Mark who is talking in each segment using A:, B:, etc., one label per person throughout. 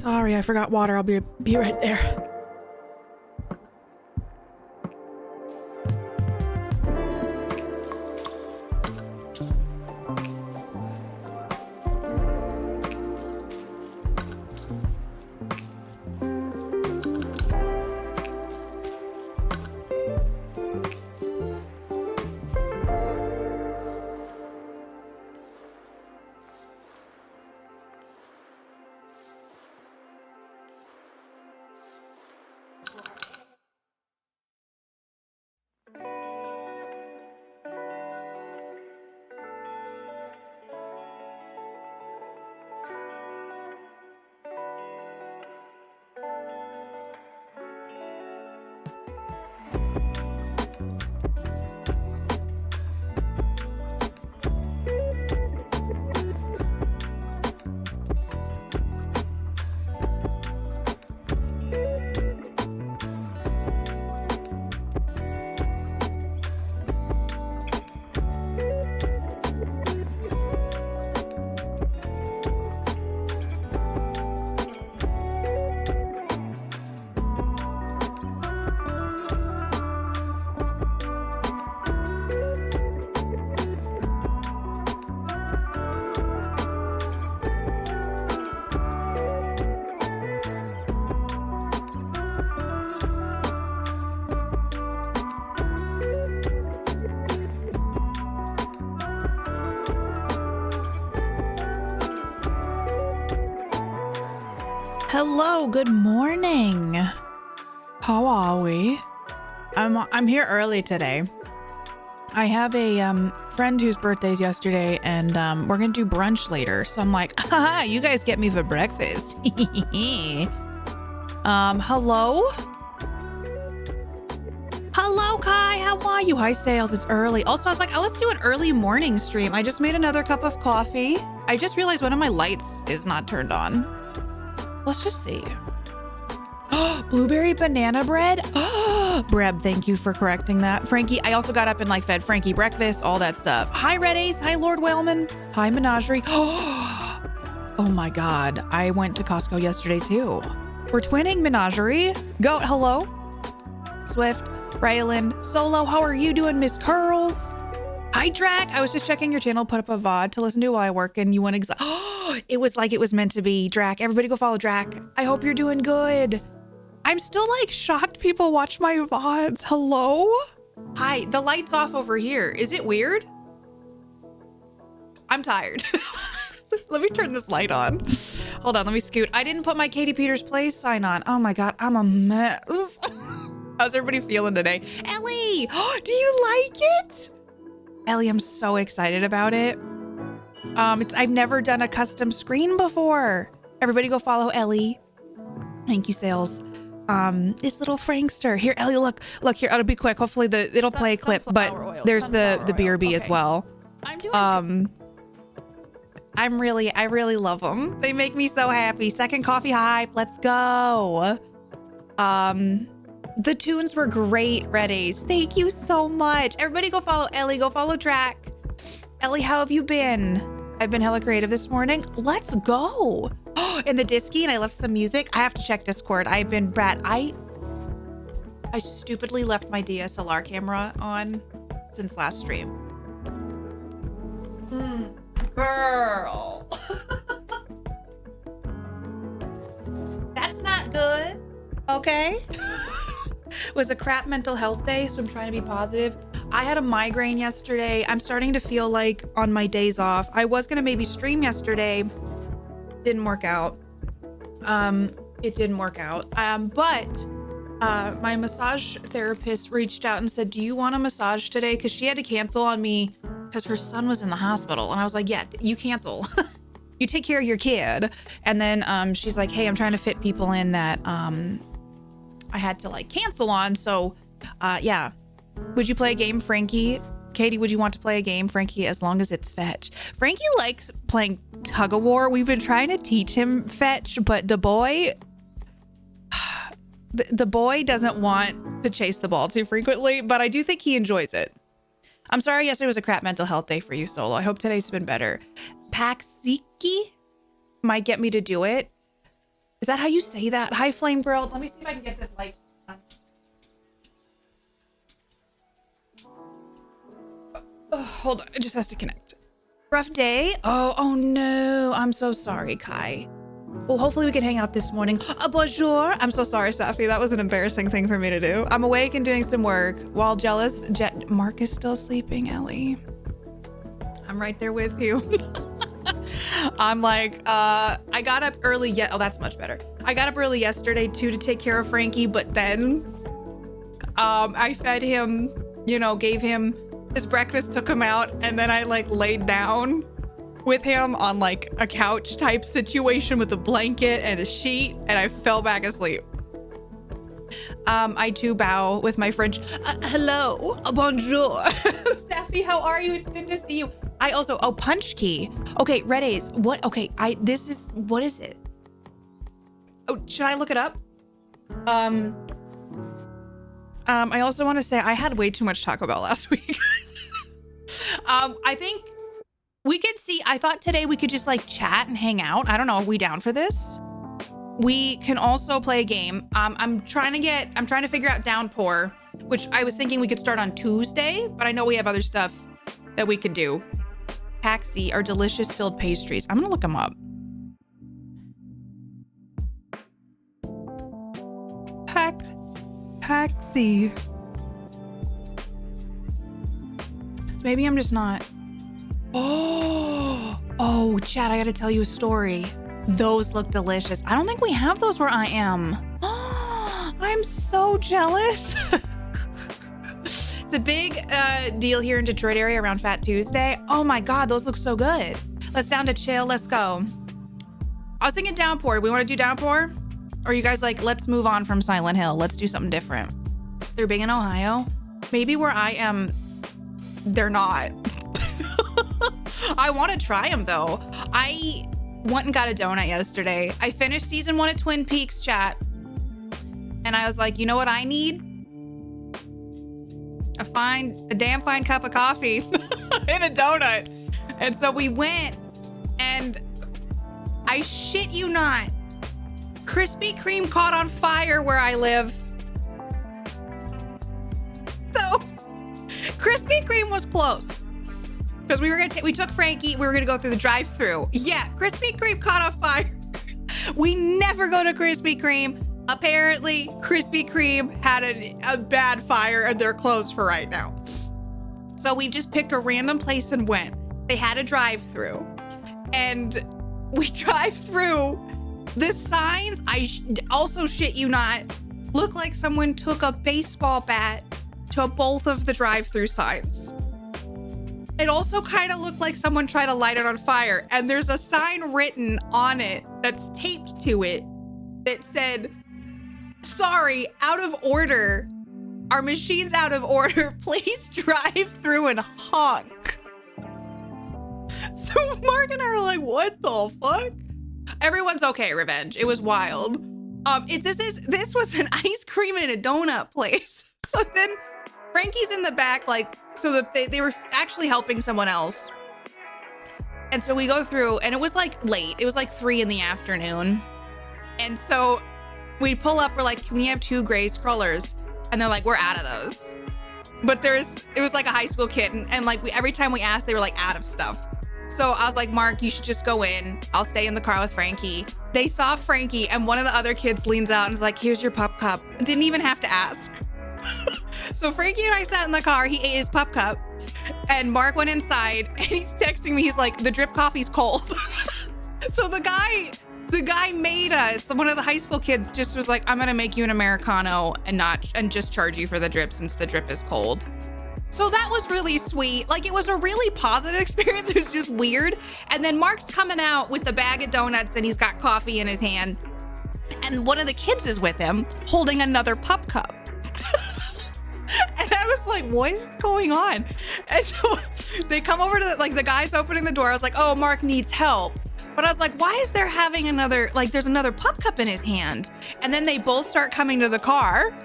A: Sorry, I forgot water. I'll be right there. Hello, good morning. How are we? I'm here early today. I have a friend whose birthday's yesterday, and we're gonna do brunch later. So I'm like, haha, you guys get me for breakfast. Hello? Hello, Kai, how are you? Hi, Sales, it's early. Also, I was like, oh, let's do an early morning stream. I just made another cup of coffee. I just realized one of my lights is not turned on. Let's just see. Blueberry banana bread. Breb, thank you for correcting that. Frankie, I also got up and fed Frankie breakfast, all that stuff. Hi, Red Ace. Hi, Lord Whaleman. Hi, Menagerie. Oh my God. I went to Costco yesterday too. We're twinning, Menagerie. Goat, hello. Swift, Raylan, Solo, how are you doing, Miss Curls? Hi, Drac. I was just checking your channel, put up a VOD to listen to while I work, and you went it was like it was meant to be. Drac, everybody go follow Drac. I hope you're doing good. I'm still shocked people watch my VODs. Hello? Hi, the light's off over here. Is it weird? I'm tired. Let me turn this light on. Hold on, let me scoot. I didn't put my KatiePetersPlays sign on. Oh my God, I'm a mess. How's everybody feeling today? Ellie, do you like it? Ellie, I'm so excited about it. I've never done a custom screen before. Everybody go follow Ellie. Thank you, Sales. This little Frankster. Here, Ellie, look here. It'll be quick. Hopefully it'll play a clip, but there's the BRB as well.
B: I'm doing
A: I really love them. They make me so happy. Second coffee hype. Let's go. The tunes were great, Red Ace. Thank you so much. Everybody go follow Ellie. Go follow Drac. Ellie, how have you been? I've been hella creative this morning. Let's go. In the Disky, and I left some music. I have to check Discord. I've been brat. I stupidly left my DSLR camera on since last stream. Girl. That's not good. Okay. It was a crap mental health day, so I'm trying to be positive. I had a migraine yesterday. I'm starting to feel like on my days off. I was gonna maybe stream yesterday. Didn't work out. It didn't work out. But my massage therapist reached out and said, do you want a massage today? Because she had to cancel on me because her son was in the hospital. And I was like, yeah, you cancel. You take care of your kid. And then she's like, hey, I'm trying to fit people in that I had to cancel on. So yeah. Would you play a game, Frankie? Katie, would you want to play a game, Frankie, as long as it's fetch? Frankie likes playing tug of war. We've been trying to teach him fetch, but the boy doesn't want to chase the ball too frequently, but I do think he enjoys it. I'm sorry yesterday was a crap mental health day for you, Solo. I hope today's been better. Paxiki might get me to do it. Is that how you say that? High flame grilled. Let me see if I can get this light on. Oh, hold on, it just has to connect. Rough day? Oh no. I'm so sorry, Kai. Well, hopefully we can hang out this morning. Bonjour. I'm so sorry, Safi. That was an embarrassing thing for me to do. I'm awake and doing some work while jealous. Mark is still sleeping, Ellie. I'm right there with you. I'm like, I got up early yet. Oh, that's much better. I got up early yesterday too to take care of Frankie, but then I fed him, you know, gave him his breakfast, took him out, and then I like laid down with him on like a couch type situation with a blanket and a sheet, and I fell back asleep. I too bow with my French. Hello, bonjour. Safi, how are you? It's good to see you. I also, punch key. Okay, Red A's. What? Okay, what is it? Oh, should I look it up? I also want to say I had way too much Taco Bell last week. I think we could see, I thought today we could just like chat and hang out. I don't know. Are we down for this? We can also play a game. I'm trying to figure out Downpour, which I was thinking we could start on Tuesday, but I know we have other stuff that we could do. Paxi are delicious filled pastries. I'm gonna look them up. Paxi. Maybe I'm just not. Oh, Chad, I gotta tell you a story. Those look delicious. I don't think we have those where I am. I'm so jealous. It's a big deal here in Detroit area around Fat Tuesday. Oh my God, those look so good. Let's down to chill. Let's go. I was thinking Downpour. We want to do Downpour? Or are you guys like, let's move on from Silent Hill. Let's do something different. They're big in Ohio. Maybe where I am, they're not. I want to try them though. I went and got a donut yesterday. I finished season 1 of Twin Peaks, chat. And I was like, you know what I need? A damn fine cup of coffee and a donut. And so we went, and I shit you not, Krispy Kreme caught on fire where I live. So Krispy Kreme was closed because we took Frankie. We were gonna go through the drive-through. Yeah, Krispy Kreme caught on fire. We never go to Krispy Kreme. Apparently, Krispy Kreme had a bad fire and they're closed for right now. So we just picked a random place and went. They had a drive-through, and we drive through. The signs, also shit you not, look like someone took a baseball bat to both of the drive-through signs. It also kind of looked like someone tried to light it on fire, and there's a sign written on it that's taped to it that said, sorry, out of order. Our machine's out of order. Please drive through and honk. So Mark and I are like, what the fuck? Everyone's okay, Revenge. It was wild. This was an ice cream and a donut place. So then Frankie's in the back, like, so that they were actually helping someone else. And so we go through, and it was like late. It was like 3 p.m. And so we pull up, we're like, can we have 2 gray scrollers? And they're like, we're out of those. But it was like a high school kid, and like every time we asked, they were like out of stuff. So I was like, Mark, you should just go in. I'll stay in the car with Frankie. They saw Frankie, and one of the other kids leans out and is like, here's your pup cup. Didn't even have to ask. So Frankie and I sat in the car. He ate his pup cup, and Mark went inside, and he's texting me. He's like, the drip coffee's cold. So the guy made us, one of the high school kids just was like, I'm gonna make you an Americano and just charge you for the drip since the drip is cold. So that was really sweet. Like, it was a really positive experience. It was just weird. And then Mark's coming out with the bag of donuts, and he's got coffee in his hand. And one of the kids is with him holding another pup cup. And I was like, what is going on? And so they come over to the guy's opening the door. I was like, oh, Mark needs help. But I was like, why is there having there's another pup cup in his hand? And then they both start coming to the car.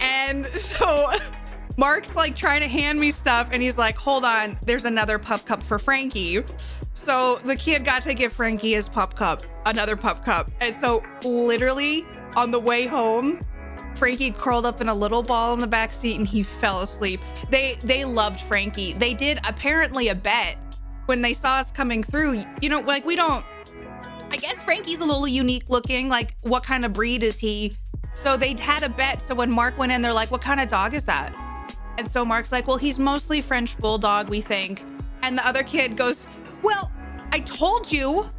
A: And so Mark's like trying to hand me stuff, and he's like, hold on, there's another pup cup for Frankie. So the kid got to give Frankie his pup cup. another pup cup. And so literally on the way home, Frankie curled up in a little ball in the back seat and he fell asleep. They loved Frankie. They did apparently a bet when they saw us coming through. You know, like I guess Frankie's a little unique looking. Like, what kind of breed is he? So they had a bet. So when Mark went in, they're like, what kind of dog is that? And so Mark's like, well, he's mostly French bulldog, we think. And the other kid goes, well, I told you.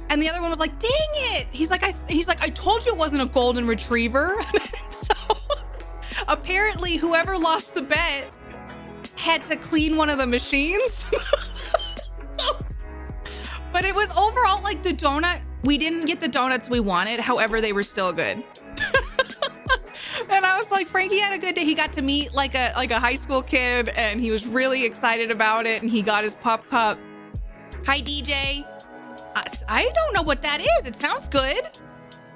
A: And the other one was like, dang it. He's like, I told you it wasn't a golden retriever. So apparently whoever lost the bet had to clean one of the machines. But it was overall like the donut. We didn't get the donuts we wanted. However, they were still good. And I was like, Frankie had a good day. He got to meet like a high school kid and he was really excited about it. And he got his pup cup. Hi, DJ. I don't know what that is. It sounds good.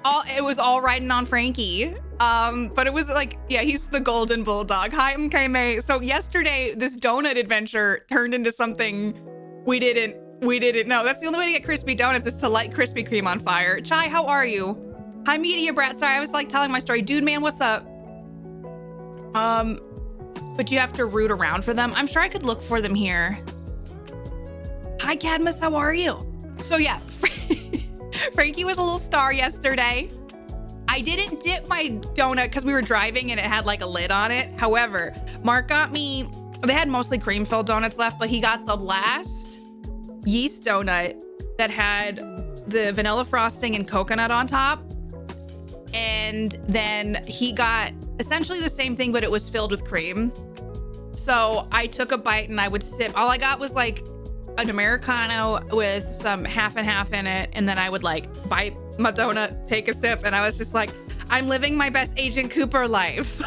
A: It was all riding on Frankie. But it was like, yeah, he's the golden bulldog. Hi, I'm KMA. So yesterday, this donut adventure turned into something we didn't know. That's the only way to get crispy donuts is to light Krispy Kreme on fire. Chai, how are you? Hi, Media Brat. Sorry, I was like telling my story. Dude, man, what's up? But you have to root around for them. I'm sure I could look for them here. Hi, Cadmus, how are you? So yeah, Frankie was a little star yesterday. I didn't dip my donut because we were driving and it had like a lid on it. However, Mark got me, they had mostly cream filled donuts left, but he got the last yeast donut that had the vanilla frosting and coconut on top. And then he got essentially the same thing, but it was filled with cream. So I took a bite and I would sip. All I got was like an Americano with some half and half in it. And then I would like bite my donut, take a sip. And I was just like, I'm living my best Agent Cooper life.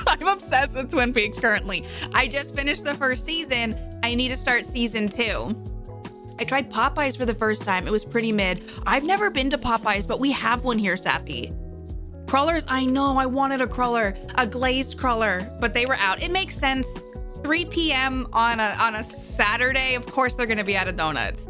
A: I'm obsessed with Twin Peaks currently. I just finished the first season. I need to start season 2. I tried Popeyes for the first time. It was pretty mid. I've never been to Popeyes, but we have one here, Safi. Crullers, I know, I wanted a cruller, a glazed cruller, but they were out. It makes sense. 3 p.m. on a Saturday, of course they're gonna be out of donuts.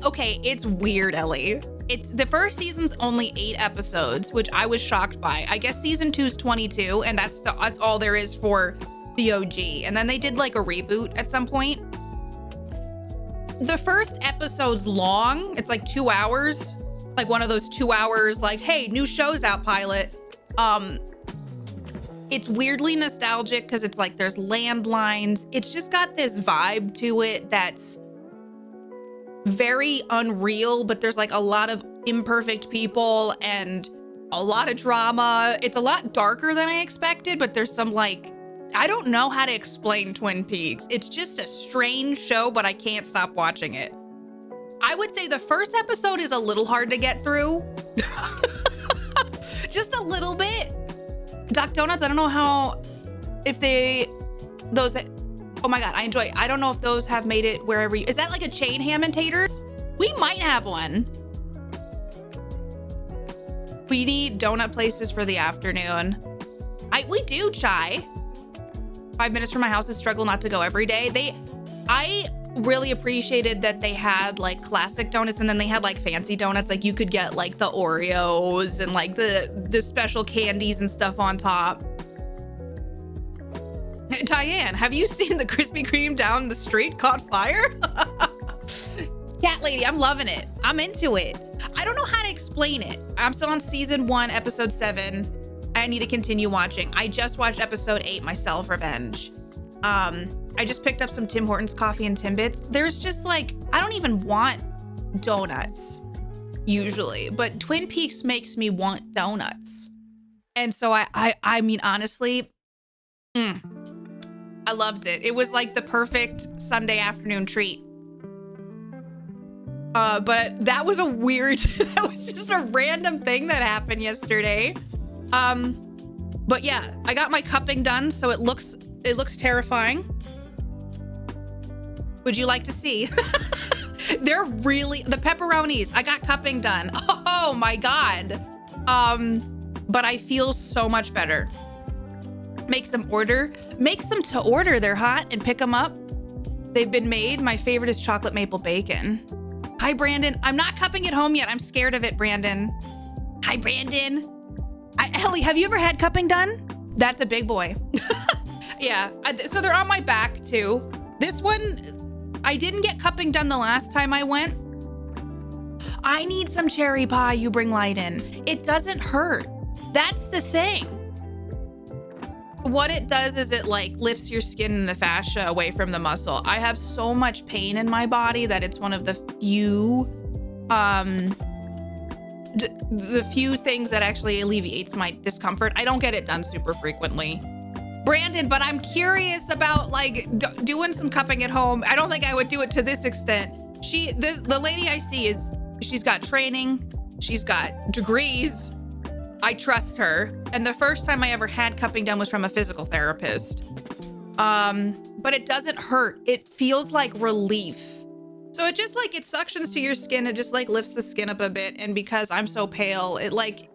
A: Okay, it's weird, Ellie. It's the first season's only 8 episodes, which I was shocked by. I guess season 2's 22, and that's all there is for the OG. And then they did like a reboot at some point. The first episode's long. It's like 2 hours, like one of those 2 hours, like, hey, new show's out pilot. It's weirdly nostalgic because it's like there's landlines. It's just got this vibe to it that's very unreal, but there's like a lot of imperfect people and a lot of drama. It's a lot darker than I expected, but there's some like, I don't know how to explain Twin Peaks. It's just a strange show, but I can't stop watching it. I would say the first episode is a little hard to get through. Just a little bit. Duck Donuts, I don't know oh my God, I enjoy it. I don't know if those have made it wherever is that like a chain, Ham and Taters? We might have one. We need donut places for the afternoon. We do, Chai. 5 minutes from my house is struggle not to go every day. I really appreciated that they had like classic donuts and then they had like fancy donuts. Like you could get like the Oreos and like the special candies and stuff on top. Diane, have you seen the Krispy Kreme down the street caught fire? Cat lady, I'm loving it. I'm into it. I don't know how to explain it. I'm still on season 1, episode 7. I need to continue watching. I just watched episode 8 myself, Revenge. I just picked up some Tim Hortons coffee and Timbits. There's just like, I don't even want donuts usually, but Twin Peaks makes me want donuts. And so I mean, honestly, I loved it. It was like the perfect Sunday afternoon treat. But that was that was just a random thing that happened yesterday. But yeah, I got my cupping done, so it looks terrifying. Would you like to see? They're really, the pepperonis, I got cupping done. Oh my God. But I feel so much better. Makes them to order. They're hot and pick them up. They've been made. My favorite is chocolate maple bacon. Hi, Brandon. I'm not cupping it home yet. I'm scared of it, Brandon. Hi, Brandon. Ellie, have you ever had cupping done? That's a big boy. Yeah. So they're on my back too. This one, I didn't get cupping done the last time I went. I need some cherry pie you bring light in. It doesn't hurt. That's the thing. What it does is it like lifts your skin and the fascia away from the muscle. I have so much pain in my body that it's one of the few few things that actually alleviates my discomfort. I don't get it done super frequently, Brandon, but I'm curious about like doing some cupping at home. I don't think I would do it to this extent. The lady I see she's got training, she's got degrees. I trust her. And the first time I ever had cupping done was from a physical therapist. But it doesn't hurt. It feels like relief. So it just like, it suctions to your skin. It just like lifts the skin up a bit. And because I'm so pale, it like,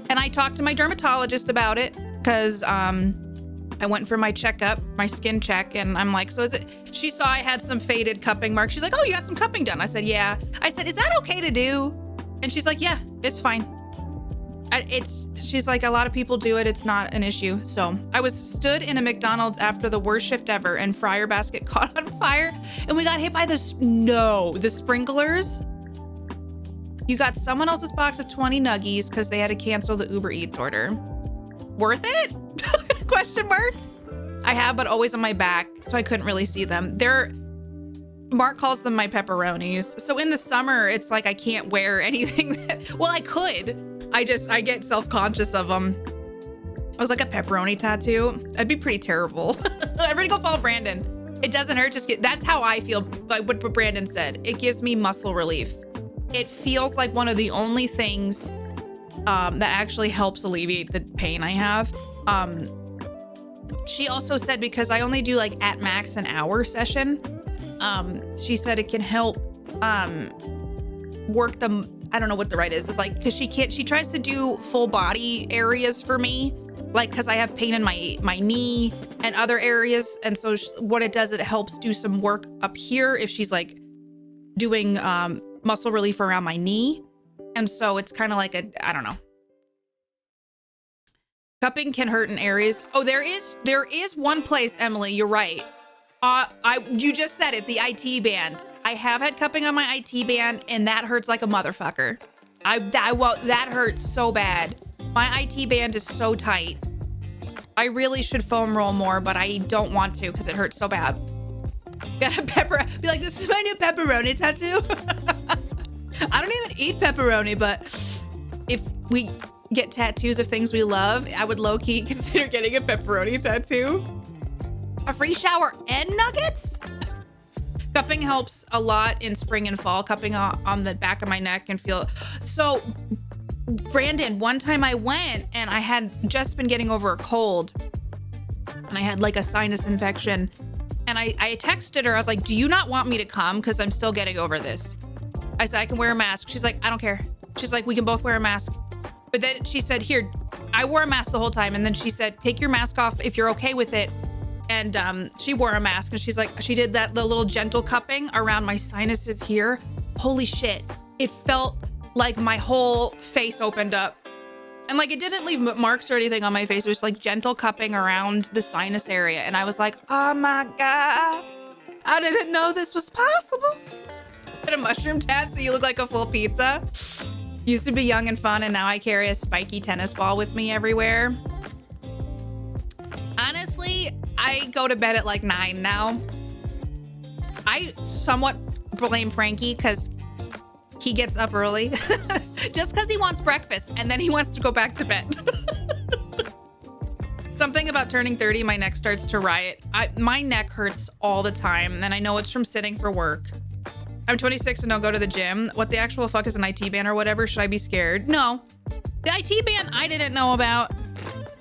A: and I talked to my dermatologist about it because I went for my checkup, my skin check. And I'm like, so is it, she saw I had some faded cupping marks. She's like, oh, you got some cupping done. I said, yeah. I said, is that okay to do? And she's like, yeah, it's fine. She's like, a lot of people do it. It's not an issue. So I was stood in a McDonald's after the worst shift ever and fryer basket caught on fire and we got hit by the sprinklers. You got someone else's box of 20 nuggies because they had to cancel the Uber Eats order. Worth it? Question mark. I have, but always on my back. So I couldn't really see them. Mark calls them my pepperonis. So in the summer, it's like, I can't wear anything well, I could. I get self-conscious of them. I was like a pepperoni tattoo. That'd be pretty terrible. Everybody go follow Brandon. It doesn't hurt. That's how I feel. Like what Brandon said. It gives me muscle relief. It feels like one of the only things that actually helps alleviate the pain I have. She also said, because I only do like at max an hour session. She said it can help work the, I don't know what the right is. It's like, cause she tries to do full body areas for me. Like, cause I have pain in my knee and other areas. And so what it does, it helps do some work up here if she's like doing, muscle relief around my knee. And so it's kind of like I don't know. Cupping can hurt in areas. Oh, there is one place, Emily, you're right. You just said it, the IT band. I have had cupping on my IT band and that hurts like a motherfucker. That hurts so bad. My IT band is so tight. I really should foam roll more, but I don't want to because it hurts so bad. Got a be like, this is my new pepperoni tattoo. I don't even eat pepperoni, but if we get tattoos of things we love, I would low-key consider getting a pepperoni tattoo. A free shower and nuggets? Cupping helps a lot in spring and fall. Cupping on the back of my neck and feel... So, Brandon, one time I went and I had just been getting over a cold and I had like a sinus infection and I texted her. I was like, do you not want me to come? Because I'm still getting over this. I said, I can wear a mask. She's like, I don't care. She's like, we can both wear a mask. But then she said, here, I wore a mask the whole time. And then she said, take your mask off if you're okay with it. And she wore a mask and she's like, she did the little gentle cupping around my sinuses here. Holy shit. It felt like my whole face opened up. And like, it didn't leave marks or anything on my face. It was like gentle cupping around the sinus area. And I was like, oh my God, I didn't know this was possible. Get a mushroom tat so you look like a full pizza. Used to be young and fun, and now I carry a spiky tennis ball with me everywhere. Honestly, I go to bed at like 9 now. I somewhat blame Frankie because he gets up early just because he wants breakfast and then he wants to go back to bed. Something about turning 30, my neck starts to riot. My neck hurts all the time, and I know it's from sitting for work. I'm 26 and don't go to the gym. What the actual fuck is an IT band or whatever? Should I be scared? No. The IT band I didn't know about.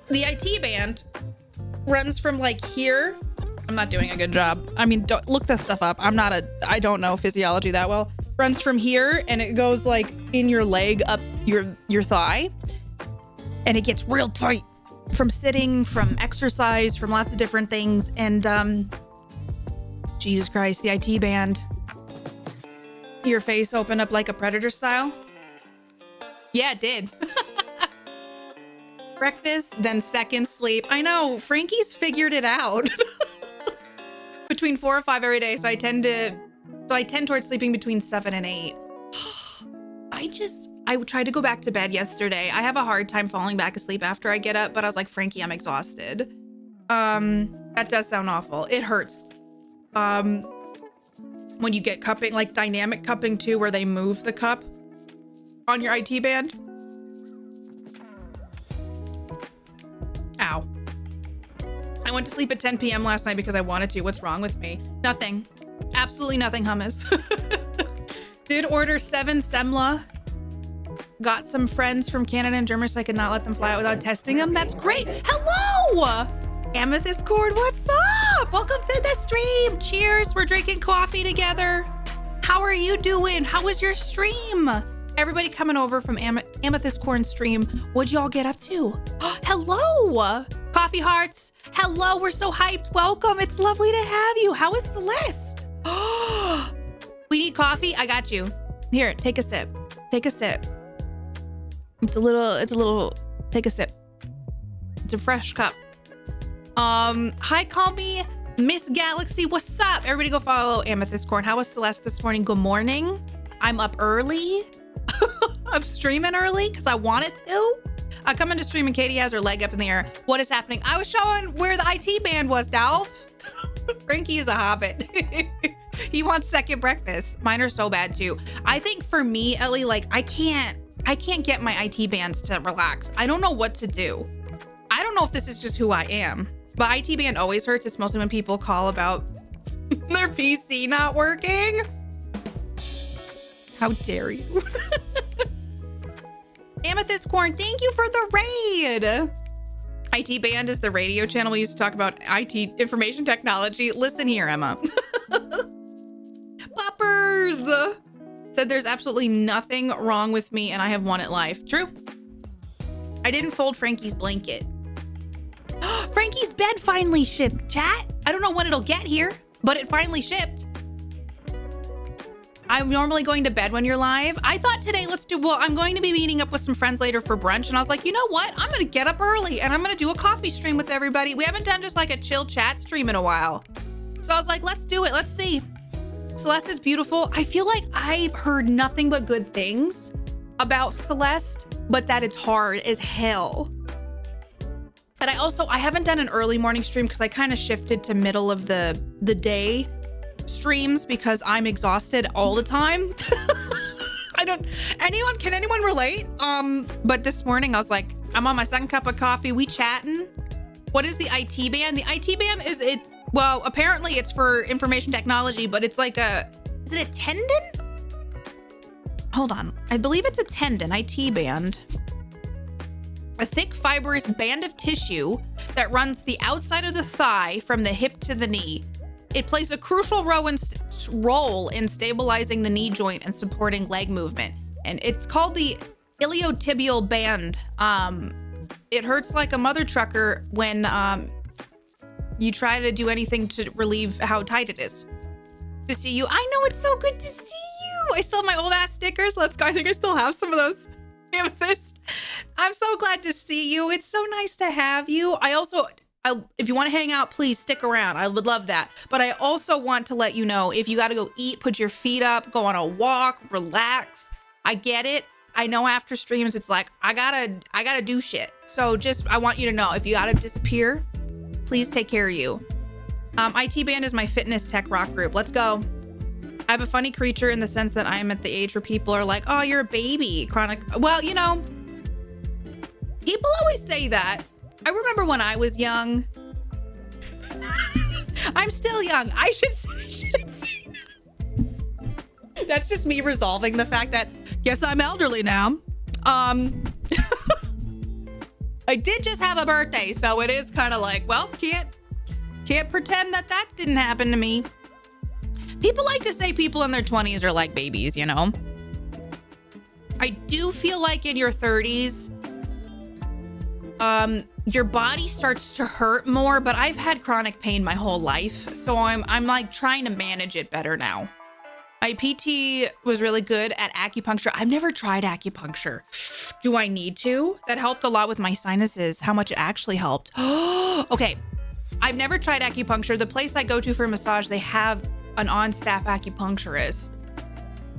A: The IT band runs from like here. I'm not doing a good job. I mean, don't look this stuff up. I don't know physiology that well. Runs from here and it goes like in your leg up your thigh. And it gets real tight from sitting, from exercise, from lots of different things. And Jesus Christ, the IT band. Your face opened up like a predator style? Yeah, it did. Breakfast, then second sleep. I know, Frankie's figured it out. Between 4 or 5 every day, so I tend towards sleeping between 7 and 8. I tried to go back to bed yesterday. I have a hard time falling back asleep after I get up, but I was like, Frankie, I'm exhausted. That does sound awful. It hurts. When you get cupping, like dynamic cupping too, where they move the cup on your IT band. Ow. I went to sleep at 10 p.m. last night because I wanted to. What's wrong with me? Nothing. Absolutely nothing, hummus. Did order 7 semla. Got some friends from Canada and Germany so I could not let them fly out without testing them. That's great. Hello! Amethyst Cord, what's up? Welcome to the stream. Cheers. We're drinking coffee together. How are you doing? How was your stream? Everybody coming over from Amethyst Corn stream. What'd y'all get up to? Hello! Coffee hearts. Hello, we're so hyped. Welcome. It's lovely to have you. How is Celeste? We need coffee. I got you. Here, take a sip. Take a sip. It's a little, take a sip. It's a fresh cup. Hi, call me Miss Galaxy. What's up? Everybody go follow Amethyst Corn. How was Celeste this morning? Good morning. I'm up early. I'm streaming early because I wanted to. I come into stream and Katie has her leg up in the air. What is happening? I was showing where the IT band was, Dolph. Frankie is a hobbit. He wants second breakfast. Mine are so bad too. I think for me, Ellie, like I can't get my IT bands to relax. I don't know what to do. I don't know if this is just who I am, but IT band always hurts. It's mostly when people call about their PC not working. How dare you? Amethyst Corn, thank you for the raid. IT Band is the radio channel we used to talk about IT information technology. Listen here, Emma. Poppers said there's absolutely nothing wrong with me and I have won at life. True. I didn't fold Frankie's blanket. Frankie's bed finally shipped, chat. I don't know when it'll get here, but it finally shipped. I'm normally going to bed when you're live. I thought today, I'm going to be meeting up with some friends later for brunch. And I was like, you know what? I'm going to get up early and I'm going to do a coffee stream with everybody. We haven't done just like a chill chat stream in a while. So I was like, let's do it. Let's see. Celeste is beautiful. I feel like I've heard nothing but good things about Celeste, but that it's hard as hell. And I haven't done an early morning stream because I kind of shifted to middle of the day streams because I'm exhausted all the time. Can anyone relate? But this morning I was like, I'm on my second cup of coffee. We chatting. What is the IT band? The IT band well, apparently it's for information technology, but it's like is it a tendon? Hold on. I believe it's a tendon, IT band. A thick fibrous band of tissue that runs the outside of the thigh from the hip to the knee. It plays a crucial role in stabilizing the knee joint and supporting leg movement. And it's called the iliotibial band. It hurts like a mother trucker when you try to do anything to relieve how tight it is. To see you. I know, it's so good to see you. I still have my old ass stickers. Let's go. I think I still have some of those. Amethyst. I'm so glad to see you. It's so nice to have you. If you want to hang out, please stick around. I would love that. But I also want to let you know, if you got to go eat, put your feet up, go on a walk, relax. I get it. I know after streams, it's like, I gotta do shit. So I want you to know, if you gotta disappear, please take care of you. IT Band is my fitness tech rock group. Let's go. I have a funny creature in the sense that I am at the age where people are like, oh, you're a baby, chronic. Well, you know, people always say that. I remember when I was young. I'm still young. I shouldn't say that. That's just me resolving the fact that, yes, I'm elderly now. I did just have a birthday, so it is kind of like, well, can't pretend that didn't happen to me. People like to say people in their 20s are like babies, you know? I do feel like in your 30s, your body starts to hurt more, but I've had chronic pain my whole life. So I'm like trying to manage it better now. My PT was really good at acupuncture. I've never tried acupuncture. Do I need to? That helped a lot with my sinuses, how much it actually helped. Okay, I've never tried acupuncture. The place I go to for massage, they have an on-staff acupuncturist.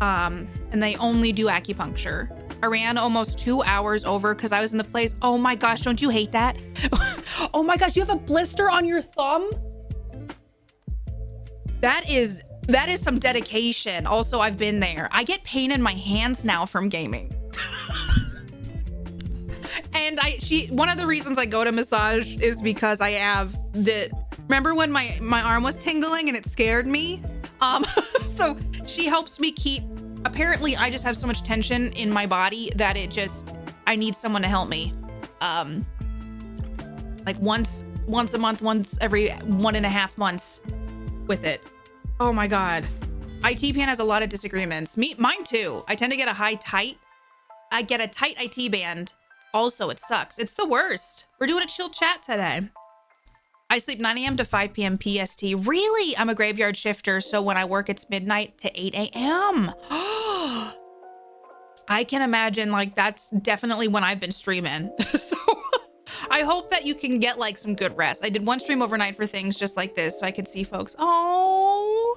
A: And they only do acupuncture. I ran almost 2 hours over because I was in the place. Oh my gosh, don't you hate that? Oh my gosh, you have a blister on your thumb? That is some dedication. Also, I've been there. I get pain in my hands now from gaming. And one of the reasons I go to massage is because I have remember when my arm was tingling and it scared me? So she helps me keep, apparently I just have so much tension in my body that I need someone to help me. Like once a month, once every 1.5 months with it. Oh my God. IT band has a lot of disagreements. Mine too. I tend to get I get a tight IT band. Also, it sucks. It's the worst. We're doing a chill chat today. I sleep 9 a.m. to 5 p.m. PST. Really? I'm a graveyard shifter, so when I work, it's midnight to 8 a.m. I can imagine, like, that's definitely when I've been streaming. So I hope that you can get, like, some good rest. I did one stream overnight for things just like this, so I could see folks. Oh,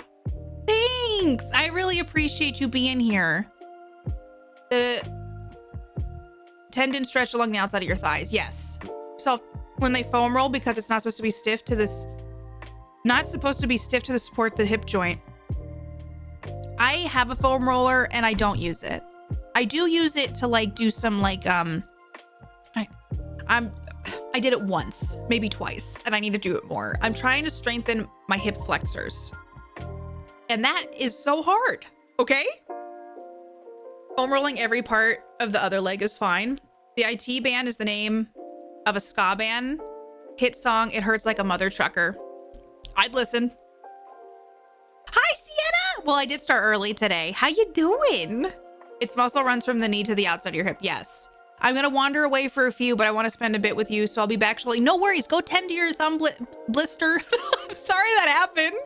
A: thanks. I really appreciate you being here. The tendon stretch along the outside of your thighs. Yes. So when they foam roll, because it's not supposed to be stiff to this, not supposed to be stiff to the support the hip joint. I have a foam roller and I don't use it. I do use it to like do some like I did it once, maybe twice, and I need to do it more. I'm trying to strengthen my hip flexors. And that is so hard, okay? Foam rolling every part of the other leg is fine. The IT band is the name of a ska band. Hit song, It Hurts Like a Mother Trucker. I'd listen. Hi, Sienna! Well, I did start early today. How you doing? Its muscle runs from the knee to the outside of your hip. Yes. I'm going to wander away for a few, but I want to spend a bit with you, so I'll be back shortly. No worries. Go tend to your thumb blister. I'm sorry that happened.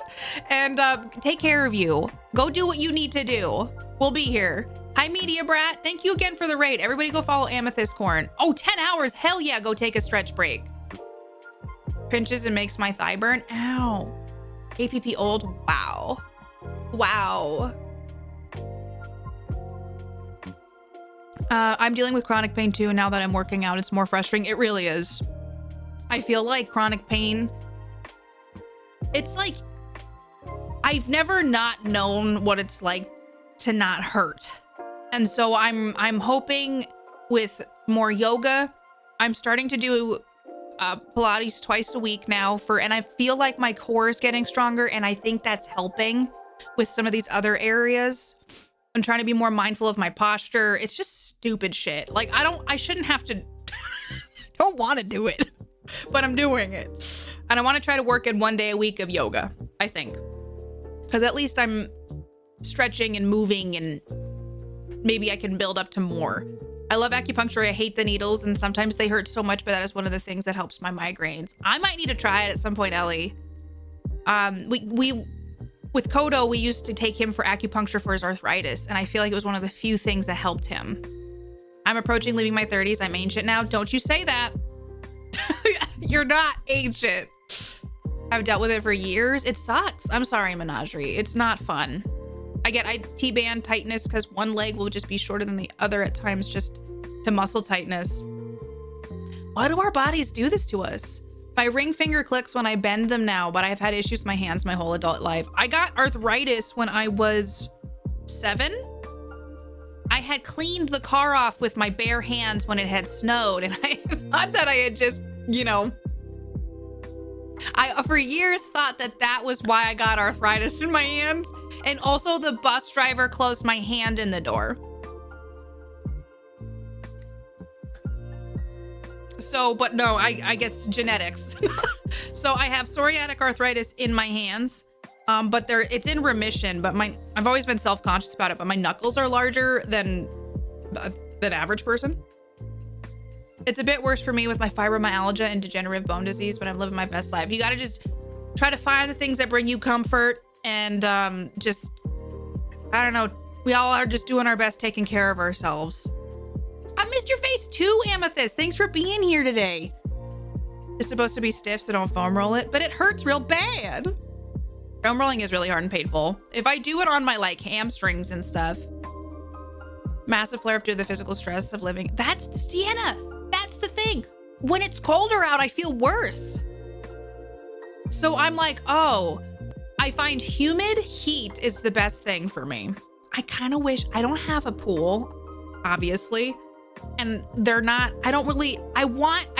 A: And take care of you. Go do what you need to do. We'll be here. Hi, Media Brat. Thank you again for the raid. Everybody go follow Amethyst Corn. Oh, 10 hours. Hell yeah. Go take a stretch break. Pinches and makes my thigh burn. Ow. APP old. Wow. Wow. I'm dealing with chronic pain too, and now that I'm working out, it's more frustrating. It really is. I feel like chronic pain, it's like, I've never not known what it's like to not hurt. And so I'm hoping with more yoga, I'm starting to do Pilates twice a week now and I feel like my core is getting stronger, and I think that's helping with some of these other areas. I'm trying to be more mindful of my posture. It's just stupid shit. Like, I shouldn't have to, don't want to do it, but I'm doing it. And I want to try to work in 1 day a week of yoga, I think. Because at least I'm stretching and moving, and maybe I can build up to more. I love acupuncture. I hate the needles, and sometimes they hurt so much, but that is one of the things that helps my migraines. I might need to try it at some point, Ellie. With Kodo, we used to take him for acupuncture for his arthritis, and I feel like it was one of the few things that helped him. I'm approaching leaving my 30s. I'm ancient now. Don't you say that. You're not ancient. I've dealt with it for years. It sucks. I'm sorry, Menagerie. It's not fun. I get IT band tightness because one leg will just be shorter than the other at times, just to muscle tightness. Why do our bodies do this to us? My ring finger clicks when I bend them now, but I've had issues with my hands my whole adult life. I got arthritis when I was 7. I had cleaned the car off with my bare hands when it had snowed, and I thought that I had just, I for years thought that was why I got arthritis in my hands. And also the bus driver closed my hand in the door. So, but no, I get genetics. So I have psoriatic arthritis in my hands, but it's in remission, but I've always been self-conscious about it, but my knuckles are larger than average person. It's a bit worse for me with my fibromyalgia and degenerative bone disease, but I'm living my best life. You got to just try to find the things that bring you comfort, and I don't know. We all are just doing our best taking care of ourselves. I missed your face too, Amethyst. Thanks for being here today. It's supposed to be stiff, so don't foam roll it, but it hurts real bad. Foam rolling is really hard and painful. If I do it on my like hamstrings and stuff. Massive flare up due to the physical stress of living. That's Sienna. That's the thing. When it's colder out, I feel worse. So I'm like, oh, I find humid heat is the best thing for me. I kind of wish I don't have a pool, obviously. And they're not, I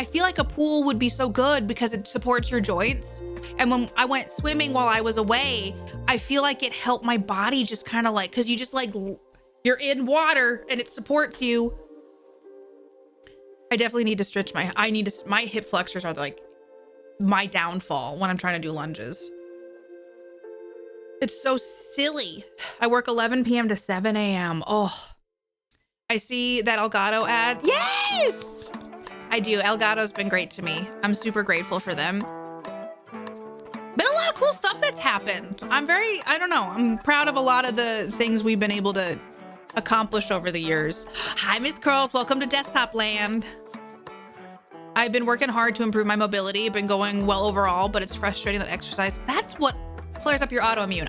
A: feel like a pool would be so good because it supports your joints. And when I went swimming while I was away, I feel like it helped my body just kind of like, cause you just like, you're in water and it supports you. I definitely need to stretch my hip flexors are like my downfall when I'm trying to do lunges. It's so silly. I work 11 p.m. to 7 a.m. Oh, I see that Elgato ad. Yes, I do. Elgato's been great to me. I'm super grateful for them. Been a lot of cool stuff that's happened. I'm proud of a lot of the things we've been able to accomplish over the years. Hi, Miss Curls. Welcome to Desktop Land. I've been working hard to improve my mobility. Been going well overall, but it's frustrating that exercise. That's what flares up your autoimmune.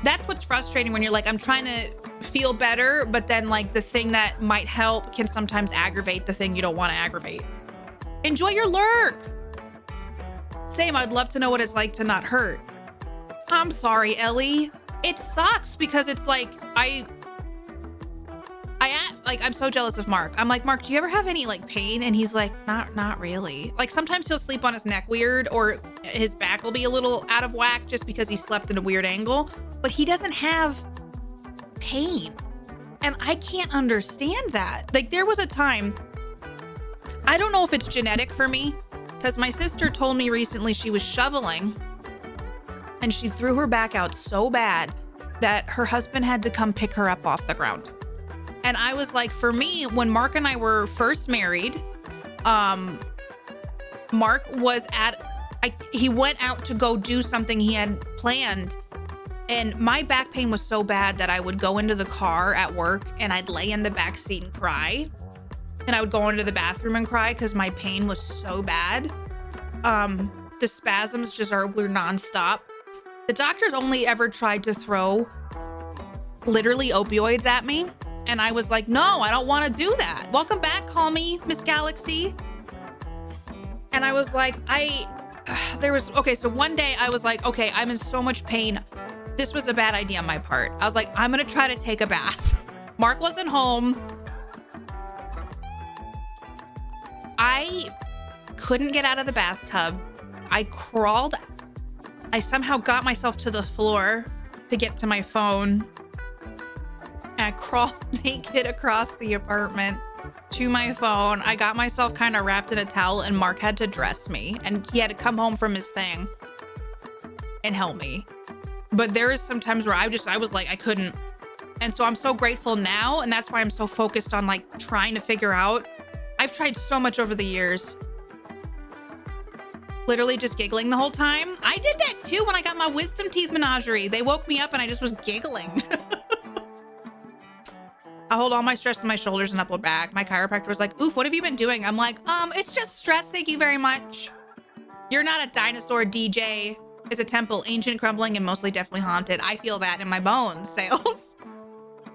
A: That's what's frustrating when you're like, I'm trying to feel better, but then like the thing that might help can sometimes aggravate the thing you don't want to aggravate. Enjoy your lurk. Same, I'd love to know what it's like to not hurt. I'm sorry, Ellie. It sucks because it's like, I'm so jealous of Mark. I'm like, Mark, do you ever have any like pain? And he's like, not really. Like sometimes he'll sleep on his neck weird or his back will be a little out of whack just because he slept in a weird angle, but he doesn't have pain. And I can't understand that. Like there was a time, I don't know if it's genetic for me, because my sister told me recently she was shoveling and she threw her back out so bad that her husband had to come pick her up off the ground. And I was like, for me, when Mark and I were first married, Mark was he went out to go do something he had planned. And my back pain was so bad that I would go into the car at work and I'd lay in the back seat and cry. And I would go into the bathroom and cry because my pain was so bad. The spasms were nonstop. The doctors only ever tried to throw literally opioids at me. And I was like, no, I don't want to do that. Welcome back, call me Miss Galaxy. And I was like, so one day I was like, okay, I'm in so much pain. This was a bad idea on my part. I was like, I'm going to try to take a bath. Mark wasn't home. I couldn't get out of the bathtub. I crawled. I somehow got myself to the floor to get to my phone. And I crawled naked across the apartment to my phone. I got myself kind of wrapped in a towel and Mark had to dress me. And he had to come home from his thing and help me. But there is some times where I was like, I couldn't. And so I'm so grateful now. And that's why I'm so focused on like trying to figure out. I've tried so much over the years. Literally just giggling the whole time. I did that too when I got my wisdom teeth menagerie. They woke me up and I just was giggling. I hold all my stress in my shoulders and upper back. My chiropractor was like, oof, what have you been doing? I'm like, it's just stress. Thank you very much. You're not a dinosaur, DJ. It's a temple, ancient, crumbling, and mostly definitely haunted. I feel that in my bones, Sales.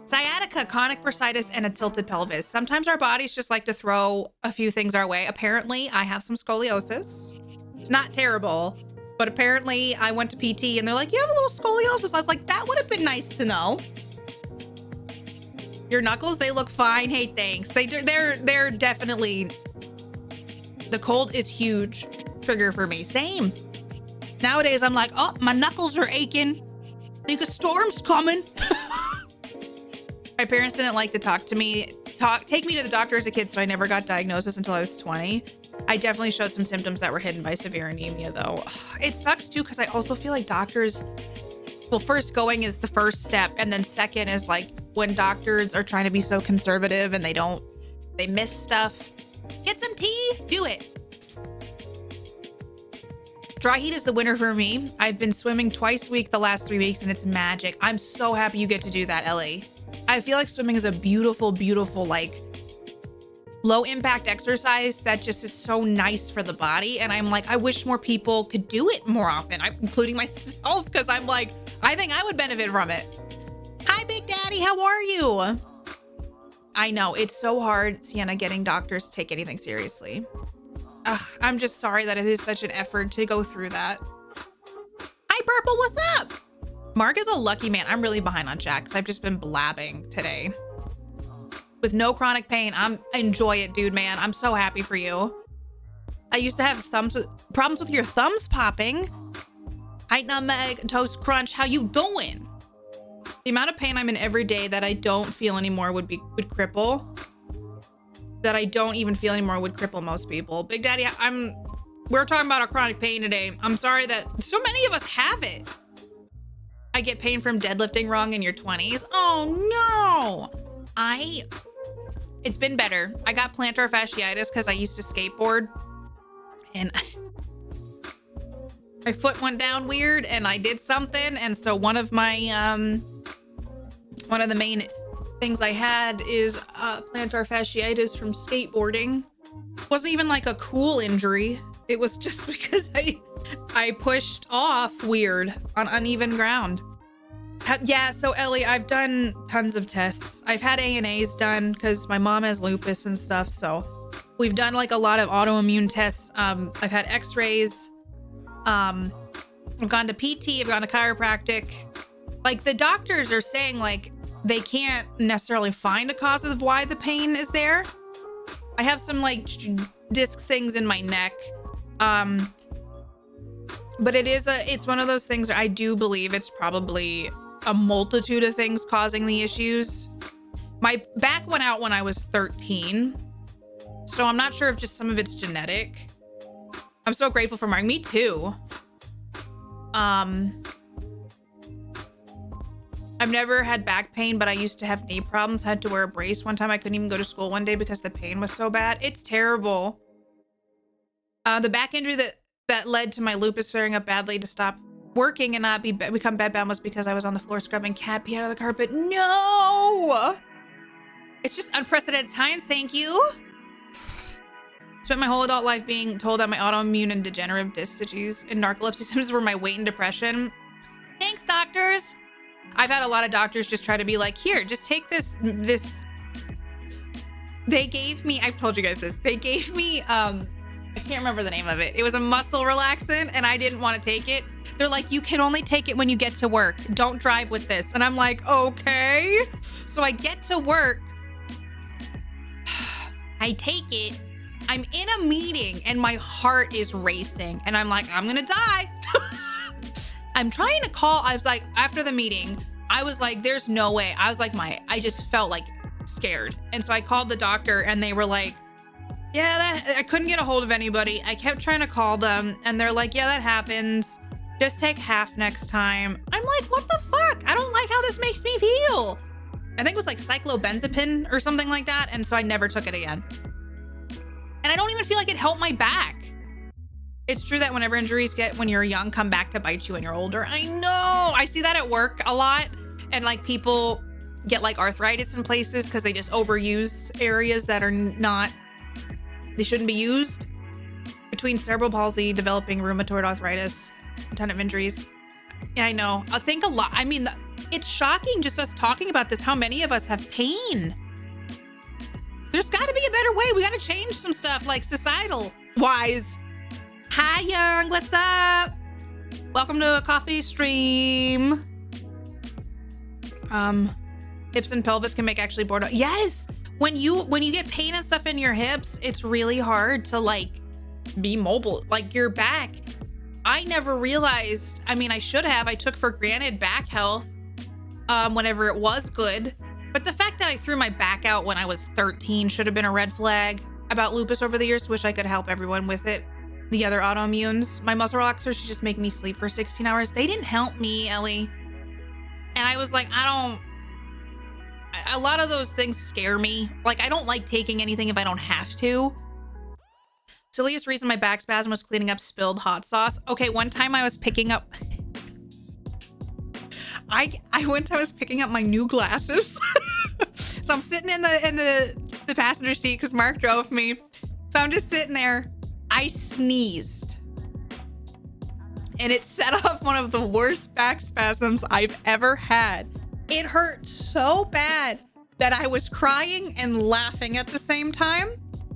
A: Sciatica, chronic bursitis, and a tilted pelvis. Sometimes our bodies just like to throw a few things our way. Apparently, I have some scoliosis. It's not terrible, but apparently I went to PT and they're like, you have a little scoliosis. I was like, that would have been nice to know. Your knuckles, they look fine. Hey, thanks. They're definitely, the cold is huge trigger for me. Same. Nowadays, I'm like, oh, my knuckles are aching. Think a storm's coming. My parents didn't like to take me to the doctor as a kid, so I never got diagnosis until I was 20. I definitely showed some symptoms that were hidden by severe anemia, though. It sucks, too, because I also feel like doctors, well, first going is the first step, and then second is like when doctors are trying to be so conservative and they miss stuff. Get some tea, do it. Dry heat is the winner for me. I've been swimming twice a week the last 3 weeks and it's magic. I'm so happy you get to do that, Ellie. I feel like swimming is a beautiful, beautiful, like low impact exercise that just is so nice for the body. And I'm like, I wish more people could do it more often, including myself, because I'm like, I think I would benefit from it. Hi, Big Daddy, how are you? I know, it's so hard, Sienna, getting doctors to take anything seriously. Ugh, I'm just sorry that it is such an effort to go through that. Hi, Purple, what's up? Mark is a lucky man. I'm really behind on chat because I've just been blabbing today. With no chronic pain, I enjoy it, dude, man. I'm so happy for you. I used to have problems with your thumbs popping. Hi, Nutmeg, Toast Crunch, how you doing? The amount of pain I'm in every day that I don't feel anymore would cripple. That I don't even feel anymore would cripple most people. Big Daddy, we're talking about our chronic pain today. I'm sorry that so many of us have it. I get pain from deadlifting wrong in your 20s. Oh no. It's been better. I got plantar fasciitis because I used to skateboard and my foot went down weird and I did something. And so one of the main things I had is plantar fasciitis from skateboarding. It wasn't even like a cool injury. It was just because I pushed off weird on uneven ground. Yeah, so Ellie, I've done tons of tests. I've had ANAs done because my mom has lupus and stuff. So we've done like a lot of autoimmune tests. I've had x-rays. I've gone to PT, I've gone to chiropractic. Like the doctors are saying like, they can't necessarily find a cause of why the pain is there. I have some like disc things in my neck. But it's one of those things where I do believe it's probably a multitude of things causing the issues. My back went out when I was 13. So I'm not sure if just some of it's genetic. I'm so grateful for Mark. Me too. I've never had back pain, but I used to have knee problems. Had to wear a brace. One time I couldn't even go to school one day because the pain was so bad. It's terrible. The back injury that led to my lupus flaring up badly to stop working and not become bedbound was because I was on the floor scrubbing cat pee out of the carpet. No! It's just unprecedented times, thank you. Spent my whole adult life being told that my autoimmune and degenerative disc disease and narcolepsy symptoms were my weight and depression. Thanks, doctors. I've had a lot of doctors just try to be like, here, just take this. They gave me, I've told you guys this. They gave me, I can't remember the name of it. It was a muscle relaxant and I didn't want to take it. They're like, you can only take it when you get to work. Don't drive with this. And I'm like, okay. So I get to work. I take it. I'm in a meeting and my heart is racing and I'm like, I'm gonna die. I'm trying to call. I was like, after the meeting, I was like, there's no way. I was like, I just felt like scared. And so I called the doctor and they were like, yeah, I couldn't get a hold of anybody. I kept trying to call them and they're like, yeah, that happens. Just take half next time. I'm like, what the fuck? I don't like how this makes me feel. I think it was like cyclobenzapine or something like that. And so I never took it again. And I don't even feel like it helped my back. It's true that whenever injuries when you're young, come back to bite you when you're older. I know. I see that at work a lot. And like people get like arthritis in places because they just overuse areas that are they shouldn't be used. Between cerebral palsy, developing rheumatoid arthritis, a ton of injuries. Yeah, I know. I think a lot. I mean, it's shocking just us talking about this, how many of us have pain. There's got to be a better way. We got to change some stuff like societal wise. Hi, Young. What's up? Welcome to a coffee stream. Hips and pelvis can make actually bored. Yes. When you get pain and stuff in your hips, it's really hard to like be mobile. Like your back. I never realized. I mean, I should have. I took for granted back health whenever it was good. But the fact that I threw my back out when I was 13 should have been a red flag. About lupus over the years, wish I could help everyone with it. The other autoimmunes. My muscle relaxers should just make me sleep for 16 hours. They didn't help me, Ellie. And I was like, a lot of those things scare me. Like, I don't like taking anything if I don't have to. Silliest reason my back spasm was cleaning up spilled hot sauce. Okay, one time I was picking up one time I was picking up my new glasses. So I'm sitting in the passenger seat because Mark drove me. So I'm just sitting there. I sneezed. And it set off one of the worst back spasms I've ever had. It hurt so bad that I was crying and laughing at the same time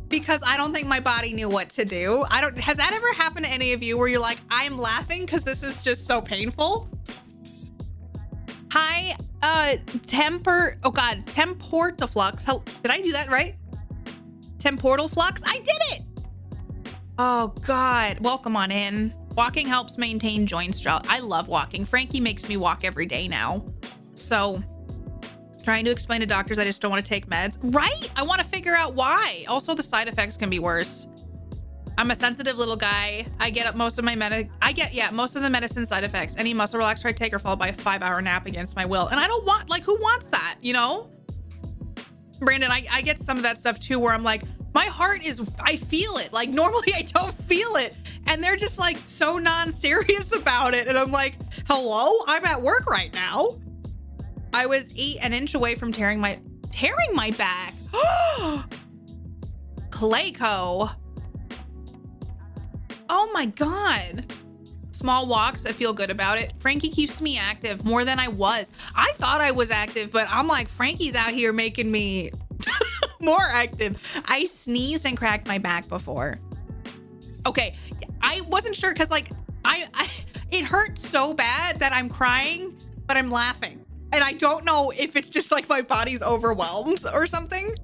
A: because I don't think my body knew what to do. Has that ever happened to any of you where you're like, I'm laughing because this is just so painful? Hi, Temportaflux. Did I do that right? Temportalflux? I did it! Oh God, welcome on in. Walking helps maintain joint strength. I love walking. Frankie makes me walk every day now. So trying to explain to doctors I just don't want to take meds. Right? I want to figure out why. Also, the side effects can be worse. I'm a sensitive little guy. I get most of the medicine side effects. Any muscle relaxer I take are followed by a 5-hour nap against my will. And I don't want, like, who wants that, you know? Brandon, I get some of that stuff too where I'm like, my heart is, I feel it. Like normally I don't feel it. And they're just like so non-serious about it. And I'm like, hello, I'm at work right now. I was an inch away from tearing my back. Clayco. Oh my God. Small walks, I feel good about it. Frankie keeps me active more than I was. I thought I was active, but I'm like, Frankie's out here making me more active. I sneezed and cracked my back before. Okay, I wasn't sure because like it hurt so bad that I'm crying, but I'm laughing. And I don't know if it's just like my body's overwhelmed or something.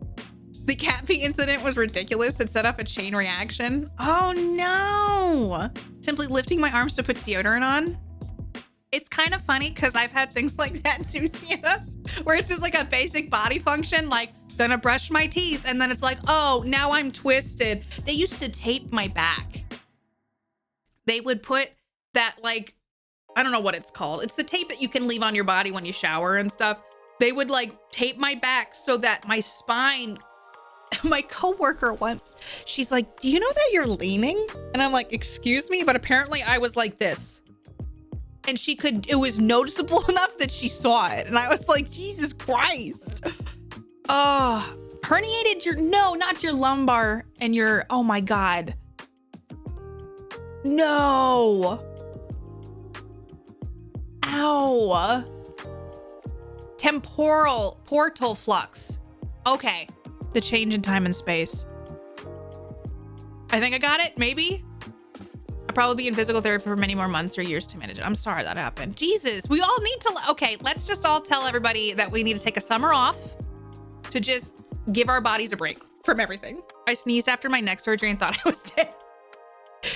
A: The cat pee incident was ridiculous. It set off a chain reaction. Oh no. Simply lifting my arms to put deodorant on. It's kind of funny because I've had things like that too, Sienna, where it's just like a basic body function, like gonna brush my teeth. And then it's like, oh, now I'm twisted. They used to tape my back. They would put that like, I don't know what it's called. It's the tape that you can leave on your body when you shower and stuff. They would like tape my back so that my spine. My coworker once, she's like, do you know that you're leaning? And I'm like, excuse me, but apparently I was like this. And it was noticeable enough that she saw it. And I was like, Jesus Christ. Oh, herniated not your lumbar and your, oh my God. No. Ow. Temporal portal flux. Okay. The change in time and space. I think I got it, maybe. I'll probably be in physical therapy for many more months or years to manage it. I'm sorry that happened. Jesus, we all need to, okay, let's just all tell everybody that we need to take a summer off to just give our bodies a break from everything. I sneezed after my neck surgery and thought I was dead.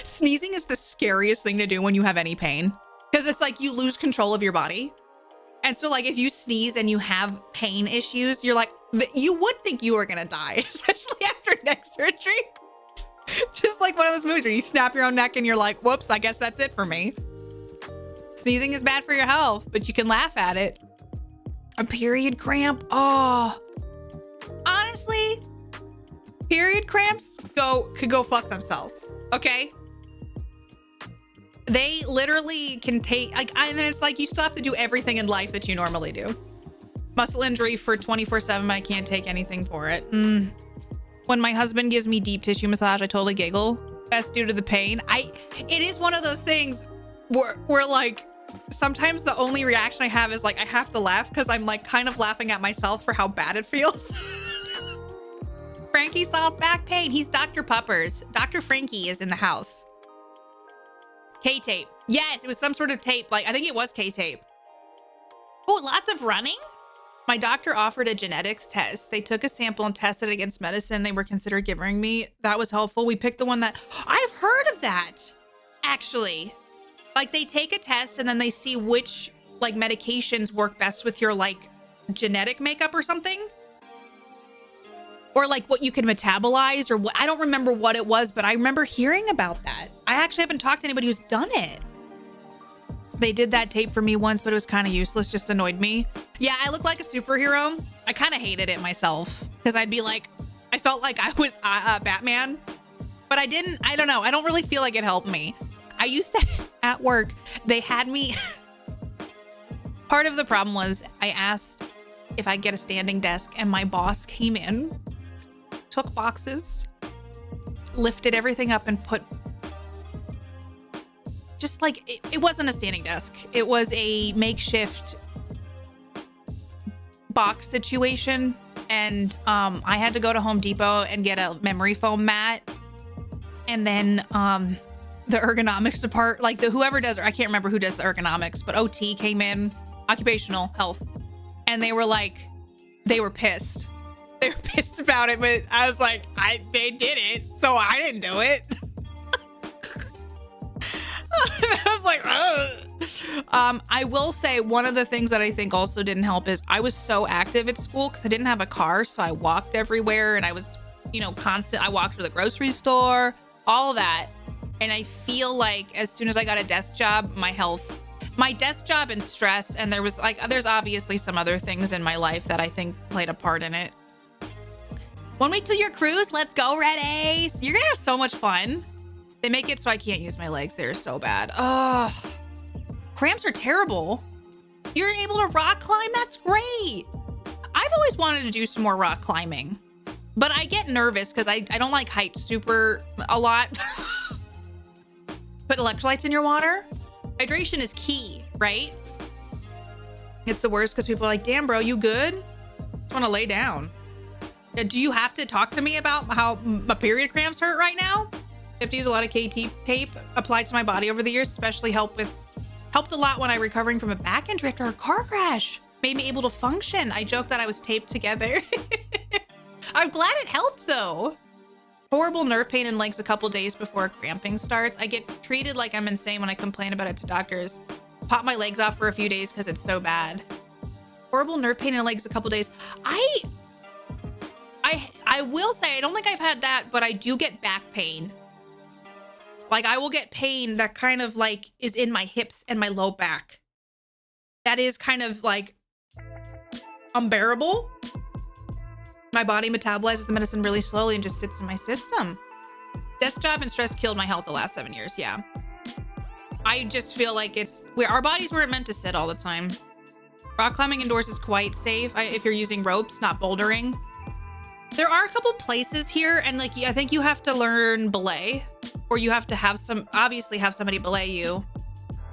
A: Sneezing is the scariest thing to do when you have any pain because it's like you lose control of your body. And so like if you sneeze and you have pain issues, you're like, you would think you were gonna die, especially after neck surgery. Just like one of those movies where you snap your own neck and you're like, whoops, I guess that's it for me. Sneezing is bad for your health, but you can laugh at it. A period cramp. Oh, honestly, period cramps could go fuck themselves. Okay. They literally can take and then it's like you still have to do everything in life that you normally do. Muscle injury for 24/7, but I can't take anything for it. When my husband gives me deep tissue massage, I totally giggle. That's due to the pain. It is one of those things where like sometimes the only reaction I have is like I have to laugh because I'm like kind of laughing at myself for how bad it feels. Frankie solves back pain. He's Dr. Puppers. Dr. Frankie is in the house. K-tape. Yes, it was some sort of tape. Like, I think it was K-tape. Oh, lots of running? My doctor offered a genetics test. They took a sample and tested it against medicine they were considering giving me. That was helpful. We picked the one that... I've heard of that, actually. Like, they take a test and then they see which, like, medications work best with your, like, genetic makeup or something. Or, like, what you can metabolize or what... I don't remember what it was, but I remember hearing about that. I actually haven't talked to anybody who's done it. They did that tape for me once, but it was kind of useless, just annoyed me. Yeah, I look like a superhero. I kind of hated it myself because I'd be like, I felt like I was Batman But I don't know. I don't really feel like it helped me. I used to, at work, they had me. Part of the problem was I asked if I'd get a standing desk, and my boss came in, took boxes, lifted everything up, and put, just like, it wasn't a standing desk. It was a makeshift box situation. And I had to go to Home Depot and get a memory foam mat. And then the ergonomics department, like whoever does, I can't remember who does the ergonomics, but OT came in, occupational health, and they were like, they were pissed. They were pissed about it, but I was like, they did it, so I didn't do it. I was like, ugh. I will say one of the things that I think also didn't help is I was so active at school because I didn't have a car, so I walked everywhere, and I was, constant. I walked to the grocery store, all of that. And I feel like as soon as I got a desk job, my desk job and stress, and there's obviously some other things in my life that I think played a part in it. 1 week till your cruise. Let's go, Red Ace. You're gonna have so much fun. They make it so I can't use my legs. They're so bad. Ugh. Cramps are terrible. You're able to rock climb? That's great. I've always wanted to do some more rock climbing, but I get nervous because I don't like heights a lot. Put electrolytes in your water. Hydration is key, right? It's the worst because people are like, damn, bro, you good? Just want to lay down. Do you have to talk to me about how my period cramps hurt right now? I have to use a lot of KT tape applied to my body over the years, especially helped a lot when I recovering from a back injury after a car crash. Made me able to function. I joked that I was taped together. I'm glad it helped though. Horrible nerve pain in legs a couple days before cramping starts. I get treated like I'm insane when I complain about it to doctors. Pop my legs off for a few days because it's so bad. Horrible nerve pain in legs a couple days. I will say, I don't think I've had that, but I do get back pain. Like I will get pain that kind of like is in my hips and my low back. That is kind of like unbearable. My body metabolizes the medicine really slowly and just sits in my system. Desk job and stress killed my health the last 7 years. Yeah. I just feel like our bodies weren't meant to sit all the time. Rock climbing indoors is quite safe if you're using ropes, not bouldering. There are a couple places here, and like I think you have to learn belay, or you have to obviously have somebody belay you.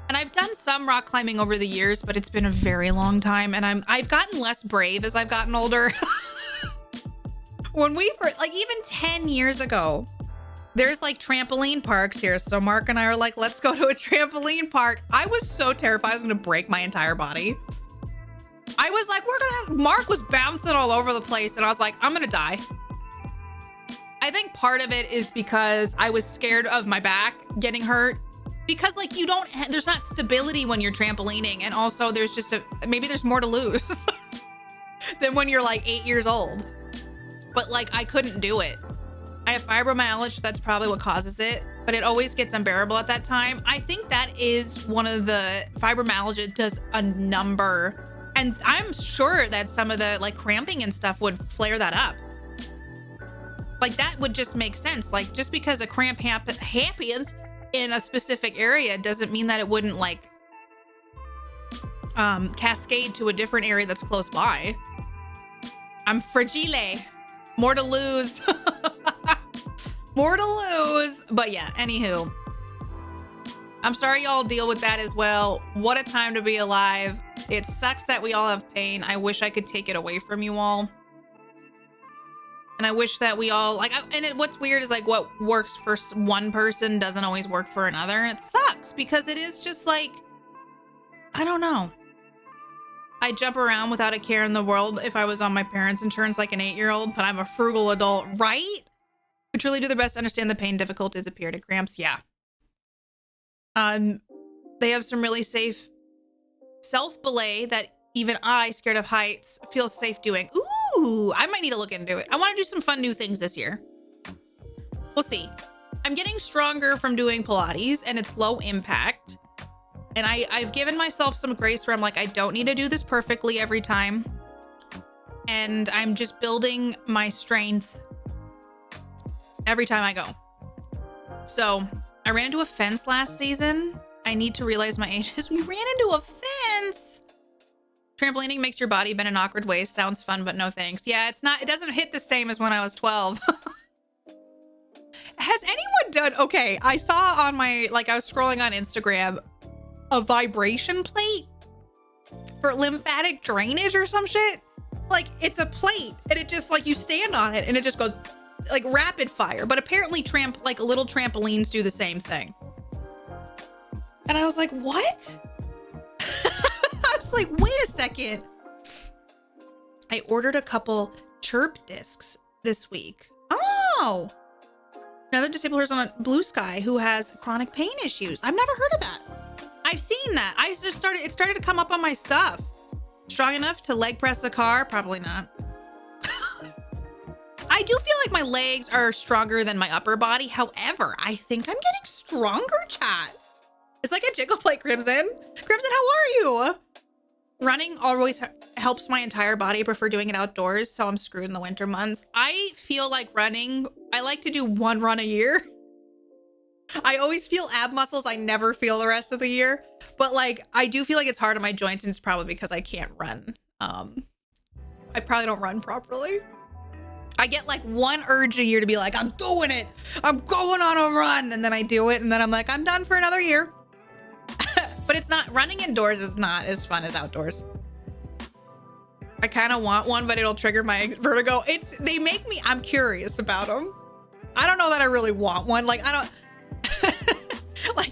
A: And I've done some rock climbing over the years, but it's been a very long time, and I've gotten less brave as I've gotten older. When even 10 years ago, there's like trampoline parks here. So Mark and I are like, let's go to a trampoline park. I was so terrified I was gonna break my entire body. I was like, Mark was bouncing all over the place, and I was like, I'm gonna die. I think part of it is because I was scared of my back getting hurt, because like there's not stability when you're trampolining, and also there's maybe there's more to lose than when you're like 8 years old. But like I couldn't do it. I have fibromyalgia, that's probably what causes it, but it always gets unbearable at that time. I think that is one of the fibromyalgia does a number. And I'm sure that some of the like cramping and stuff would flare that up. Like that would just make sense. Like just because a cramp happens in a specific area doesn't mean that it wouldn't like cascade to a different area that's close by. I'm fragile. More to lose. More to lose. But yeah, anywho. I'm sorry y'all deal with that as well. What a time to be alive. It sucks that we all have pain. I wish I could take it away from you all. And I wish that we all what's weird is like what works for one person doesn't always work for another. And it sucks because it is just like, I don't know. I jump around without a care in the world if I was on my parents' insurance like an 8-year-old, but I'm a frugal adult, right? We truly do their best to understand the pain difficulties of period cramps. Yeah. They have some really safe self-belay that even I, scared of heights, feel safe doing. Ooh, I might need to look into it. I want to do some fun new things this year. We'll see. I'm getting stronger from doing Pilates, and it's low impact. And I've given myself some grace where I'm like, I don't need to do this perfectly every time. And I'm just building my strength every time I go. So I ran into a fence last season. I need to realize my age is we ran into a fence. Trampolining makes your body bend in awkward ways. Sounds fun, but no thanks. Yeah, it doesn't hit the same as when I was 12. Has anyone done, okay, I saw on I was scrolling on Instagram, a vibration plate for lymphatic drainage or some shit. Like, it's a plate and it just you stand on it and it just goes like rapid fire. But apparently little trampolines do the same thing. And I was like, what? I was like, wait a second. I ordered a couple chirp discs this week. Oh, another disabled person on Blue Sky who has chronic pain issues. I've never heard of that. I've seen that. It started to come up on my stuff. Strong enough to leg press a car? Probably not. I do feel like my legs are stronger than my upper body. However, I think I'm getting stronger, chat. It's like a jiggle plate, Crimson. Crimson, how are you? Running always helps my entire body. I prefer doing it outdoors, so I'm screwed in the winter months. I feel like running, I like to do one run a year. I always feel ab muscles. I never feel the rest of the year. But I do feel like it's hard on my joints, and it's probably because I can't run. I probably don't run properly. I get one urge a year to be like, I'm doing it. I'm going on a run. And then I do it. And then I'm like, I'm done for another year. But it's not, running indoors is not as fun as outdoors. I kind of want one, but it'll trigger my vertigo. They make me, I'm curious about them. I don't know that I really want one. I don't,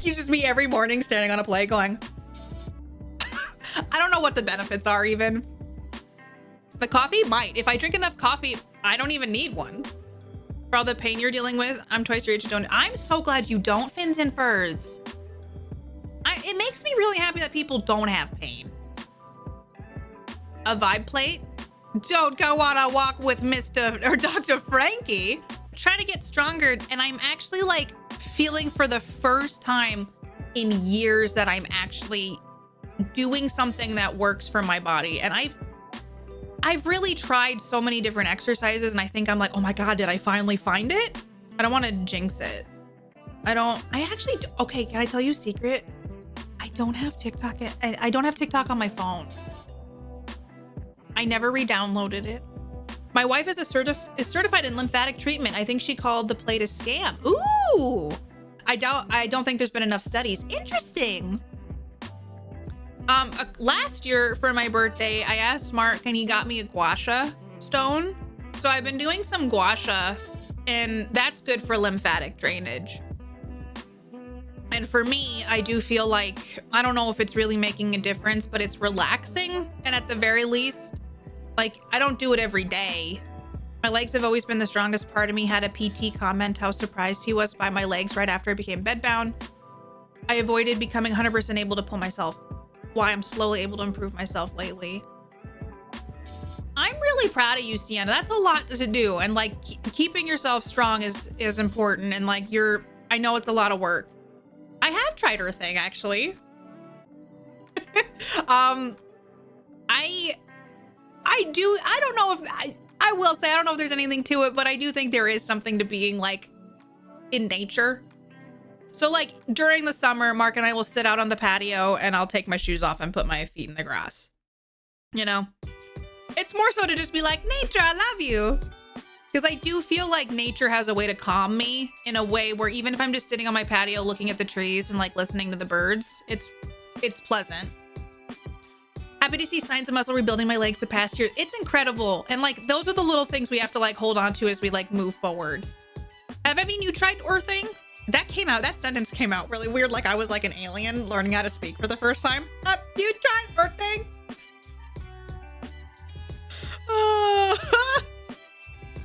A: you just me every morning standing on a plate going, I don't know what the benefits are even. The coffee might. If I drink enough coffee, I don't even need one. For all the pain you're dealing with, I'm twice your age. I'm so glad you don't, Fins and Furs. It makes me really happy that people don't have pain. A vibe plate? Don't go on a walk with Mr. or Dr. Frankie. I'm trying to get stronger, and I'm actually feeling for the first time in years that I'm actually doing something that works for my body. And I've really tried so many different exercises, and I think I'm like, oh my God, did I finally find it? I don't want to jinx it. Okay, can I tell you a secret? I don't have TikTok. I don't have TikTok on my phone. I never re-downloaded it. My wife is certified in lymphatic treatment. I think she called the plate a scam. Ooh, I don't think there's been enough studies. Interesting. Last year for my birthday, I asked Mark and he got me a gua sha stone. So I've been doing some gua sha, and that's good for lymphatic drainage. And for me, I do feel like, I don't know if it's really making a difference, but it's relaxing. And at the very least, I don't do it every day. My legs have always been the strongest part of me. Had a PT comment how surprised he was by my legs right after I became bedbound. I avoided becoming 100% able to pull myself. Why I'm slowly able to improve myself lately. I'm really proud of you, Sienna. That's a lot to do. And keeping yourself strong is important. And I know it's a lot of work. I have tried earthing, actually. I don't know if I will say, I don't know if there's anything to it, but I do think there is something to being in nature. So during the summer, Mark and I will sit out on the patio and I'll take my shoes off and put my feet in the grass. You know, it's more so to just be like, nature, I love you. Because I do feel like nature has a way to calm me in a way where even if I'm just sitting on my patio looking at the trees and listening to the birds, it's pleasant. Happy to see signs of muscle rebuilding my legs the past year. It's incredible. And those are the little things we have to hold on to as we move forward. Have any of you tried earthing? That sentence came out really weird. I was an alien learning how to speak for the first time. You tried earthing?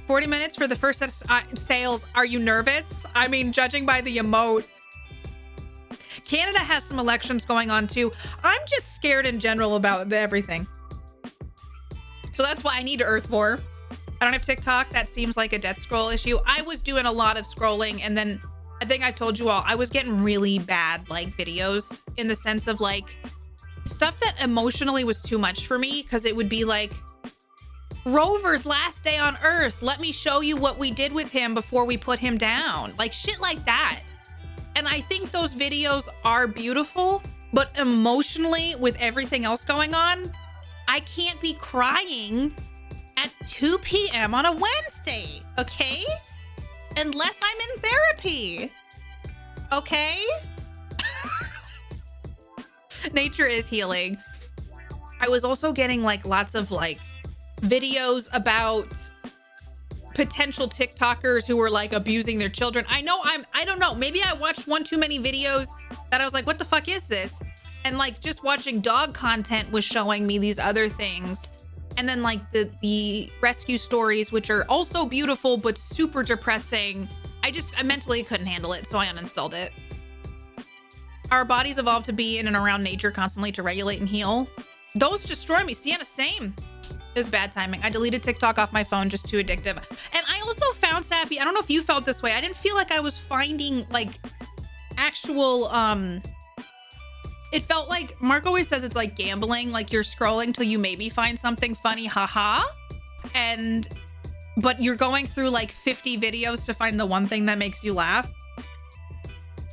A: 40 minutes for the first set of sales. Are you nervous? I mean, judging by the emote. Canada has some elections going on too. I'm just scared in general about everything. So that's why I need to earth more. I don't have TikTok. That seems like a death scroll issue. I was doing a lot of scrolling, and then I think I've told you all, I was getting really bad videos in the sense of stuff that emotionally was too much for me, because it would be Rover's last day on Earth. Let me show you what we did with him before we put him down. Shit like that. And I think those videos are beautiful, but emotionally, with everything else going on, I can't be crying at 2 p.m. on a Wednesday, okay? Unless I'm in therapy, okay? Nature is healing. I was also getting like lots of like videos about potential TikTokers who were like abusing their children. I don't know, maybe I watched one too many videos that I was like, what the fuck is this? And like just watching dog content was showing me these other things. And then like the rescue stories, which are also beautiful, but super depressing. I mentally couldn't handle it, so I uninstalled it. Our bodies evolved to be in and around nature constantly to regulate and heal. Those destroy me. Sienna, same. It was bad timing. I deleted TikTok off my phone, just too addictive. And I also found, Safi, I don't know if you felt this way. I didn't feel like I was finding like actual, it felt like, Mark always says it's like gambling, like you're scrolling till you maybe find something funny, haha. But you're going through like 50 videos to find the one thing that makes you laugh.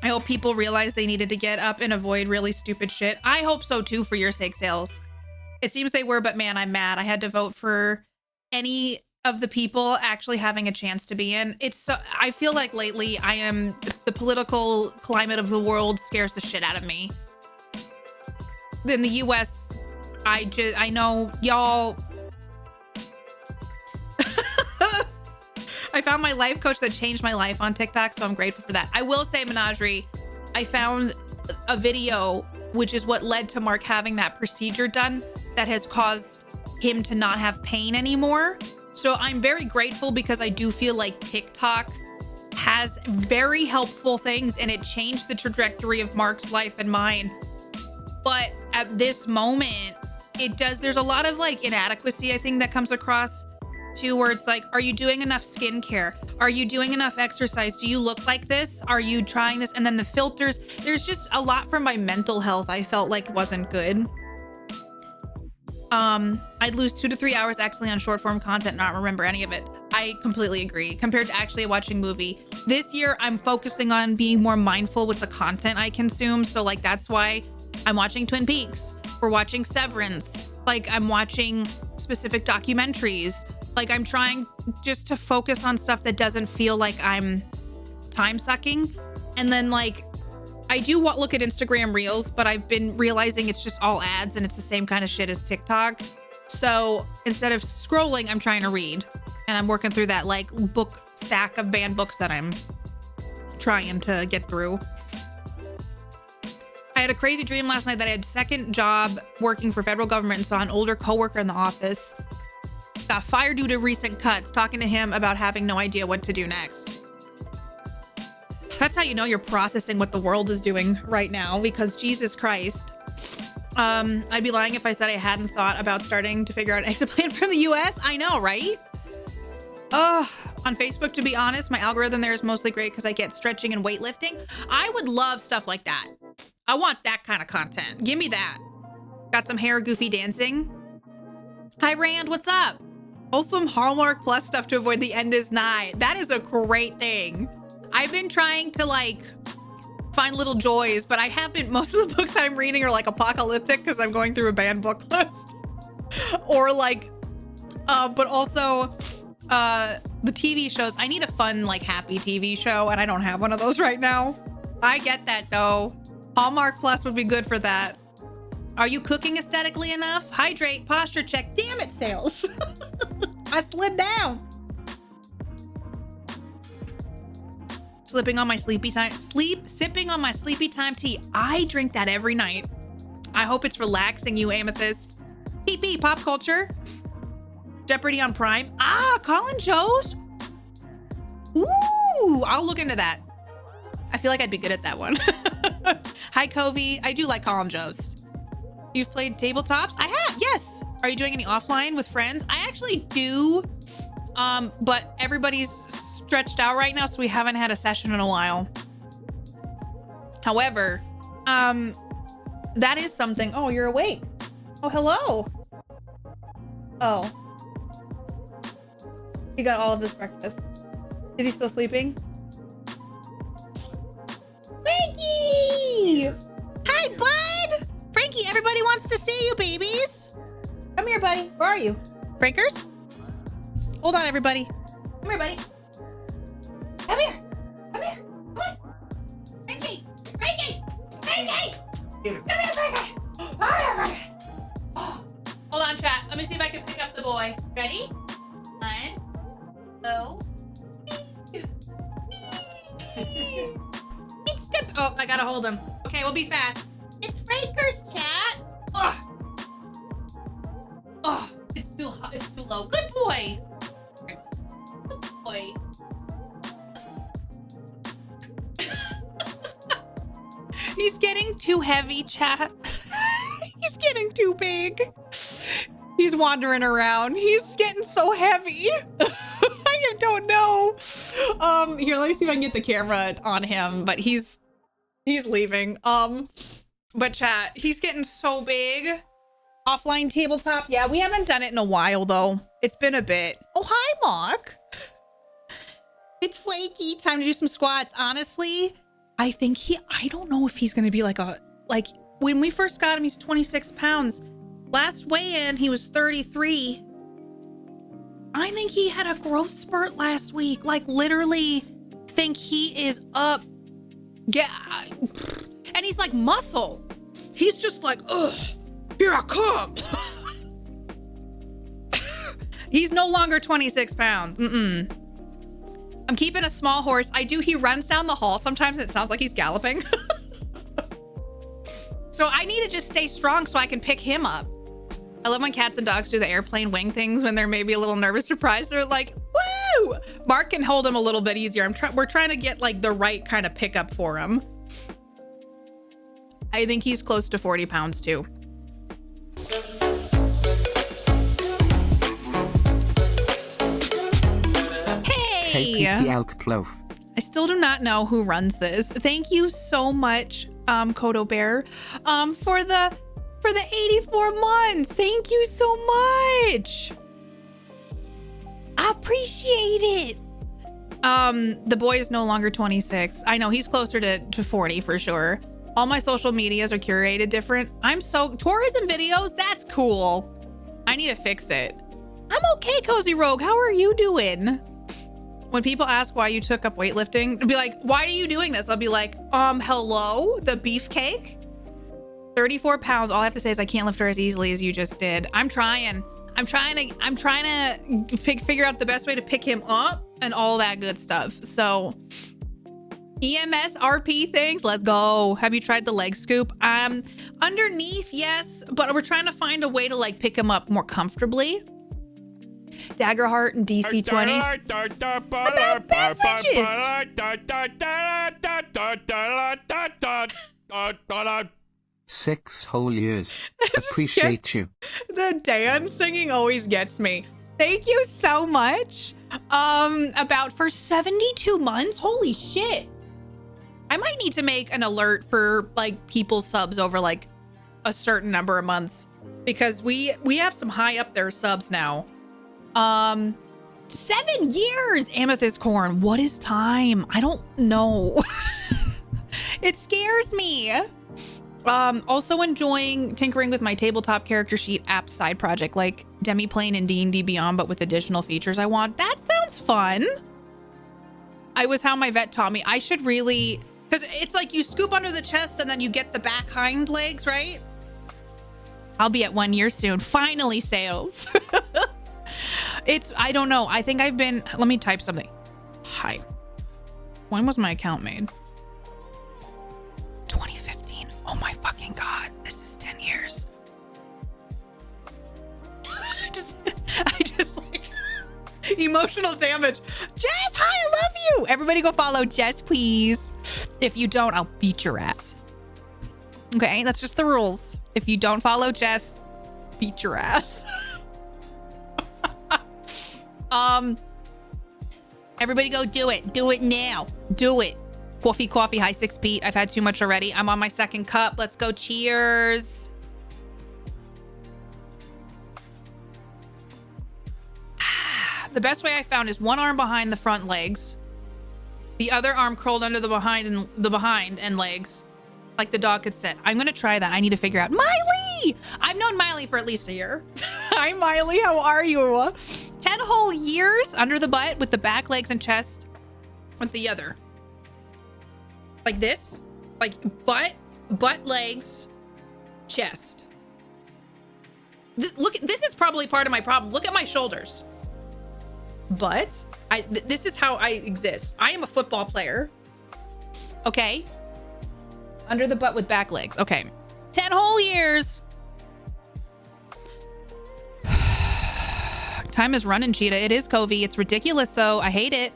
A: I hope people realize they needed to get up and avoid really stupid shit. I hope so too, for your sake, Sales. It seems they were, but man, I'm mad. I had to vote for any of the people actually having a chance to be in. I feel like lately the political climate of the world scares the shit out of me. In the US, I know y'all. I found my life coach that changed my life on TikTok, so I'm grateful for that. I will say, Menagerie, I found a video, which is what led to Mark having that procedure done, that has caused him to not have pain anymore. So I'm very grateful, because I do feel like TikTok has very helpful things, and it changed the trajectory of Mark's life and mine. But at this moment, there's a lot of like inadequacy, I think, that comes across too, where it's like, are you doing enough skincare? Are you doing enough exercise? Do you look like this? Are you trying this? And then the filters, there's just a lot from my mental health I felt like wasn't good. I'd lose 2 to 3 hours actually on short form content, not remember any of it. I completely agree. Compared to actually watching a movie. This year, I'm focusing on being more mindful with the content I consume. So like, that's why I'm watching Twin Peaks. We're watching Severance. Like, I'm watching specific documentaries. Like, I'm trying just to focus on stuff that doesn't feel like I'm time sucking. And then like, I do look at Instagram Reels, but I've been realizing it's just all ads and it's the same kind of shit as TikTok. So instead of scrolling, I'm trying to read. And I'm working through that like book stack of banned books that I'm trying to get through. I had a crazy dream last night that I had a second job working for federal government and saw an older coworker in the office. Got fired due to recent cuts, talking to him about having no idea what to do next. That's how you know you're processing what the world is doing right now, because Jesus Christ. I'd be lying if I said I hadn't thought about starting to figure out an exit plan from the US. I know, right? On Facebook, to be honest, my algorithm there is mostly great because I get stretching and weightlifting. I would love stuff like that. I want that kind of content. Give me that. Got some hair, goofy dancing. Hi, Rand, what's up? Wholesome Hallmark Plus stuff to avoid the end is nigh. That is a great thing. I've been trying to like find little joys, but I haven't. Most of the books that I'm reading are like apocalyptic because I'm going through a banned book list. Or like, but also the TV shows. I need a fun, like happy TV show, and I don't have one of those right now. I get that though. Hallmark Plus would be good for that. Are you cooking aesthetically enough? Hydrate, posture check. Damn it, Sales. I slid down. Sipping on my sleepy time tea. I drink that every night. I hope it's relaxing you, Amethyst. PP, pop culture. Jeopardy on Prime. Colin Jost. Ooh, I'll look into that. I feel like I'd be good at that one. Hi, Covey. I do like Colin Jost. You've played tabletops? I have, yes. Are you doing any offline with friends? I actually do, but everybody's stretched out right now, so we haven't had a session in a while. However, that is something. Oh, you're awake. Oh, hello. Oh. He got all of his breakfast. Is he still sleeping? buddy. Where are you? Breakers? Hold on, everybody. Come here, buddy. Come here. Come here. Come on. Frankie. Frankie. Frankie. Come here, Frankie. Come here, Frankie. Oh. Hold on, chat. Let me see if I can pick up the boy. Ready? 1, 2. It's the... Oh, I gotta hold him. Okay, we'll be fast. It's Fraker's, chat. Ugh. Oh, it's too low. Good boy. Good boy. He's getting too heavy, chat. He's getting too big. He's wandering around. He's getting so heavy. I don't know. Here, let me see if I can get the camera on him, but he's leaving. But chat, he's getting so big. Offline tabletop. Yeah, we haven't done it in a while though. It's been a bit. Oh, hi, Mark. It's Flaky. Time to do some squats. Honestly, I think I don't know if he's gonna be like when we first got him, he's 26 pounds. Last weigh-in, he was 33. I think he had a growth spurt last week. Like literally think he is up. Yeah. And he's like muscle. He's just like, ugh. Here I come. He's no longer 26 pounds. I'm keeping a small horse. He runs down the hall. Sometimes it sounds like he's galloping. So I need to just stay strong so I can pick him up. I love when cats and dogs do the airplane wing things when they're maybe a little nervous surprise. They're like, woo! Mark can hold him a little bit easier. We're trying to get like the right kind of pickup for him. I think he's close to 40 pounds too. Hey! I still do not know who runs this. Thank you so much, Kodo Bear, for the 84 months. Thank you so much. I appreciate it. The boy is no longer 26. I know he's closer to 40 for sure. All my social medias are curated different. Tourism videos, that's cool. I need to fix it. I'm okay, Cozy Rogue. How are you doing? When people ask why you took up weightlifting, I'll be like, why are you doing this? I'll be like, hello, the beefcake? 34 pounds. All I have to say is I can't lift her as easily as you just did. I'm trying to figure out the best way to pick him up and all that good stuff. So EMS RP things, let's go. Have you tried the leg scoop? Underneath, yes, but we're trying to find a way to like pick him up more comfortably. Daggerheart and DC20.
B: Beverages. 6 whole years. Appreciate you.
A: The Dan singing always gets me. Thank you so much. For 72 months? Holy shit. I might need to make an alert for like people's subs over like a certain number of months because we have some high up there subs now. 7 years, Amethyst Corn. What is time? I don't know. It scares me. Also enjoying tinkering with my tabletop character sheet app side project like Demiplane and D&D Beyond, but with additional features I want. That sounds fun. I was how my vet taught me. I should really, because it's like you scoop under the chest and then you get the back hind legs, right? I'll be at 1 year soon. Finally, sales. I don't know. I think I've been, let me type something. Hi. When was my account made? 2015. Oh my fucking God. This is 10 years. I just like emotional damage. Jess, hi, I love you. Everybody go follow Jess, please. If you don't, I'll beat your ass. Okay, that's just the rules. If you don't follow Jess, beat your ass. Everybody go do it. Do it now. Do it. Coffee, hi 6 Pete. I've had too much already. I'm on my second cup. Let's go. Cheers. The best way I found is one arm behind the front legs, the other arm curled under the behind and legs, like the dog could sit. I'm gonna try that. I need to figure out Miley. I've known Miley for at least a year. Hi, Miley. How are you? 10 whole years under the butt with the back, legs, and chest with the other. Like this. Like butt, legs, chest. Look, this is probably part of my problem. Look at my shoulders. But this is how I exist. I am a football player. Okay. Under the butt with back legs. Okay. 10 whole years. Time is running, Cheetah. It is, Covey. It's ridiculous, though. I hate it.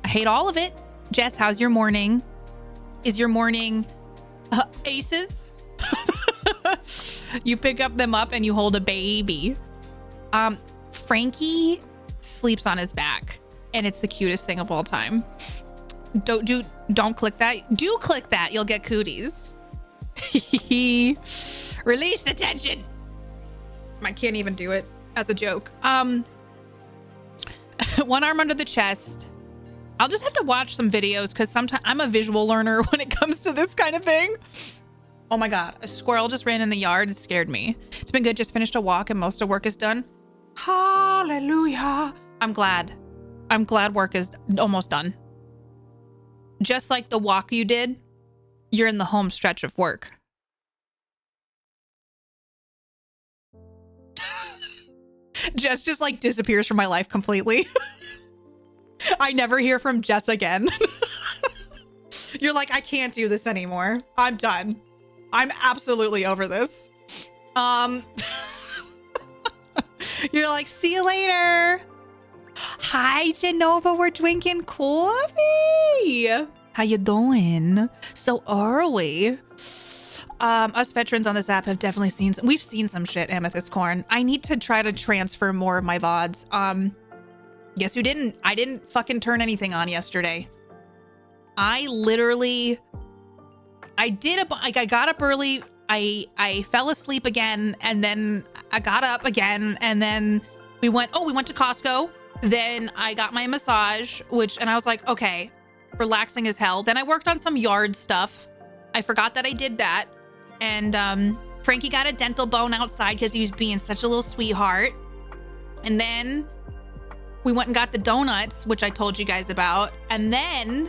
A: I hate all of it. Jess, how's your morning? Is your morning aces? You pick up them up and you hold a baby. Frankie sleeps on his back, and it's the cutest thing of all time. Don't click that. Do click that. You'll get cooties. Release the tension. I can't even do it as a joke. One arm under the chest. I'll just have to watch some videos because sometimes I'm a visual learner when it comes to this kind of thing. Oh my God, a squirrel just ran in the yard. It scared me. It's been good. Just finished a walk and most of work is done. Hallelujah. I'm glad. I'm glad work is almost done. Just like the walk you did, you're in the home stretch of work. Jess just like disappears from my life completely. I never hear from Jess again. You're like, I can't do this anymore. I'm done. I'm absolutely over this. You're like, see you later. Hi, Genova. We're drinking coffee. How you doing? So early. Us veterans on this app have definitely seen we've seen some shit, Amethyst Corn. I need to try to transfer more of my VODs. Guess who didn't? I didn't fucking turn anything on yesterday. I got up early. I fell asleep again, and then I got up again, and then we went to Costco. Then I got my massage, and I was like, okay, relaxing as hell. Then I worked on some yard stuff. I forgot that I did that. And Frankie got a dental bone outside because he was being such a little sweetheart. And then we went and got the donuts, which I told you guys about. And then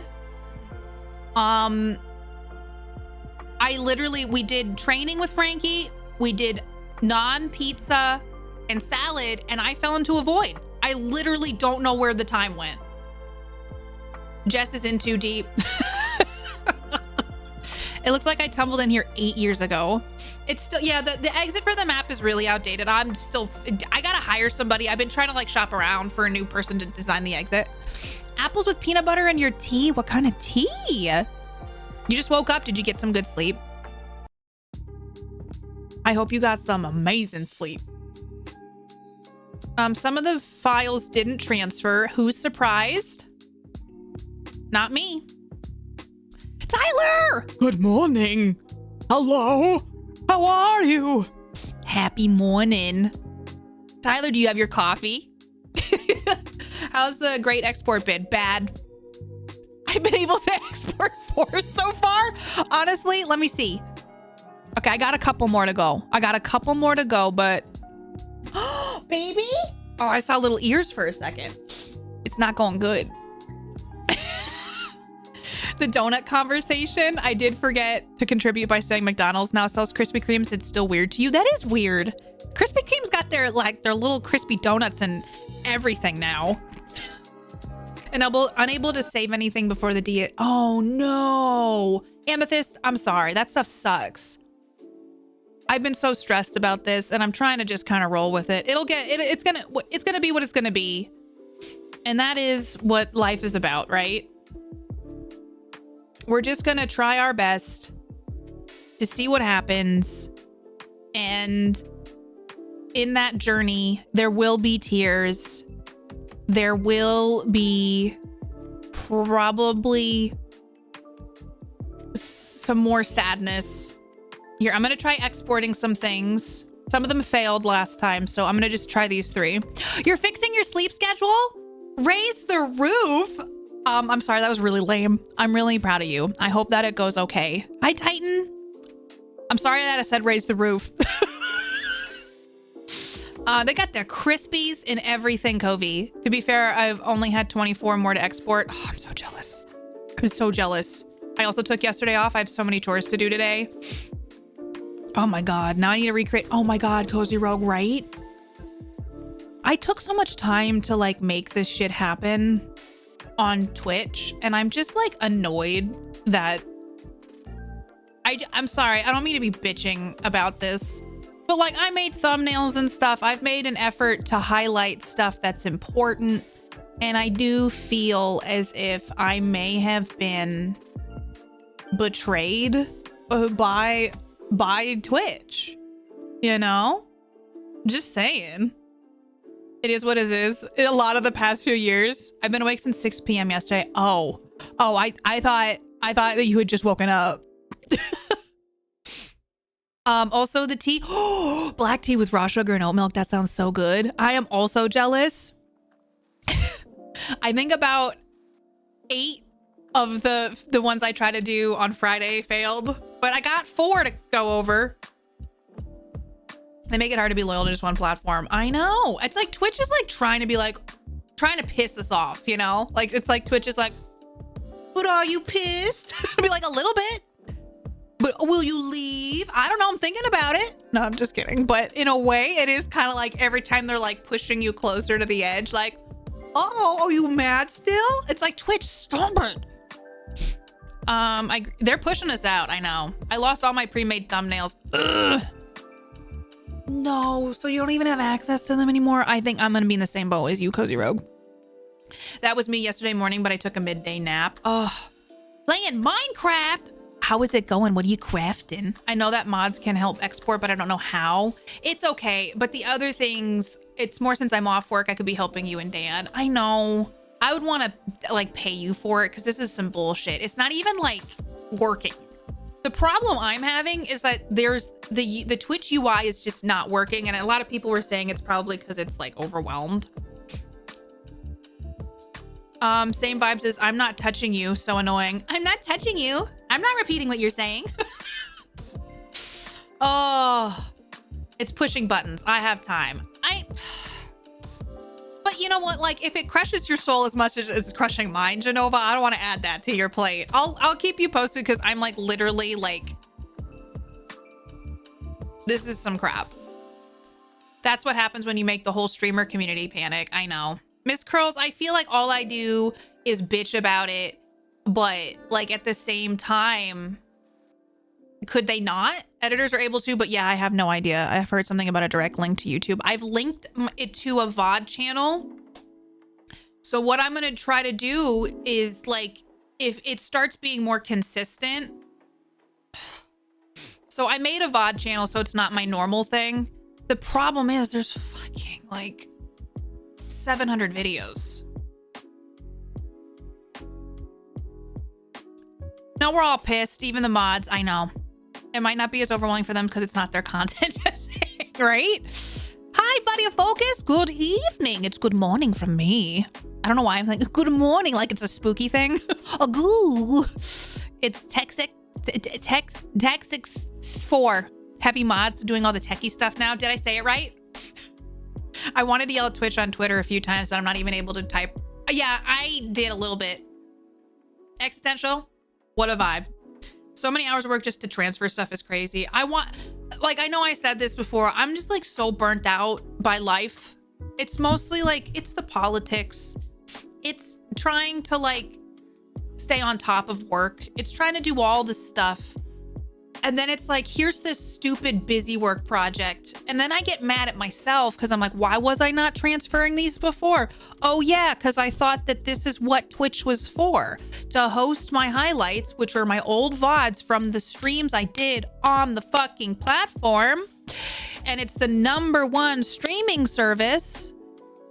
A: we did training with Frankie. We did non-pizza and salad, and I fell into a void. I literally don't know where the time went. Jess is in too deep. It looks like I tumbled in here 8 years ago. It's still, yeah, the exit for the map is really outdated. I gotta hire somebody. I've been trying to like shop around for a new person to design the exit. Apples with peanut butter in your tea? What kind of tea? You just woke up. Did you get some good sleep? I hope you got some amazing sleep. Some of the files didn't transfer. Who's surprised? Not me. Tyler! Good morning. Hello. How are you? Happy morning. Tyler, do you have your coffee? How's the great export bid? Bad. I've been able to export 4 so far. Honestly, let me see. Okay, I got a couple more to go. But baby? Oh, I saw little ears for a second. It's not going good. The donut conversation. I did forget to contribute by saying McDonald's now sells Krispy Kremes. It's still weird to you. That is weird. Krispy Kreme's got their little crispy donuts and everything now. And unable to save anything before the diet. Oh no. Amethyst, I'm sorry. That stuff sucks. I've been so stressed about this, and I'm trying to just kind of roll with it. It's gonna be what it's gonna be. And that is what life is about, right? We're just gonna try our best to see what happens. And in that journey, there will be tears. There will be probably some more sadness. Here, I'm going to try exporting some things. Some of them failed last time, so I'm going to just try these 3. You're fixing your sleep schedule? Raise the roof? I'm sorry, that was really lame. I'm really proud of you. I hope that it goes okay. Hi, Titan. I'm sorry that I said raise the roof. They got their Crispies and everything, Covey. To be fair, I've only had 24 more to export. Oh, I'm so jealous. I'm so jealous. I also took yesterday off. I have so many chores to do today. Oh my God. Now I need to recreate. Oh my God, Cozy Rogue, right? I took so much time to like make this shit happen on Twitch. And I'm just like annoyed that I'm sorry. I don't mean to be bitching about this. But like I made thumbnails and stuff. I've made an effort to highlight stuff that's important. And I do feel as if I may have been betrayed by Twitch. You know? Just saying. It is what it is. A lot of the past few years. I've been awake since 6 p.m. yesterday. I thought that you had just woken up. Also the tea. Black tea with raw sugar and oat milk. That sounds so good. I am also jealous. I think about 8 of the ones I tried to do on Friday failed, but I got 4 to go over. They make it hard to be loyal to just one platform. I know. It's like Twitch is like trying to piss us off, you know? Like it's like Twitch is like, but are you pissed? I'd be like a little bit. But will you leave? I don't know. I'm thinking about it. No, I'm just kidding. But in a way, it is kind of like every time they're like pushing you closer to the edge, like, oh, are you mad still? It's like Twitch, stop it. They're pushing us out. I know. I lost all my pre-made thumbnails. Ugh. No, so you don't even have access to them anymore? I think I'm gonna be in the same boat as you, Cozy Rogue. That was me yesterday morning, but I took a midday nap. Oh, playing Minecraft. How is it going? What are you crafting? I know that mods can help export, but I don't know how. It's okay. But the other things, it's more since I'm off work, I could be helping you and Dan. I know. I would want to like pay you for it because this is some bullshit. It's not even like working. The problem I'm having is that there's the Twitch UI is just not working. And a lot of people were saying it's probably because it's like overwhelmed. Same vibes as I'm not touching you. So annoying. I'm not touching you. I'm not repeating what you're saying. Oh, it's pushing buttons. I have time. But you know what? Like if it crushes your soul as much as it's crushing mine, Genova, I don't want to add that to your plate. I'll keep you posted because I'm like literally like, this is some crap. That's what happens when you make the whole streamer community panic. I know. Miss Curls, I feel like all I do is bitch about it, but like at the same time, could they not? Editors are able to, but yeah, I have no idea. I've heard something about a direct link to YouTube. I've linked it to a VOD channel. So what I'm going to try to do is like, if it starts being more consistent. So I made a VOD channel, so it's not my normal thing. The problem is there's fucking like 700 videos. Now we're all pissed, even the mods. I know. It might not be as overwhelming for them because it's not their content, just saying, right? Hi, buddy of Focus. Good evening. It's good morning from me. I don't know why I'm like, good morning, like it's a spooky thing. Oh, goo. It's Tex 4. Heavy mods doing all the techie stuff now. Did I say it right? I wanted to yell at Twitch on Twitter a few times, but I'm not even able to type. Yeah, I did a little bit. Existential. What a vibe. So many hours of work just to transfer stuff is crazy. I know I said this before. I'm just like so burnt out by life. It's mostly like, it's the politics. It's trying to like stay on top of work. It's trying to do all this stuff. And then it's like, here's this stupid busy work project. And then I get mad at myself because I'm like, why was I not transferring these before? Oh yeah, because I thought that this is what Twitch was for. To host my highlights, which are my old VODs from the streams I did on the fucking platform. And it's the #1 streaming service.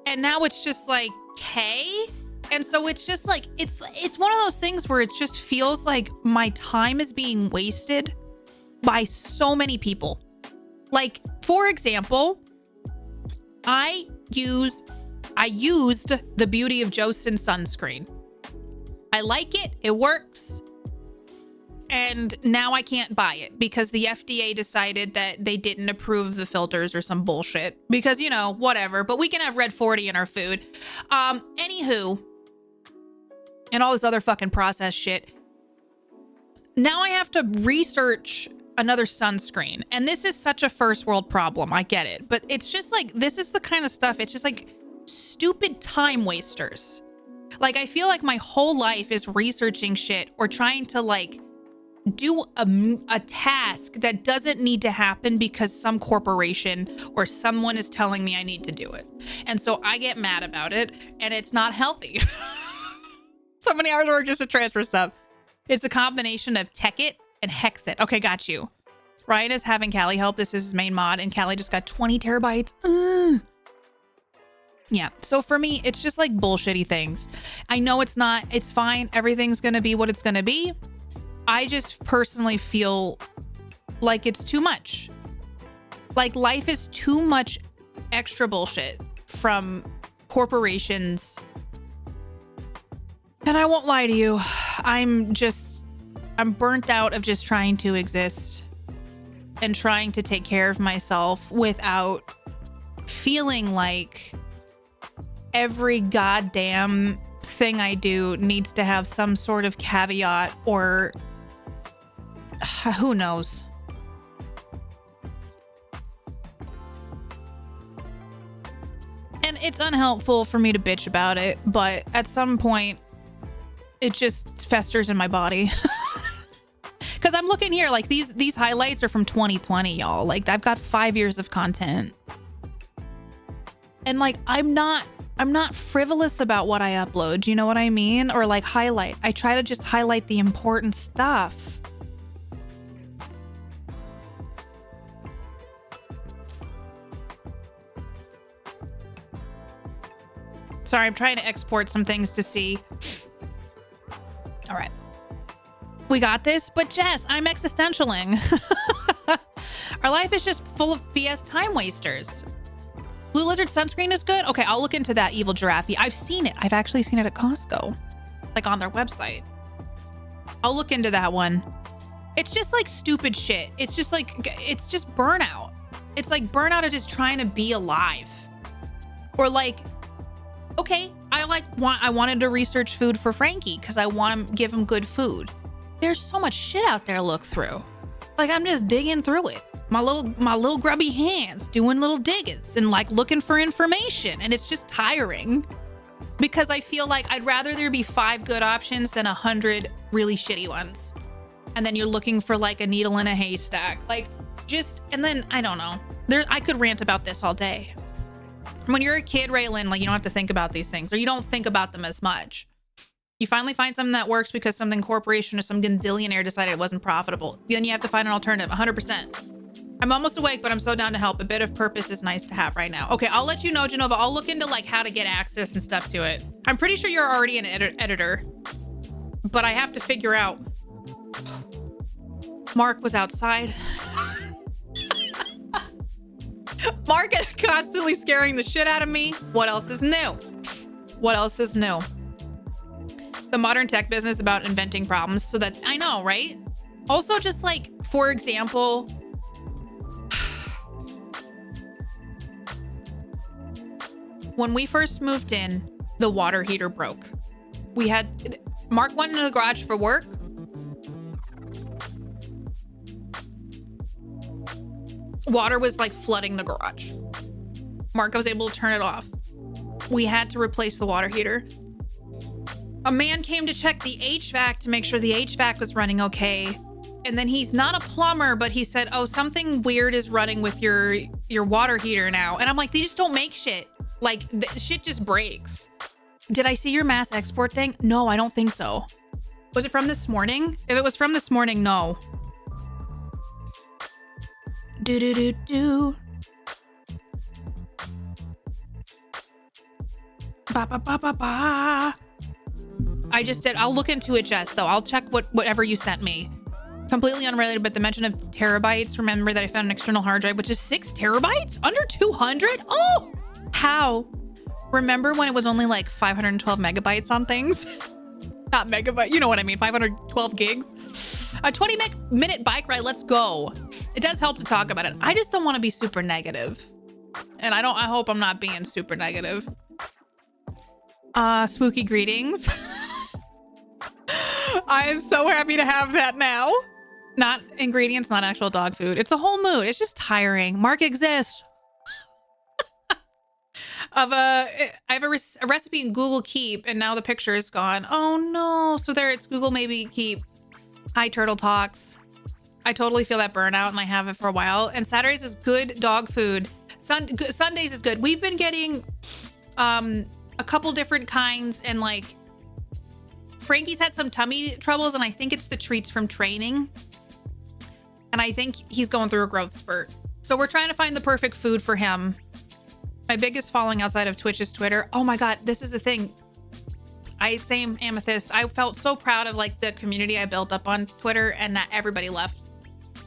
A: And now it's just like, K? And so it's just like, it's one of those things where it just feels like my time is being wasted by so many people. Like, for example, I used the Beauty of Joseon sunscreen. I like it. It works. And now I can't buy it because the FDA decided that they didn't approve the filters or some bullshit. Because, you know, whatever. But we can have Red 40 in our food. Anywho, and all this other fucking processed shit. Now I have to research another sunscreen. And this is such a first world problem. I get it. But it's just like, this is the kind of stuff, it's just like stupid time wasters. Like, I feel like my whole life is researching shit or trying to like do a task that doesn't need to happen because some corporation or someone is telling me I need to do it. And so I get mad about it and it's not healthy. So many hours of work just to transfer stuff. It's a combination of Tech It and Hex It. Okay, got you. Ryan is having Callie help. This is his main mod and Callie just got 20 terabytes. Yeah, so for me, it's just like bullshitty things. I know it's fine. Everything's gonna be what it's gonna be. I just personally feel like it's too much. Like life is too much extra bullshit from corporations. And I won't lie to you, I'm burnt out of just trying to exist and trying to take care of myself without feeling like every goddamn thing I do needs to have some sort of caveat or who knows. And it's unhelpful for me to bitch about it, but at some point it just festers in my body. Because I'm looking here, like these highlights are from 2020, y'all. Like I've got 5 years of content. And like I'm not frivolous about what I upload. Do you know what I mean? Or like highlight. I try to just highlight the important stuff. Sorry, I'm trying to export some things to see. All right. We got this, but Jess, I'm existentialing. Our life is just full of BS time wasters. Blue Lizard sunscreen is good? Okay, I'll look into that Evil Giraffe. I've seen it. I've actually seen it at Costco. Like on their website. I'll look into that one. It's just like stupid shit. It's just burnout. It's like burnout of just trying to be alive. Or like, okay, I wanted to research food for Frankie because I want to give him good food. There's so much shit out there to look through. Like I'm just digging through it. My little grubby hands doing little diggers and like looking for information. And it's just tiring because I feel like I'd rather there be 5 good options than 100 really shitty ones. And then you're looking for like a needle in a haystack. Like and then I don't know. I could rant about this all day. When you're a kid, Raylan, like you don't have to think about these things or you don't think about them as much. You finally find something that works because something corporation or some gazillionaire decided it wasn't profitable. Then you have to find an alternative, 100%. I'm almost awake, but I'm so down to help. A bit of purpose is nice to have right now. Okay, I'll let you know, Genova. I'll look into like how to get access and stuff to it. I'm pretty sure you're already an editor, but I have to figure out. Mark was outside. Mark is constantly scaring the shit out of me. What else is new? What else is new? The modern tech business about inventing problems so that I know, right? Also, just like, for example, when we first moved in, the water heater broke. Mark went into the garage for work. Water was like flooding the garage. Mark was able to turn it off. We had to replace the water heater. A man came to check the HVAC to make sure the HVAC was running okay. And then he's not a plumber, but he said, oh, something weird is running with your water heater now. And I'm like, they just don't make shit. Like, shit just breaks. Did I see your mass export thing? No, I don't think so. Was it from this morning? If it was from this morning, no. Do. Ba. I just did. I'll look into it, Jess, though. I'll check whatever you sent me. Completely unrelated, but the mention of terabytes. Remember that I found an external hard drive, which is 6 terabytes? Under 200? Oh! How? Remember when it was only like 512 megabytes on things? Not megabyte. You know what I mean. 512 gigs. A 20-minute bike ride. Let's go. It does help to talk about it. I just don't want to be super negative. And I hope I'm not being super negative. Spooky greetings. I am so happy to have that now. Not ingredients, not actual dog food. It's a whole mood. It's just tiring. Mark exists. I have a recipe in Google Keep, and now the picture is gone. Oh no. So there it's Google maybe Keep. Hi, Turtle Talks. I totally feel that burnout, and I have it for a while. And Saturdays is good dog food. Sundays is good. We've been getting a couple different kinds, and like Frankie's had some tummy troubles, and I think it's the treats from training. And I think he's going through a growth spurt. So we're trying to find the perfect food for him. My biggest following outside of Twitch is Twitter. Oh my God, this is the thing. Same Amethyst. I felt so proud of like the community I built up on Twitter, and that everybody left.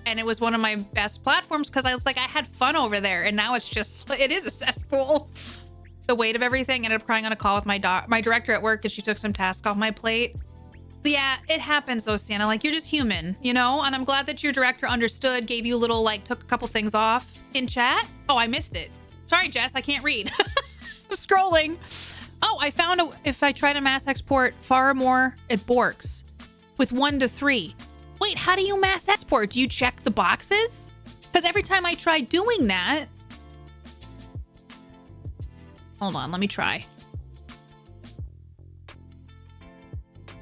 A: And it was one of my best platforms because I was like, I had fun over there. And now it's just, it is a cesspool. The weight of everything. Ended up crying on a call with my director at work, and she took some tasks off my plate. Yeah, it happens though, Sienna. Like, you're just human, you know? And I'm glad that your director understood, gave you a little, like, took a couple things off in chat. Oh, I missed it. Sorry, Jess, I can't read. I'm scrolling. Oh, I found if I try to mass export far more, it borks with 1 to 3. Wait, how do you mass export? Do you check the boxes? Because every time I try doing that... Hold on, let me try.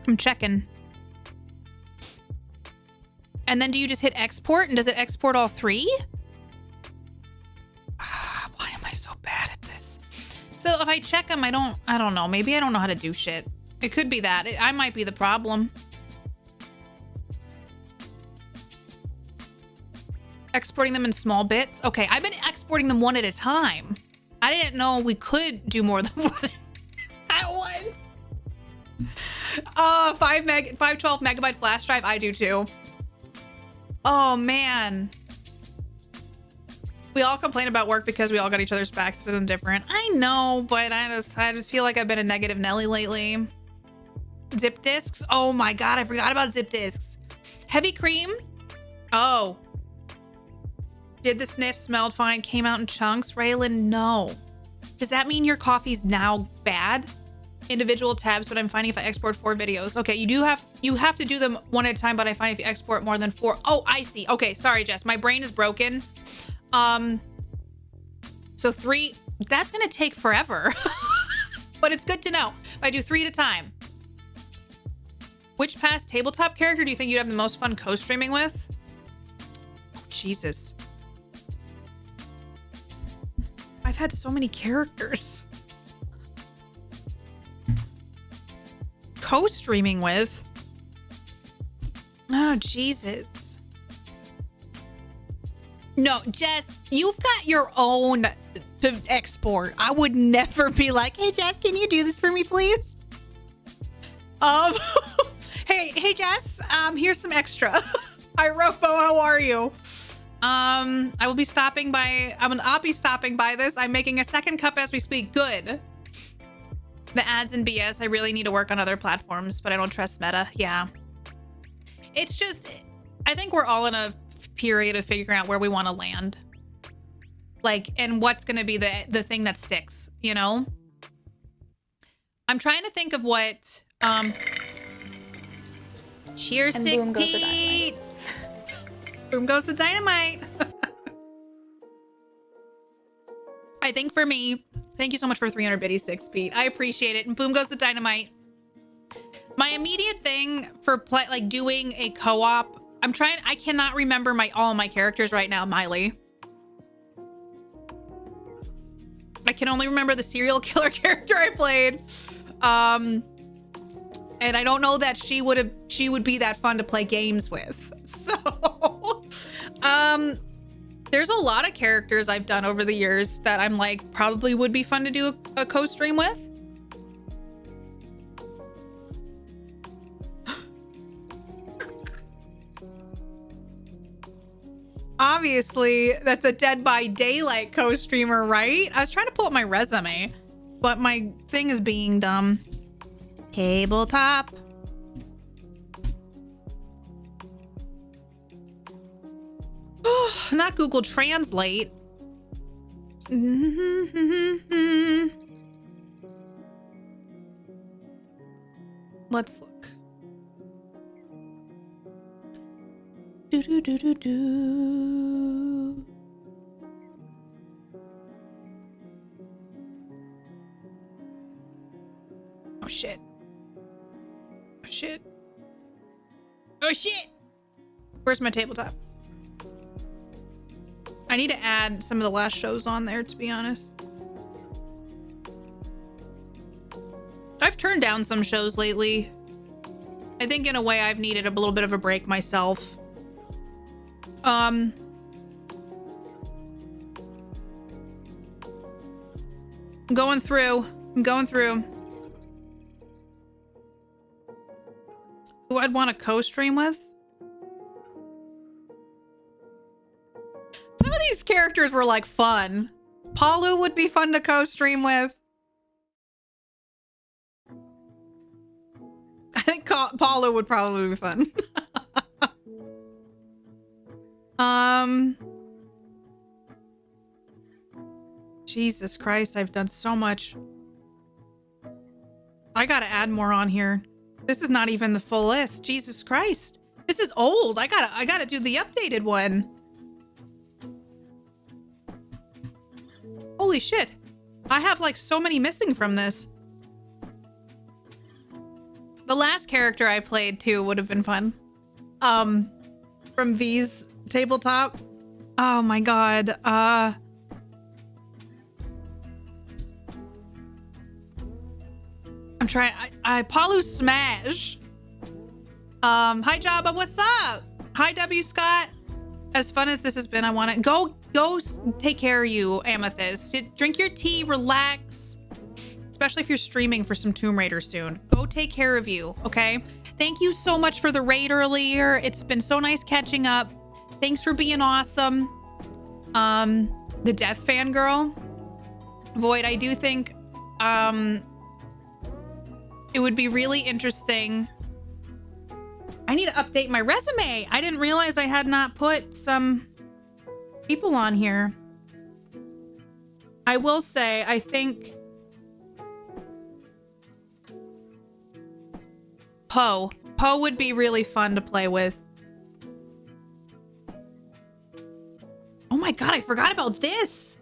A: I'm checking. And then do you just hit export, and does it export all 3? Why am I so bad at this? So if I check them, I don't know. Maybe I don't know how to do shit. It could be that. I might be the problem. Exporting them in small bits. Okay, I've been exporting them one at a time. I didn't know we could do more than one at once. 512 megabyte flash drive. I do too. Oh man. We all complain about work because we all got each other's backs. This isn't different. I know, but I just feel like I've been a negative Nelly lately. Zip discs. Oh my God, I forgot about zip discs. Heavy cream. Oh. Did the sniff, smelled fine, came out in chunks. Raylan, no. Does that mean your coffee's now bad? Individual tabs, but I'm finding if I export 4 videos. Okay, you have to do them one at a time, but I find if you export more than 4. Oh, I see. Okay, sorry, Jess. My brain is broken. So 3, that's gonna take forever. But it's good to know. If I do 3 at a time. Which past tabletop character do you think you'd have the most fun co-streaming with? Oh, Jesus. I've had so many characters. Co-streaming with. Oh, Jesus. No, Jess, you've got your own to export. I would never be like, hey, Jess, can you do this for me, please? Hey, Jess, here's some extra. Hi, Robo, how are you? I'll be stopping by this. I'm making a second cup as we speak. Good. The ads and BS, I really need to work on other platforms, but I don't trust Meta. Yeah. It's just, I think we're all in a period of figuring out where we want to land. Like, and what's going to be the thing that sticks, you know? I'm trying to think of what, cheers,
C: and
A: 6
C: boom goes the
A: Pete. Boom goes the dynamite. I think for me, thank you so much for 300 biddies, 6 Pete. I appreciate it. And boom goes the dynamite. My immediate thing for like doing a co-op, I cannot remember all my characters right now, Miley. I can only remember the serial killer character I played. And I don't know that she would be that fun to play games with. So, there's a lot of characters I've done over the years that I'm like, probably would be fun to do a co-stream with. Obviously, that's a Dead by Daylight co-streamer, right? I was trying to pull up my resume, but my thing is being dumb. Tabletop. Not Google Translate. Let's look. Do do do do do. Oh shit. Oh shit. Oh shit. Where's my tabletop? I need to add some of the last shows on there, to be honest. I've turned down some shows lately. I think in a way I've needed a little bit of a break myself. I'm going through. Who I'd want to co-stream with? Some of these characters were like fun. Palu would be fun to co-stream with. I think Palu would probably be fun. Jesus Christ, I've done so much. I gotta add more on here. This is not even the full list. Jesus Christ. This is old. I gotta do the updated one. Holy shit. I have like so many missing from this. The last character I played too would have been fun. From V's tabletop. Oh my god. I'm trying. Palu Smash. Hi Jabba, what's up? Hi W Scott. As fun as this has been, I want to go take care of you, Amethyst. Drink your tea, relax. Especially if you're streaming for some Tomb Raider soon. Go take care of you, okay? Thank you so much for the raid earlier. It's been so nice catching up. Thanks for being awesome. The Death Fangirl. Void, I do think it would be really interesting. I need to update my resume. I didn't realize I had not put some people on here. I will say, I think Poe would be really fun to play with. Oh my god, I forgot about this.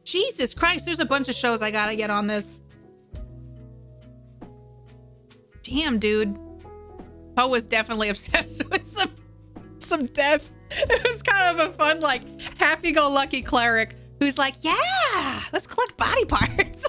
A: Jesus Christ, there's a bunch of shows I gotta get on this. Damn, dude. Poe was definitely obsessed with some death. It was kind of a fun, like, happy-go-lucky cleric who's like, yeah, let's collect body parts.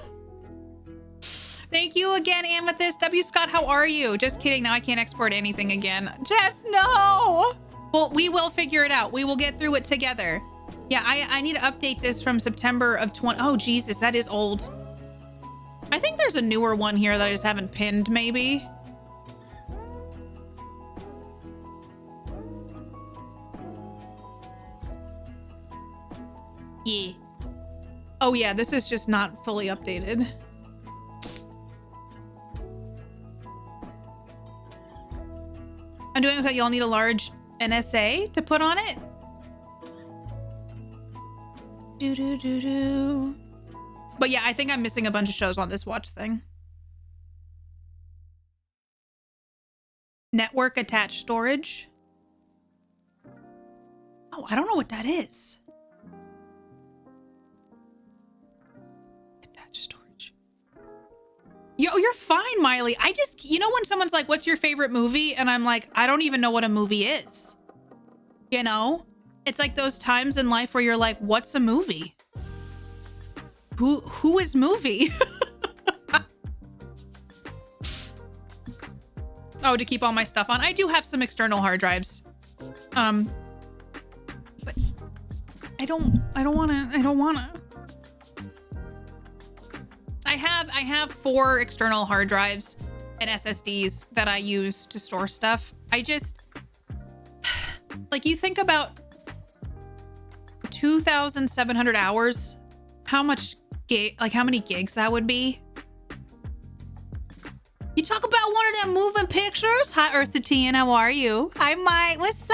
A: Thank you again, Amethyst. W. Scott, how are you? Just kidding. Now I can't export anything again. Jess, no. Well, we will figure it out. We will get through it together. Yeah, I need to update this from September of 20. Oh, Jesus, that is old. I think there's a newer one here that I just haven't pinned, maybe. Yeah. Oh, yeah, this is just not fully updated. I'm doing okay. Y'all need a large NSA to put on it? Do. But yeah, I think I'm missing a bunch of shows on this watch thing. Network attached storage. Oh, I don't know what that is. Attached storage. Yo, you're fine, Miley. I just, you know when someone's like, what's your favorite movie? And I'm like, I don't even know what a movie is. You know? It's like those times in life where you're like, what's a movie? Who is movie? Oh, to keep all my stuff on. I do have some external hard drives. But I don't wanna. I have 4 external hard drives and SSDs that I use to store stuff. I just, like, you think about 2,700 hours, how many gigs that would be? You talk about one of them moving pictures? Hi, Earth to Tian, how are you? Hi, Mike, what's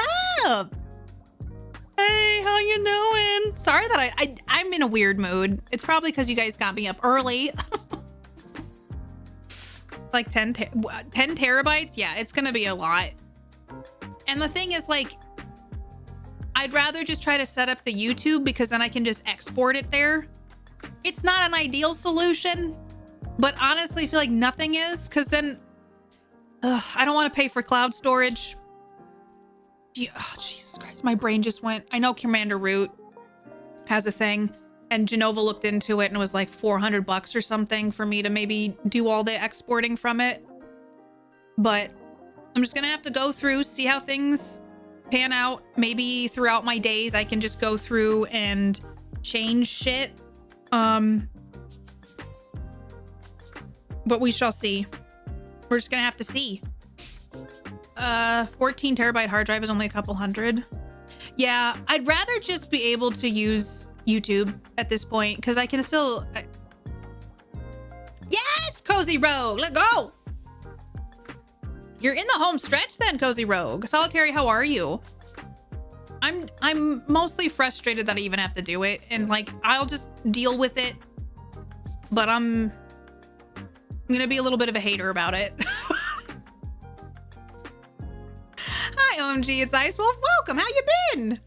A: up? Hey, how you doing? Sorry that I'm in a weird mood. It's probably because you guys got me up early. Like 10 terabytes? Yeah, it's gonna be a lot. And the thing is, like, I'd rather just try to set up the YouTube because then I can just export it there. It's not an ideal solution, but honestly, I feel like nothing is, because then I don't want to pay for cloud storage. Oh, Jesus Christ, my brain just went. I know Commander Root has a thing, and Genova looked into it and it was like $400 or something for me to maybe do all the exporting from it. But I'm just gonna have to go through, see how things pan out. Maybe throughout my days I can just go through and change shit. But we shall see. We're just gonna have to see. 14 terabyte hard drive is only a couple hundred. Yeah, I'd rather just be able to use YouTube at this point because I can still. Yes, Cozy Rogue, let's go. You're in the home stretch then, Cozy Rogue. Solitary, how are you? I'm mostly frustrated that I even have to do it, and like I'll just deal with it. But I'm gonna be a little bit of a hater about it. Hi, OMG, it's Ice Wolf. Welcome. How you been?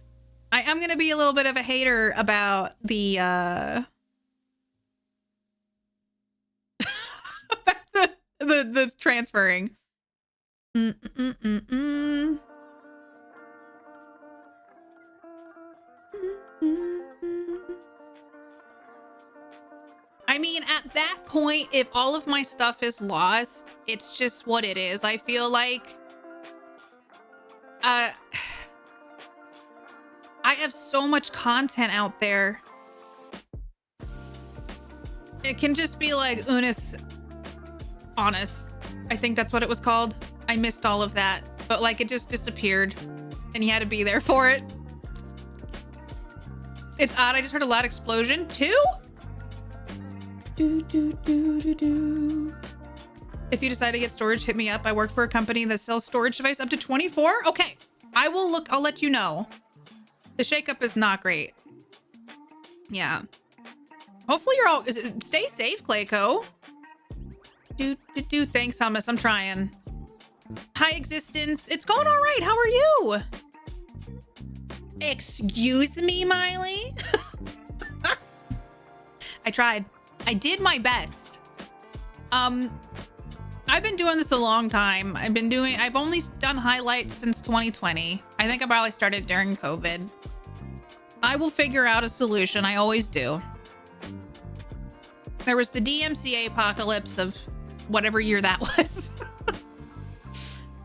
A: I'm gonna be a little bit of a hater about the the transferring. I mean, at that point, if all of my stuff is lost, it's just what it is. I feel like I have so much content out there. It can just be like Unis Honest. I think that's what it was called. I missed all of that, but like it just disappeared and you had to be there for it. It's odd. I just heard a loud explosion. 2? If you decide to get storage, hit me up. I work for a company that sells storage device up to 24. Okay, I will look. I'll let you know. The shakeup is not great. Yeah. Hopefully you're all stay safe, Clayco. Thanks, Hummus. I'm trying. Hi, Existence. It's going all right. How are you? Excuse me, Miley. I tried. I did my best. I've been doing this a long time. I've only done highlights since 2020. I think I probably started during COVID. I will figure out a solution. I always do. There was the DMCA apocalypse of whatever year that was.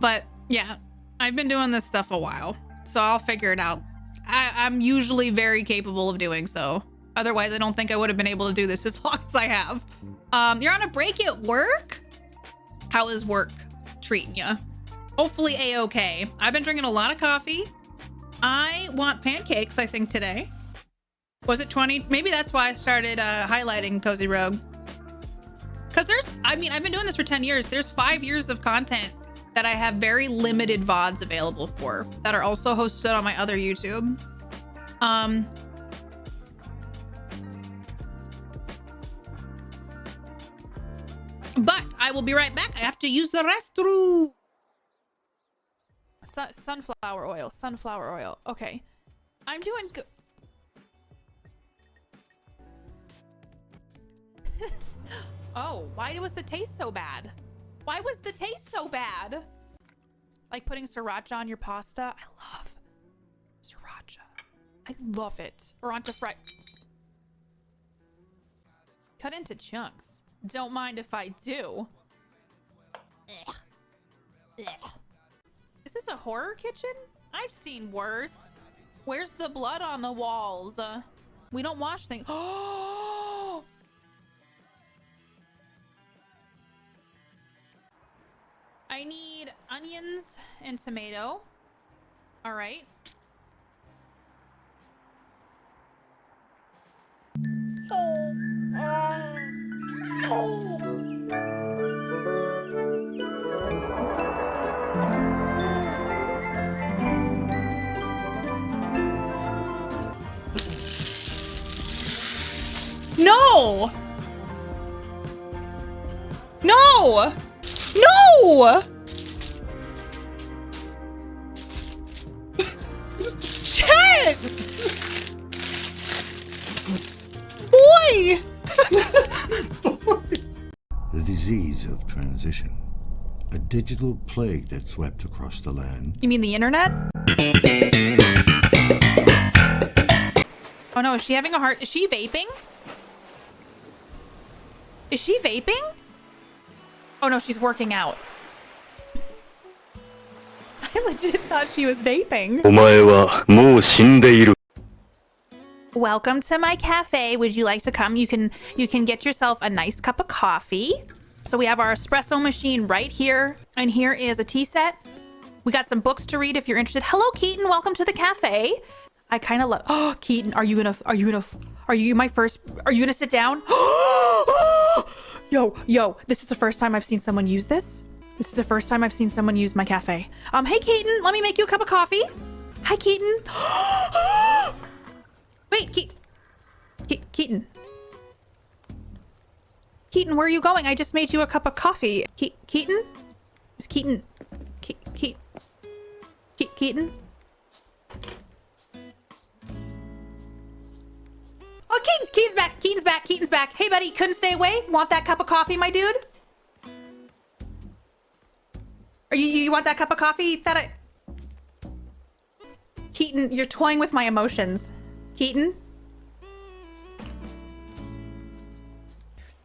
A: But yeah, I've been doing this stuff a while, so I'll figure it out. I'm usually very capable of doing so. Otherwise, I don't think I would have been able to do this as long as I have. You're on a break at work? How is work treating you? Hopefully A-okay. I've been drinking a lot of coffee. I want pancakes, I think, today. Was it 20? Maybe that's why I started highlighting Cozy Rogue. Because I've been doing this for 10 years. There's 5 years of content that I have very limited VODs available for that are also hosted on my other YouTube. But I will be right back. I have to use the restroom. Sunflower oil. Sunflower oil. Okay. I'm doing good. Oh, why was the taste so bad? Why was the taste so bad? Like putting sriracha on your pasta? I love sriracha. I love it. Or onto fried. Cut into chunks. Don't mind if I do. Ugh. Ugh. Is this a horror kitchen? I've seen worse. Where's the blood on the walls? We don't wash things. Oh! I need onions and tomato. All right. No! No! No! Chet! Boy!
C: The disease of transition. A digital plague that swept across the land.
A: You mean the internet? Oh no, is she having a heart? Is she vaping? Is she vaping? Oh no, she's working out. I legit thought she was vaping.
D: お前はもう死んでいる。
A: Welcome to my cafe. Would you like to come? You can get yourself a nice cup of coffee. So we have our espresso machine right here, and here is a tea set. We got some books to read if you're interested. Hello, Keaton. Welcome to the cafe. I kind of love. Oh, Keaton, are you gonna sit down? Yo, this is the first time I've seen someone use this. This is the first time I've seen someone use my cafe. Hey, Keaton, let me make you a cup of coffee. Hi, Keaton. Wait, Keaton. Keaton, where are you going? I just made you a cup of coffee. Keaton? Is Keaton... Keaton? Oh, Keaton's back. Hey, buddy, couldn't stay away? Want that cup of coffee, my dude? You want that cup of coffee that I... Keaton, you're toying with my emotions. Keaton?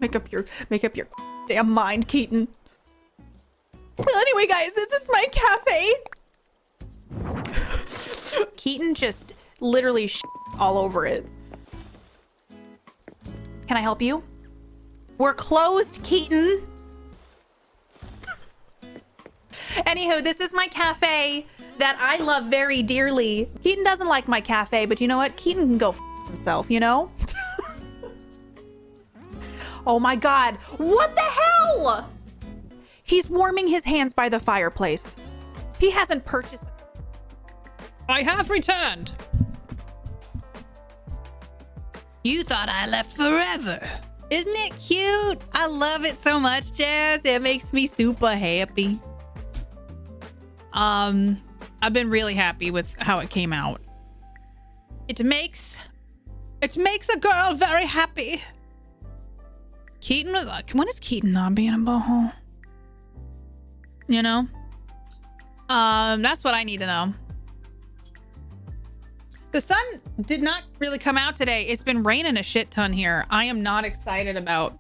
A: Make up your damn mind, Keaton. Well, anyway, guys, this is my cafe. Keaton just literally all over it. Can I help you? We're closed, Keaton. Anywho, this is my cafe that I love very dearly. Keaton doesn't like my cafe, but you know what? Keaton can go himself, you know? Oh my God, what the hell? He's warming his hands by the fireplace. He hasn't purchased. I have returned. You thought I left forever. Isn't it cute? I love it so much, Jazz. It makes me super happy. I've been really happy with how it came out. It makes a girl very happy. Keaton was like, when is Keaton not being a butthole? You know? That's what I need to know. The sun did not really come out today. It's been raining a shit ton here. I am not excited about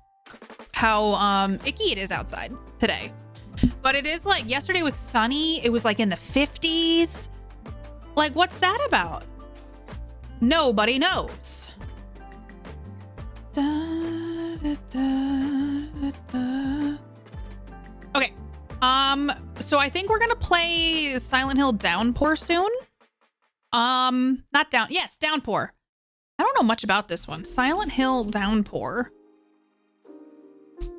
A: how icky it is outside today. But it is like, yesterday was sunny. It was like in the 50s. Like, what's that about? Nobody knows. Okay. So I think we're gonna play Silent Hill Downpour soon. Not down. Yes, Downpour. I don't know much about this one. Silent Hill Downpour.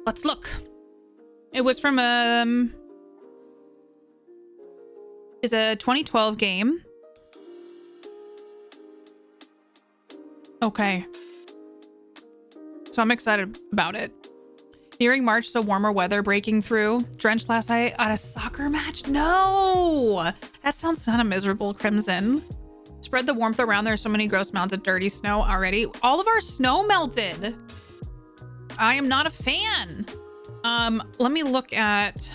A: Let's look. It was from is a 2012 game. Okay. So I'm excited about it. Nearing March, so warmer weather breaking through. Drenched last night at a soccer match? No! That sounds kind of miserable, Crimson. Spread the warmth around. There's so many gross mounds of dirty snow already. All of our snow melted. I am not a fan. Let me look at...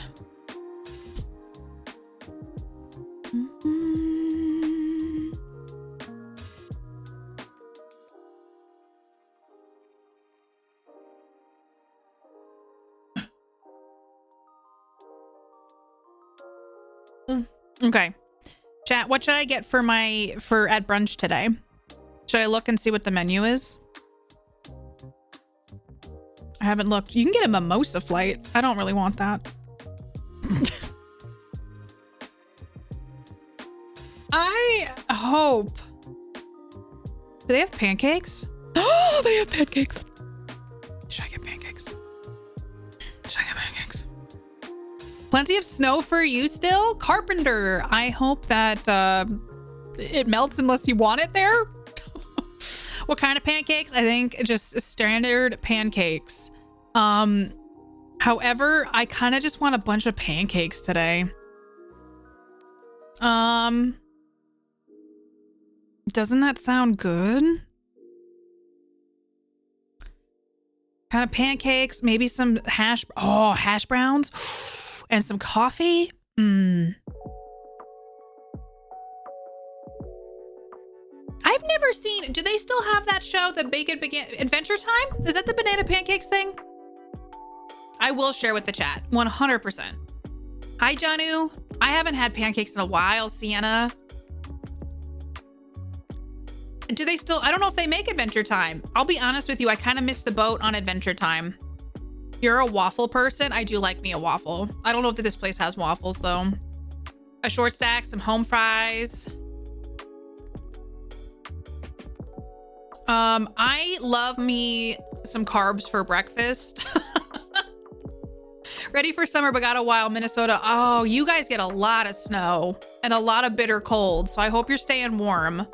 A: Okay. Chat, what should I get for at brunch today? Should I look and see what the menu is? I haven't looked. You can get a mimosa flight. I don't really want that. I hope. Do they have pancakes? Oh, they have pancakes. Should I get pancakes? Should I get pancakes? Plenty of snow for you still? Carpenter, I hope that it melts unless you want it there. What kind of pancakes? I think just standard pancakes. However, I kind of just want a bunch of pancakes today. Doesn't that sound good? Kind of pancakes, maybe some hash browns and some coffee. I've never seen, do they still have that show, the Bacon Adventure Time? Is that the banana pancakes thing? I will share with the chat, 100%. Hi, Janu. I haven't had pancakes in a while, Sienna. Do they still, I don't know if they make Adventure Time. I'll be honest with you, I kind of missed the boat on Adventure Time. If you're a waffle person, I do like me a waffle. I don't know if this place has waffles though. A short stack, some home fries. I love me some carbs for breakfast. Ready for summer, but got a while. Minnesota. Oh, you guys get a lot of snow and a lot of bitter cold. So I hope you're staying warm.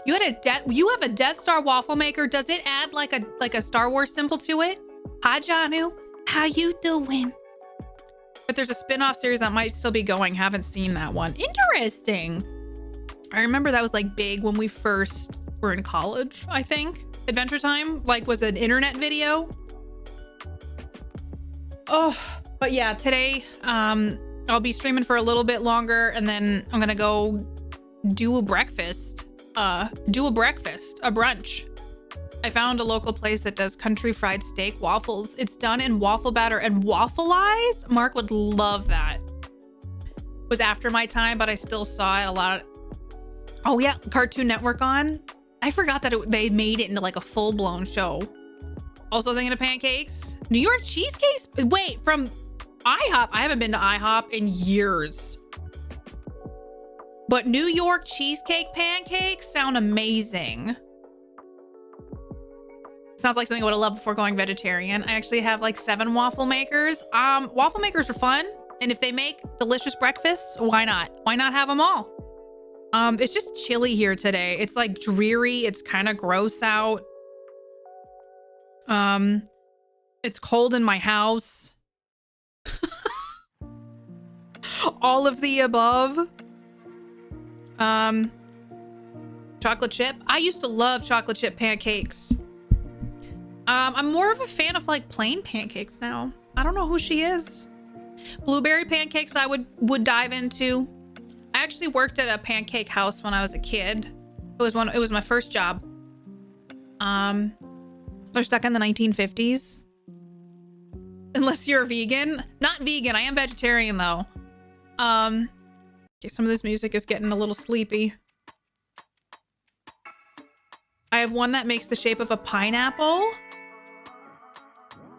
A: You have a Death Star waffle maker. Does it add like a Star Wars symbol to it? Hi, Janu. How you doing? But there's a spin-off series that might still be going. Haven't seen that one. Interesting. I remember that was like big when we first were in college, I think. Adventure Time like was an internet video. Oh, but yeah, today I'll be streaming for a little bit longer and then I'm gonna go do a breakfast. A brunch. I found a local place that does country fried steak waffles. It's done in waffle batter and waffleized. Mark would love that. It was after my time, but I still saw it a lot. Oh yeah, Cartoon Network on. I forgot that they made it into like a full-blown show. Also thinking of pancakes. New York cheesecakes? Wait, from IHOP. I haven't been to IHOP in years. But New York cheesecake pancakes sound amazing. Sounds like something I would have loved before going vegetarian. I actually have like 7 waffle makers. Waffle makers are fun. And if they make delicious breakfasts, why not? Why not have them all? It's just chilly here today. It's like dreary. It's kind of gross out. It's cold in my house. All of the above. Chocolate chip. I used to love chocolate chip pancakes. I'm more of a fan of like plain pancakes now. I don't know who she is. Blueberry pancakes I would dive into. I actually worked at a pancake house when I was a kid. It was my first job. They're stuck in the 1950s. Unless you're a vegan. Not vegan, I am vegetarian though. Okay, some of this music is getting a little sleepy. I have one that makes the shape of a pineapple.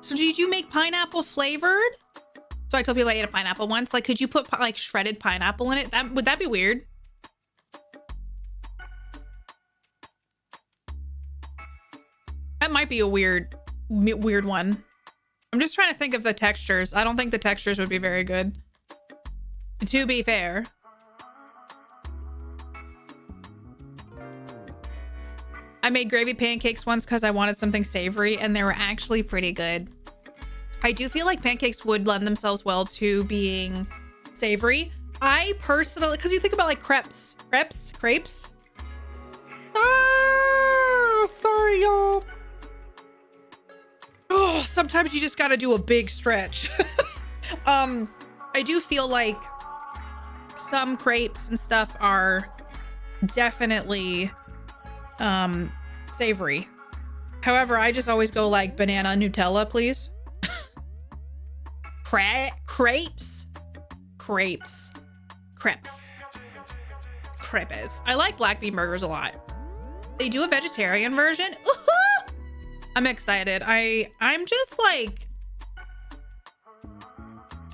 A: So did you make pineapple flavored? So I told people I ate a pineapple once. Like, could you put like shredded pineapple in it? Would that be weird? That might be a weird one. I'm just trying to think of the textures. I don't think the textures would be very good. To be fair. I made gravy pancakes once because I wanted something savory and they were actually pretty good. I do feel like pancakes would lend themselves well to being savory. I personally, because you think about like crepes. Ah, sorry, y'all. Oh, sometimes you just got to do a big stretch. I do feel like some crepes and stuff are definitely savory. However, I just always go like banana Nutella, please. Crepes. I like black bean burgers a lot. They do a vegetarian version. I'm excited. I'm just like,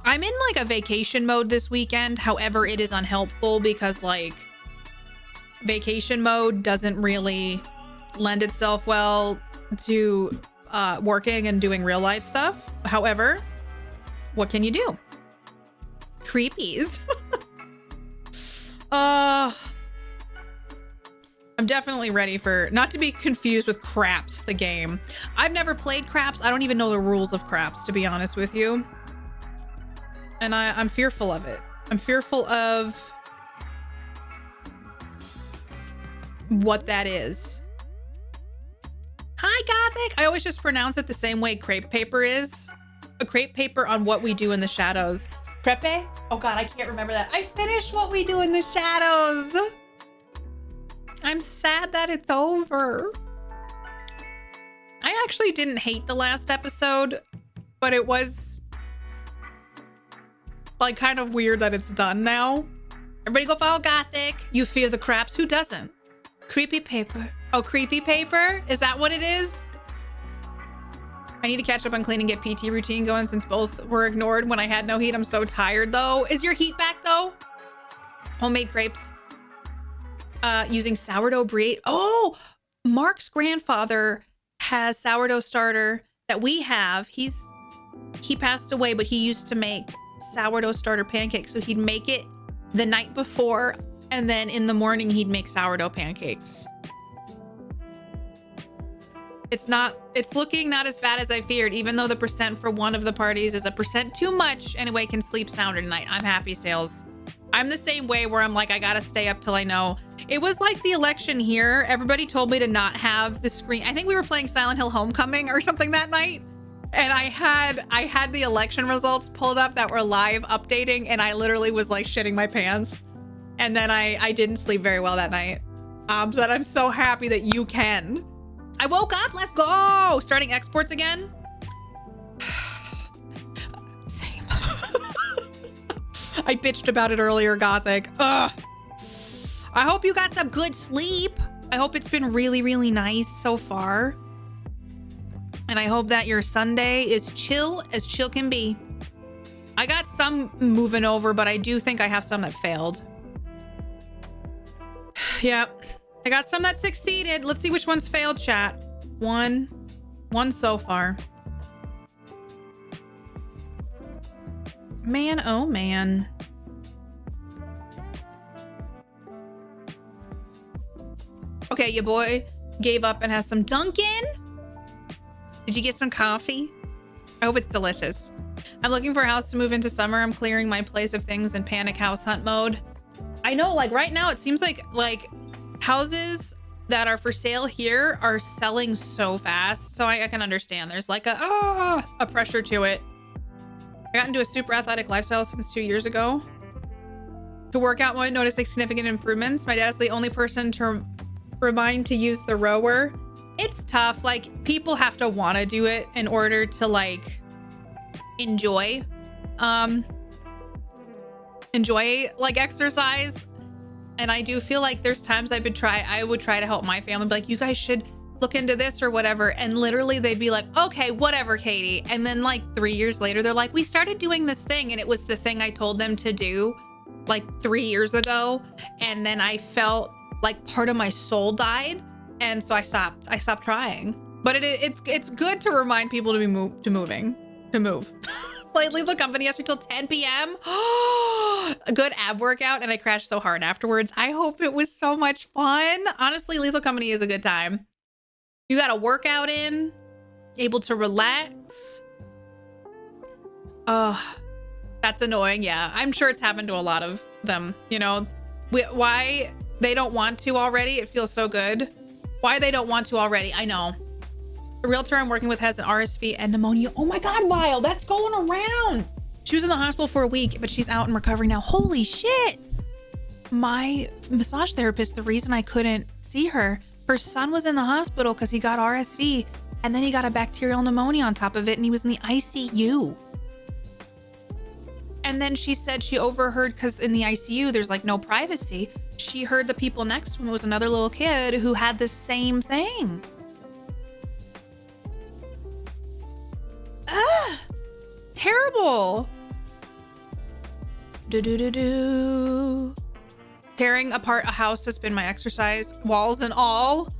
A: I'm in like a vacation mode this weekend. However, it is unhelpful because like vacation mode doesn't really lend itself well to working and doing real life stuff. However, what can you do? Creepies. I'm definitely ready for, not to be confused with Craps, the game. I've never played Craps. I don't even know the rules of Craps, to be honest with you. And I'm fearful of it. I'm fearful of what that is. Hi, Gothic. I always just pronounce it the same way crepe paper is. A crepe paper on What We Do in the Shadows. Crepe? Oh God, I can't remember that. I finished What We Do in the Shadows. I'm sad that it's over. I actually didn't hate the last episode, but it was like kind of weird that it's done now. Everybody go follow Gothic. You fear the Craps. Who doesn't? Creepy paper. Oh, creepy paper? Is that what it is? I need to catch up on cleaning, get PT routine going since both were ignored when I had no heat. I'm so tired though. Is your heat back though? Homemade crepes. Using sourdough brie. Oh, Mark's grandfather has sourdough starter that we have. He passed away, but he used to make sourdough starter pancakes. So he'd make it the night before, and then in the morning he'd make sourdough pancakes. It's looking not as bad as I feared, even though the percent for one of the parties is a percent too much. Anyway, can sleep sounder tonight. I'm happy, Sales. I'm the same way where I'm like, I gotta stay up till I know. It was like the election here. Everybody told me to not have the screen. I think we were playing Silent Hill Homecoming or something that night. And I had the election results pulled up that were live updating, and I literally was like shitting my pants. And then I didn't sleep very well that night. So that I'm so happy that you can. I woke up, let's go! Starting exports again. Same. I bitched about it earlier, Gothic. Ugh. I hope you got some good sleep. I hope it's been really, really nice so far. And I hope that your Sunday is chill as chill can be. I got some moving over, but I do think I have some that failed. Yep. I got some that succeeded. Let's see which ones failed, chat. One so far. Man, oh man. Okay, your boy gave up and has some Dunkin'. Did you get some coffee? I hope it's delicious. I'm looking for a house to move into summer. I'm clearing my place of things in panic house hunt mode. I know, like right now it seems like houses that are for sale here are selling so fast. So I can understand. There's like a pressure to it. I got into a super athletic lifestyle since 2 years ago. To work out more, noticing significant improvements. My dad's the only person to remind to use the rower. It's tough. Like people have to want to do it in order to like enjoy like exercise. And I do feel like there's times I would try to help my family, be like, you guys should look into this or whatever. And literally they'd be like, okay, whatever, Katie. And then like 3 years later, they're like, we started doing this thing. And it was the thing I told them to do like 3 years ago. And then I felt like part of my soul died. And so I stopped trying. But it's good to remind people to move. Like leave the company yesterday till 10 p.m. A good ab workout, and I crashed so hard afterwards. I hope it was so much fun. Honestly, lethal company is a good time. You got a workout in, able to relax. That's annoying. Yeah, I'm sure it's happened to a lot of them. You know, why they don't want to already? It feels so good. Why they don't want to already? I know. The realtor I'm working with has an RSV and pneumonia. Oh my God, Wild, that's going around. She was in the hospital for a week, but she's out and recovering now. Holy shit. My massage therapist, the reason I couldn't see her son was in the hospital because he got RSV and then he got a bacterial pneumonia on top of it and he was in the ICU. And then she said she overheard, because in the ICU, there's like no privacy. She heard the people next to him was another little kid who had the same thing. Terrible. Tearing apart a house has been my exercise, walls and all.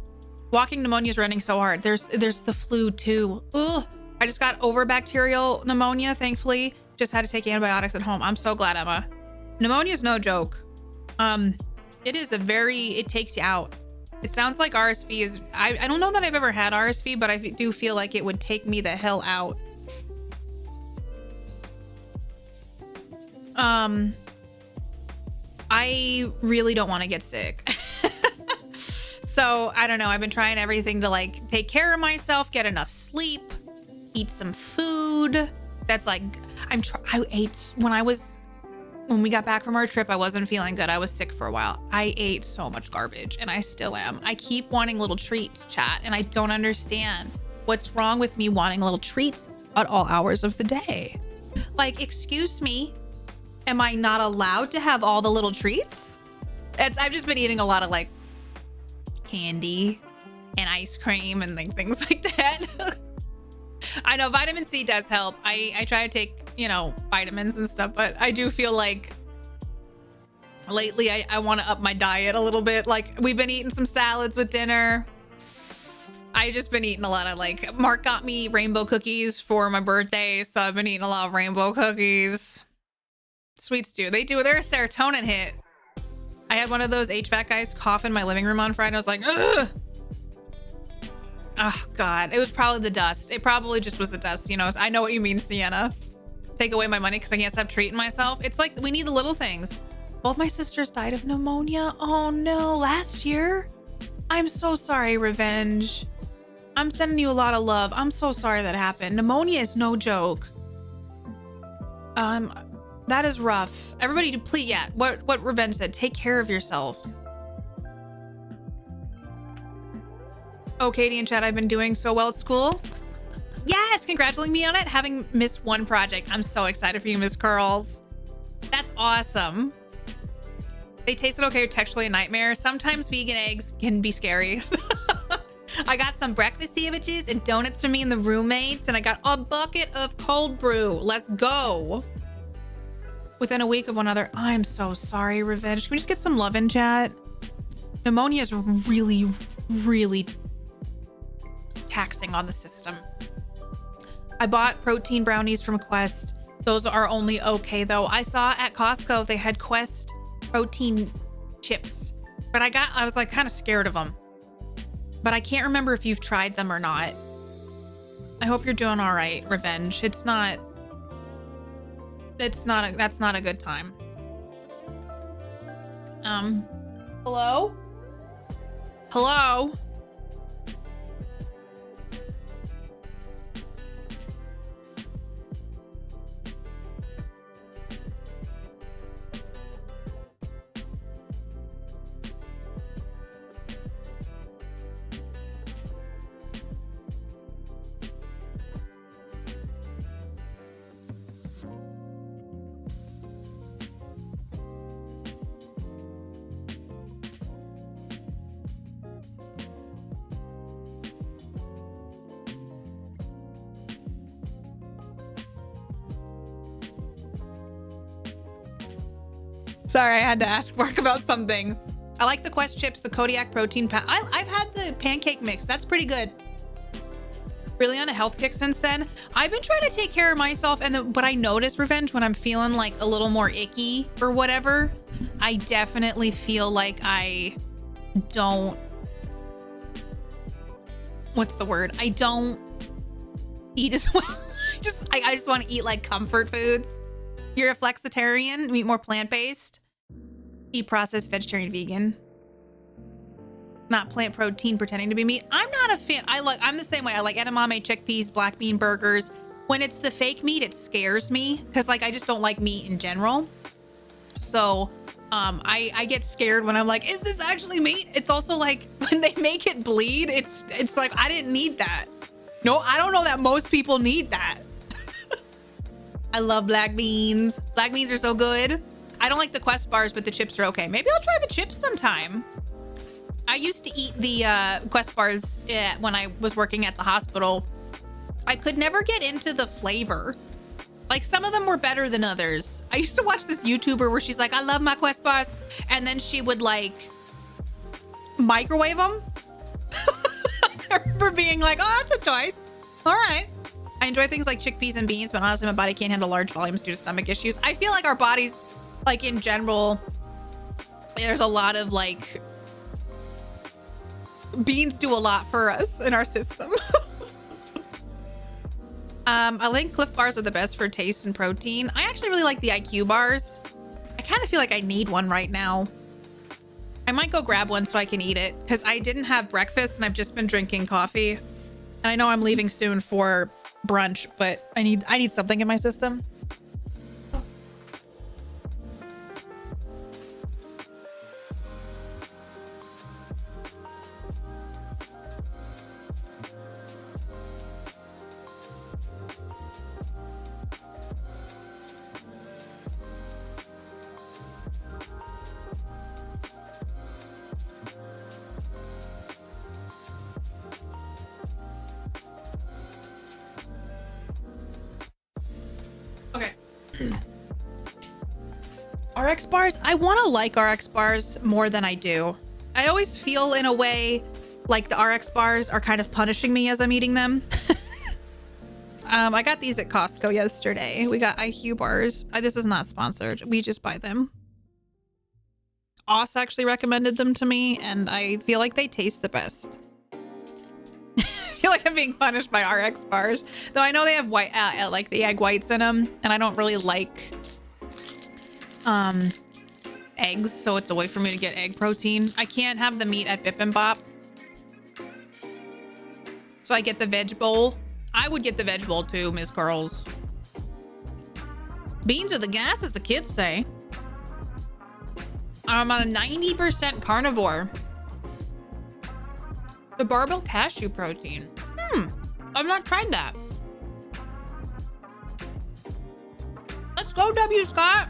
A: Walking pneumonia is running so hard. There's the flu too. Ugh. I just got over bacterial pneumonia, thankfully. Just had to take antibiotics at home. I'm so glad, Emma. Pneumonia is no joke. It takes you out. It sounds like RSV is, I don't know that I've ever had RSV, but I do feel like it would take me the hell out. I really don't want to get sick. So I don't know. I've been trying everything to like take care of myself, get enough sleep, eat some food. That's like, I ate when we got back from our trip, I wasn't feeling good. I was sick for a while. I ate so much garbage and I still am. I keep wanting little treats, chat, and I don't understand what's wrong with me wanting little treats at all hours of the day. Like, excuse me, am I not allowed to have all the little treats? I've just been eating a lot of like candy and ice cream and like things like that. I know vitamin C does help. I try to take, you know, vitamins and stuff, but I do feel like lately I want to up my diet a little bit. Like, we've been eating some salads with dinner. I just been eating a lot of like, Mark got me rainbow cookies for my birthday, so I've been eating a lot of rainbow cookies. Sweets they're a serotonin hit. I had one of those HVAC guys cough in my living room on Friday. I was like, ugh. Oh God, it was probably the dust. It probably just was the dust, you know. I know what you mean, Sienna. Take away my money because I can't stop treating myself. It's like, we need the little things. Both my sisters died of pneumonia. Oh no, last year? I'm so sorry, Revenge. I'm sending you a lot of love. I'm so sorry that happened. Pneumonia is no joke. That is rough. Everybody, please, yeah, what Revenge said, take care of yourselves. Oh, Katie and Chad, I've been doing so well at school. Yes, congratulating me on it. Having missed one project. I'm so excited for you, Miss Curls. That's awesome. They tasted okay, texturally a nightmare. Sometimes vegan eggs can be scary. I got some breakfast sandwiches and donuts for me and the roommates, and I got a bucket of cold brew. Let's go. Within a week of one another. I'm so sorry, Revenge. Can we just get some love in chat? Pneumonia is really, really taxing on the system. I bought protein brownies from Quest. Those are only okay though. I saw at Costco they had Quest protein chips, but I was like kind of scared of them. But I can't remember if you've tried them or not. I hope you're doing all right, Revenge. That's not a good time. Hello? Hello? Sorry, I had to ask Mark about something. I like the Quest chips, the Kodiak protein I've had the pancake mix. That's pretty good. Really on a health kick since then. I've been trying to take care of myself, and but I notice, Revenge, when I'm feeling like a little more icky or whatever, I definitely feel like I don't, what's the word? I don't eat as well. I just want to eat like comfort foods. You're a flexitarian, eat more plant-based, eat processed, vegetarian, vegan, not plant protein, pretending to be meat. I'm not a fan. I'm the same way. I like edamame, chickpeas, black bean burgers. When it's the fake meat, it scares me because like I just don't like meat in general. So I get scared when I'm like, is this actually meat? It's also like when they make it bleed, it's like, I didn't need that. No, I don't know that most people need that. I love black beans. Black beans are so good. I don't like the Quest bars, but the chips are okay. Maybe I'll try the chips sometime. I used to eat the Quest bars when I was working at the hospital. I could never get into the flavor. Like, some of them were better than others. I used to watch this YouTuber where she's like, I love my Quest bars. And then she would like microwave them. I remember being like, oh, that's a choice. All right. I enjoy things like chickpeas and beans, but honestly, my body can't handle large volumes due to stomach issues. I feel like our bodies, like in general, there's a lot of like Beans do a lot for us in our system. I think Cliff bars are the best for taste and protein. I actually really like the IQ bars. I kind of feel like I need one right now. I might go grab one so I can eat it because I didn't have breakfast and I've just been drinking coffee. And I know I'm leaving soon for brunch, but I need something in my system. Okay. RX bars? I want to like RX bars more than I do. I always feel in a way like the RX bars are kind of punishing me as I'm eating them. I got these at Costco yesterday. We got IQ bars. This is not sponsored. We just buy them. Oz actually recommended them to me, and I feel like they taste the best. I feel like I'm being punished by RX bars, though I know they have white, like the egg whites in them, and I don't really like eggs, so it's a way for me to get egg protein. I can't have the meat at Bip and Bop, so I get the veg bowl. I would get the veg bowl too, Ms. Curls. Beans are the gas, as the kids say. I'm on a 90% carnivore. The barbell cashew protein. I've not tried that. Let's go, W. Scott.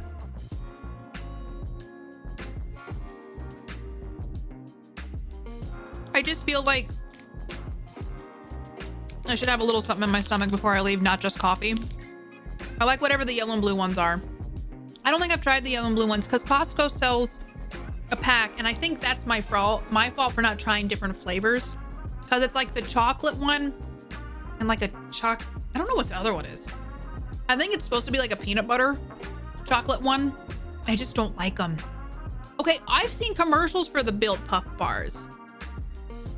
A: I just feel like I should have a little something in my stomach before I leave, not just coffee. I like whatever the yellow and blue ones are. I don't think I've tried the yellow and blue ones because Costco sells a pack, and I think that's my fault for not trying different flavors, because it's like the chocolate one and like a I don't know what the other one is. I think it's supposed to be like a peanut butter chocolate one. I just don't like them. Okay, I've seen commercials for the Built Puff bars.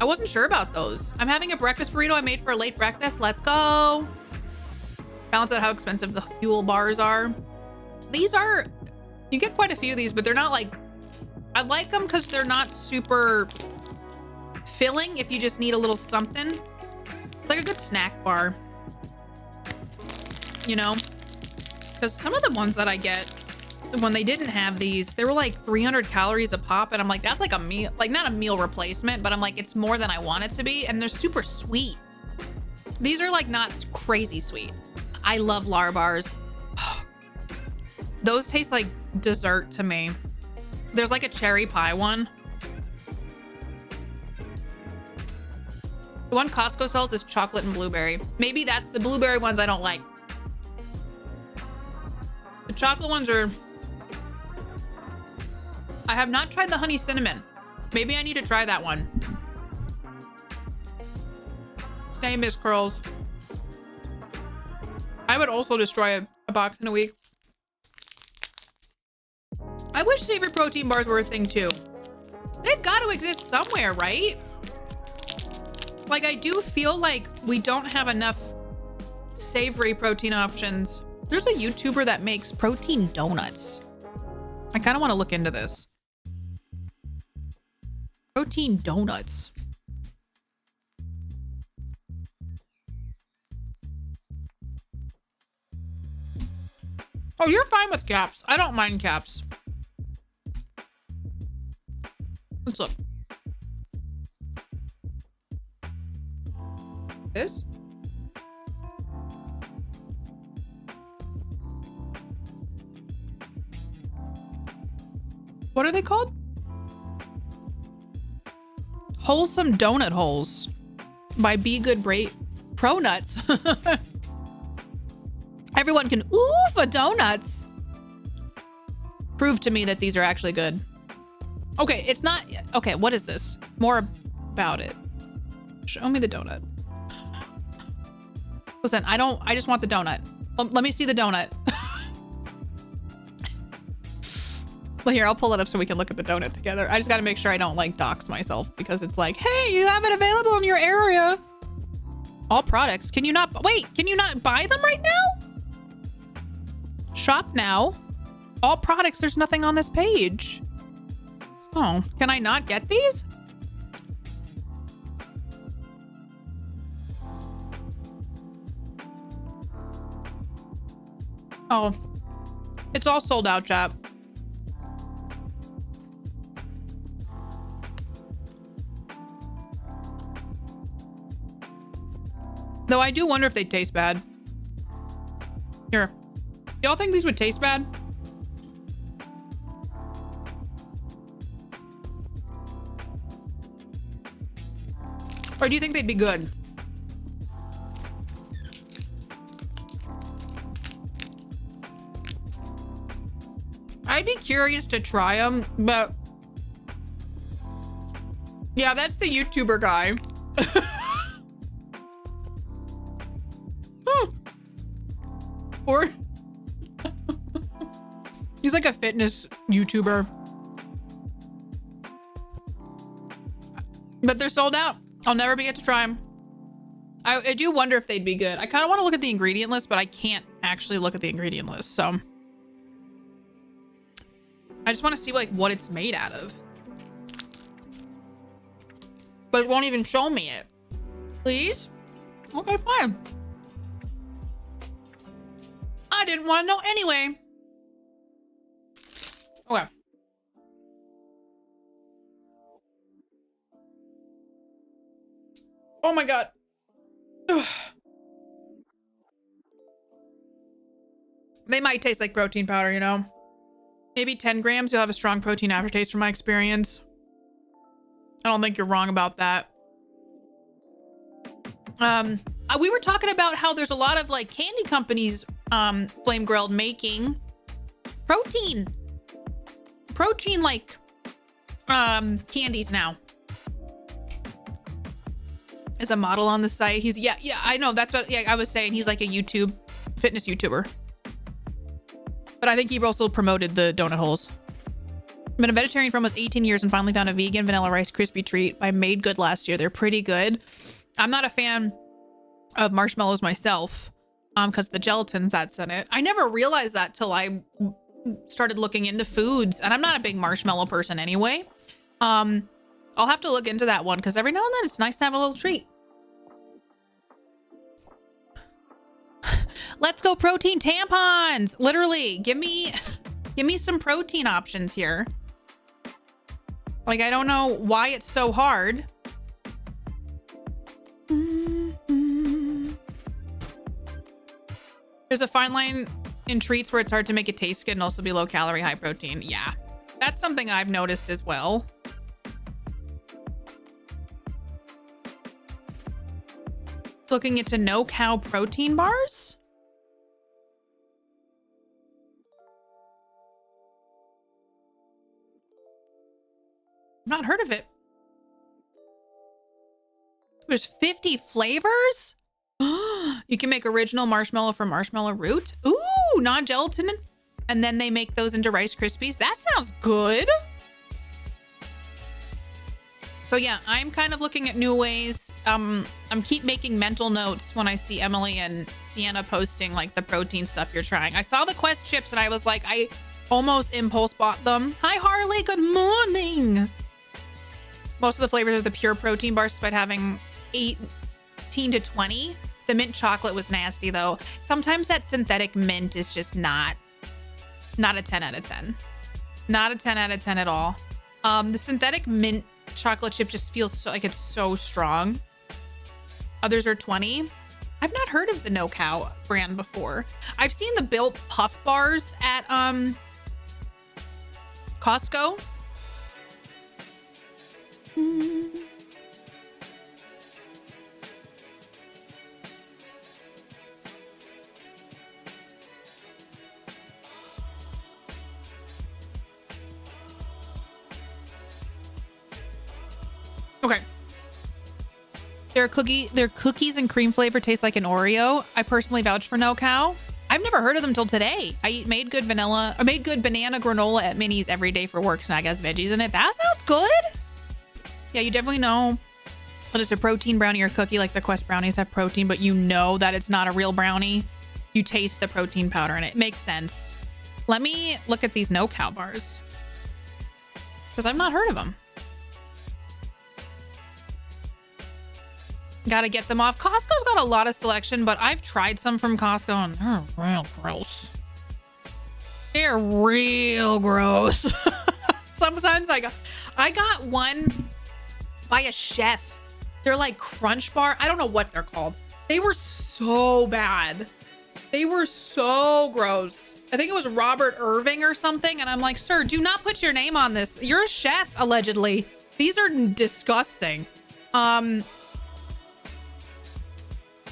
A: I wasn't sure about those. I'm having a breakfast burrito I made for a late breakfast. Let's go. Balance out how expensive the fuel bars are. These are, you get quite a few of these, but they're not like, I like them because they're not super filling if you just need a little something. It's like a good snack bar, you know? Because some of the ones that I get, when they didn't have these, they were like 300 calories a pop, and I'm like, that's like a meal, like not a meal replacement, but I'm like, it's more than I want it to be, and they're super sweet. These are like not crazy sweet. I love Lar bars. Those taste like dessert to me. There's like a cherry pie one. The one Costco sells is chocolate and blueberry. Maybe that's the blueberry ones I don't like. The chocolate ones are... I have not tried the honey cinnamon. Maybe I need to try that one. Same as Curls. I would also destroy a box in a week. I wish savory protein bars were a thing too. They've got to exist somewhere, right? Like, I do feel like we don't have enough savory protein options. There's a YouTuber that makes protein donuts. I kind of want to look into this. Protein donuts. Oh, you're fine with caps. I don't mind caps. Let's look. This? What are they called? Wholesome Donut Holes by Be Good Pro Nuts. Everyone can ooh for donuts. Prove to me that these are actually good. Okay, it's not. Okay, what is this? More about it. Show me the donut. Listen, I just want the donut. Let me see the donut. Well, here, I'll pull it up so we can look at the donut together. I just got to make sure I don't like dox myself because it's like, hey, you have it available in your area. All products. Can you not buy them right now? Shop now. All products. There's nothing on this page. Oh, can I not get these? Oh, it's all sold out, chat. Though I do wonder if they taste bad. Here. Y'all think these would taste bad? Or do you think they'd be good? I'd be curious to try them, but... Yeah, that's the YouTuber guy. Or... He's like a fitness YouTuber. But they're sold out. I'll never get to try them. I do wonder if they'd be good. I kind of want to look at the ingredient list, but I can't actually look at the ingredient list, so... I just want to see like what it's made out of. But it won't even show me it. Please? Okay, fine. I didn't want to know anyway. Okay. Oh my god. They might taste like protein powder, you know? Maybe 10 grams, you'll have a strong protein aftertaste from my experience. I don't think you're wrong about that. We were talking about how there's a lot of like candy companies, flame grilled, making protein like candies now. As a model on the site. He's yeah, I know, that's what I was saying. He's like a fitness YouTuber. But I think he also promoted the donut holes. I've been a vegetarian for almost 18 years and finally found a vegan vanilla Rice Krispie treat I made good last year. They're pretty good. I'm not a fan of marshmallows myself, because the gelatin that's in it. I never realized that till I started looking into foods, and I'm not a big marshmallow person anyway. I'll have to look into that one because every now and then it's nice to have a little treat. Let's go protein tampons. Literally, give me some protein options here. Like, I don't know why it's so hard. There's a fine line in treats where it's hard to make it taste good and also be low calorie, high protein. Yeah, that's something I've noticed as well. Looking into no-cow protein bars. Not heard of it. There's 50 flavors. You can make original marshmallow from marshmallow root. Ooh, non-gelatin. And then they make those into Rice Krispies. That sounds good. So yeah, I'm kind of looking at new ways. I'm keep making mental notes when I see Emily and Sienna posting like the protein stuff you're trying. I saw the Quest chips and I was like, I almost impulse bought them. Hi Harley, good morning. Most of the flavors are the pure protein bars, despite having 18 to 20. The mint chocolate was nasty though. Sometimes that synthetic mint is just not a 10 out of 10. Not a 10 out of 10 at all. The synthetic mint chocolate chip just feels so, like it's so strong. Others are 20. I've not heard of the No Cow brand before. I've seen the Built Puff bars at Costco. Okay. Their cookies and cream flavor taste like an Oreo. I personally vouch for No Cow. I've never heard of them till today. I eat made good banana granola at Minnie's every day for work. Snack has veggies in it. That sounds good. Yeah, you definitely know that it's a protein brownie or cookie, like the Quest brownies have protein, but you know that it's not a real brownie. You taste the protein powder in it. It makes sense. Let me look at these no-cow bars, because I've not heard of them. Gotta get them off. Costco's got a lot of selection, but I've tried some from Costco and they're real gross. They're real gross. Sometimes I got one by a chef. They're like Crunch Bar. I don't know what they're called. They were so bad. They were so gross. I think it was Robert Irving or something. And I'm like, sir, do not put your name on this. You're a chef, allegedly. These are disgusting.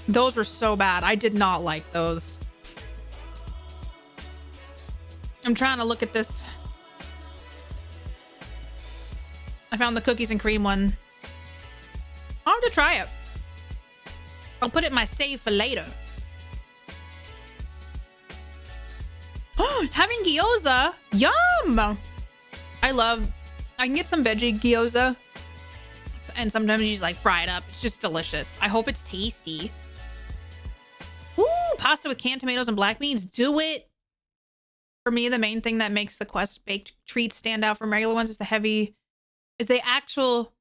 A: Those were so bad. I did not like those. I'm trying to look at this. I found the cookies and cream one. I'll have to try it. I'll put it in my save for later. Having gyoza. Yum! I can get some veggie gyoza. And sometimes you just like fry it up. It's just delicious. I hope it's tasty. Ooh, pasta with canned tomatoes and black beans. Do it. For me, the main thing that makes the Quest baked treats stand out from regular ones is the actual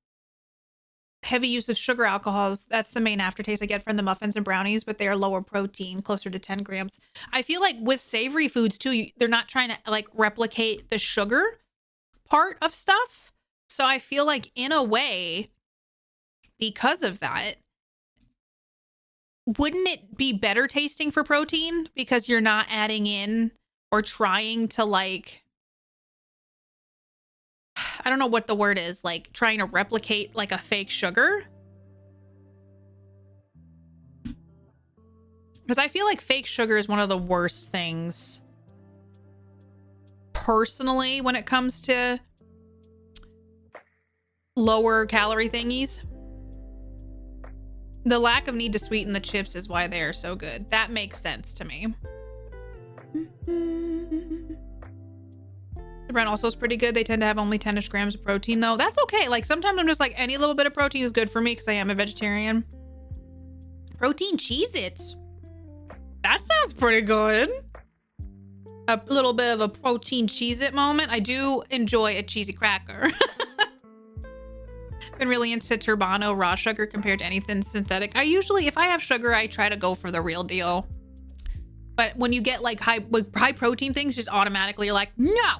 A: heavy use of sugar alcohols. That's the main aftertaste I get from the muffins and brownies, but they are lower protein, closer to 10 grams. I feel like with savory foods too, they're not trying to like replicate the sugar part of stuff. So I feel like in a way, because of that, wouldn't it be better tasting for protein because you're not adding in or trying to like, I don't know what the word is, like trying to replicate like a fake sugar? Because I feel like fake sugar is one of the worst things personally when it comes to lower calorie thingies. The lack of need to sweeten the chips is why they are so good. That makes sense to me. The brand also is pretty good. They tend to have only 10-ish grams of protein though. That's okay. Like sometimes I'm just like, any little bit of protein is good for me because I am a vegetarian. Protein Cheez-Its. That sounds pretty good. A little bit of a protein Cheez-It moment. I do enjoy a cheesy cracker. Been really into Turbano raw sugar compared to anything synthetic. I usually, if I have sugar, I try to go for the real deal. But when you get like high protein things, just automatically you're like, no,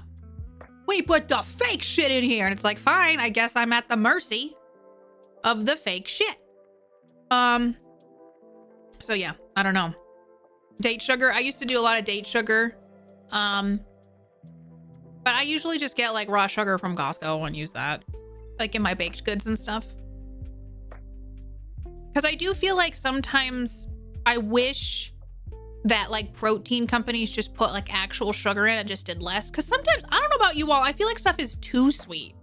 A: we put the fake shit in here. And it's like, fine, I guess I'm at the mercy of the fake shit. So yeah, I don't know. Date sugar. I used to do a lot of date sugar. But I usually just get like raw sugar from Costco and use that. Like in my baked goods and stuff. Because I do feel like sometimes I wish that like protein companies just put like actual sugar in and just did less. Because sometimes, I don't know about you all, I feel like stuff is too sweet.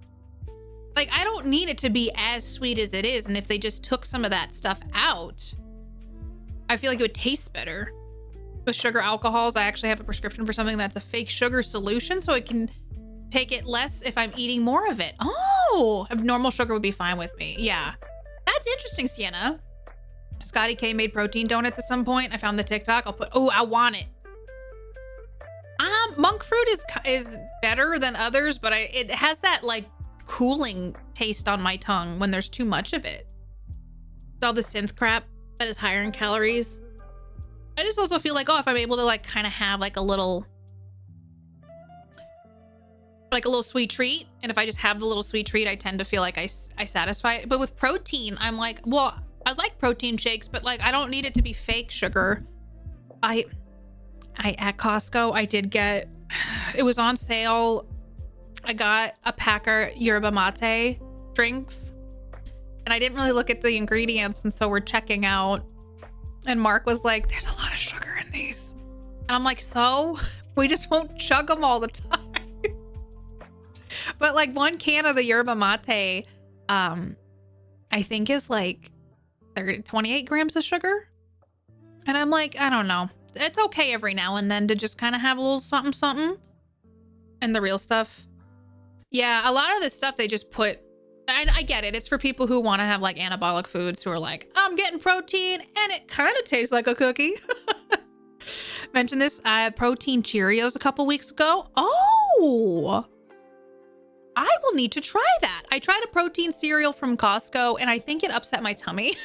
A: Like I don't need it to be as sweet as it is. And if they just took some of that stuff out, I feel like it would taste better. With sugar alcohols, I actually have a prescription for something that's a fake sugar solution so it can take it less if I'm eating more of it. Oh, if normal sugar would be fine with me. Yeah, that's interesting, Sienna. Scotty K made protein donuts at some point. I found the TikTok. I'll put, oh, I want it. Monk fruit is better than others, but it has that like cooling taste on my tongue when there's too much of it. It's all the synth crap that is higher in calories. I just also feel like, oh, if I'm able to like kind of have like a little sweet treat, and if I just have the little sweet treat, I tend to feel like I satisfy it. But with protein, I'm like, well, I like protein shakes, but like I don't need it to be fake sugar. I at Costco, I did get, it was on sale. I got a packer yerba mate drinks, and I didn't really look at the ingredients, and so we're checking out, and Mark was like, there's a lot of sugar in these, and I'm like, so we just won't chug them all the time. But like one can of the yerba mate, I think is like 28 grams of sugar. And I'm like, I don't know. it's okay every now and then to just kind of have a little something something. And the real stuff. Yeah, a lot of this stuff they just put, and I get it. It's for people who want to have like anabolic foods who are like, I'm getting protein and it kind of tastes like a cookie. Mentioned this protein Cheerios a couple weeks ago. Oh, I will need to try that. I tried a protein cereal from Costco and I think it upset my tummy.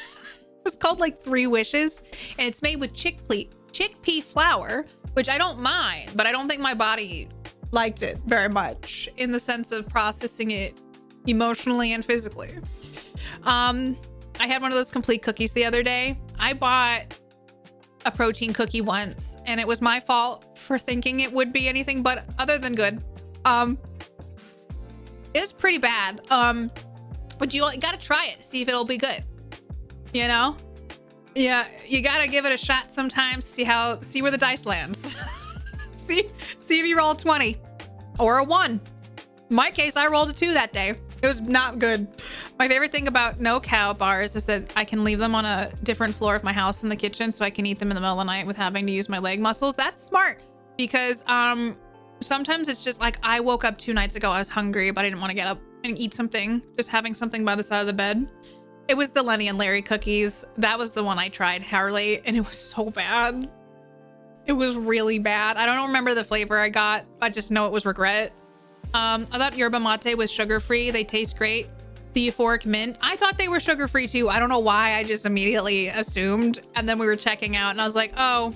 A: It's called like 3 Wishes and it's made with chickpea flour, which I don't mind, but I don't think my body liked it very much in the sense of processing it emotionally and physically. I had one of those complete cookies the other day. I bought a protein cookie once and it was my fault for thinking it would be anything but other than good. It was pretty bad. But you gotta try it, see if it'll be good. You know? Yeah, you gotta give it a shot sometimes, see where the dice lands. see if you roll a 20 or a 1. In my case, I rolled a 2 that day. It was not good. My favorite thing about no cow bars is that I can leave them on a different floor of my house in the kitchen so I can eat them in the middle of the night with having to use my leg muscles. That's smart because sometimes it's just like I woke up 2 nights ago. I was hungry, but I didn't want to get up and eat something. Just having something by the side of the bed. It was the Lenny and Larry cookies. That was the one I tried, Harley, and it was so bad. It was really bad. I don't remember the flavor I got. I just know it was regret. I thought yerba mate was sugar-free. They taste great. The euphoric mint. I thought they were sugar-free too. I don't know why. I just immediately assumed. And then we were checking out and I was like, oh,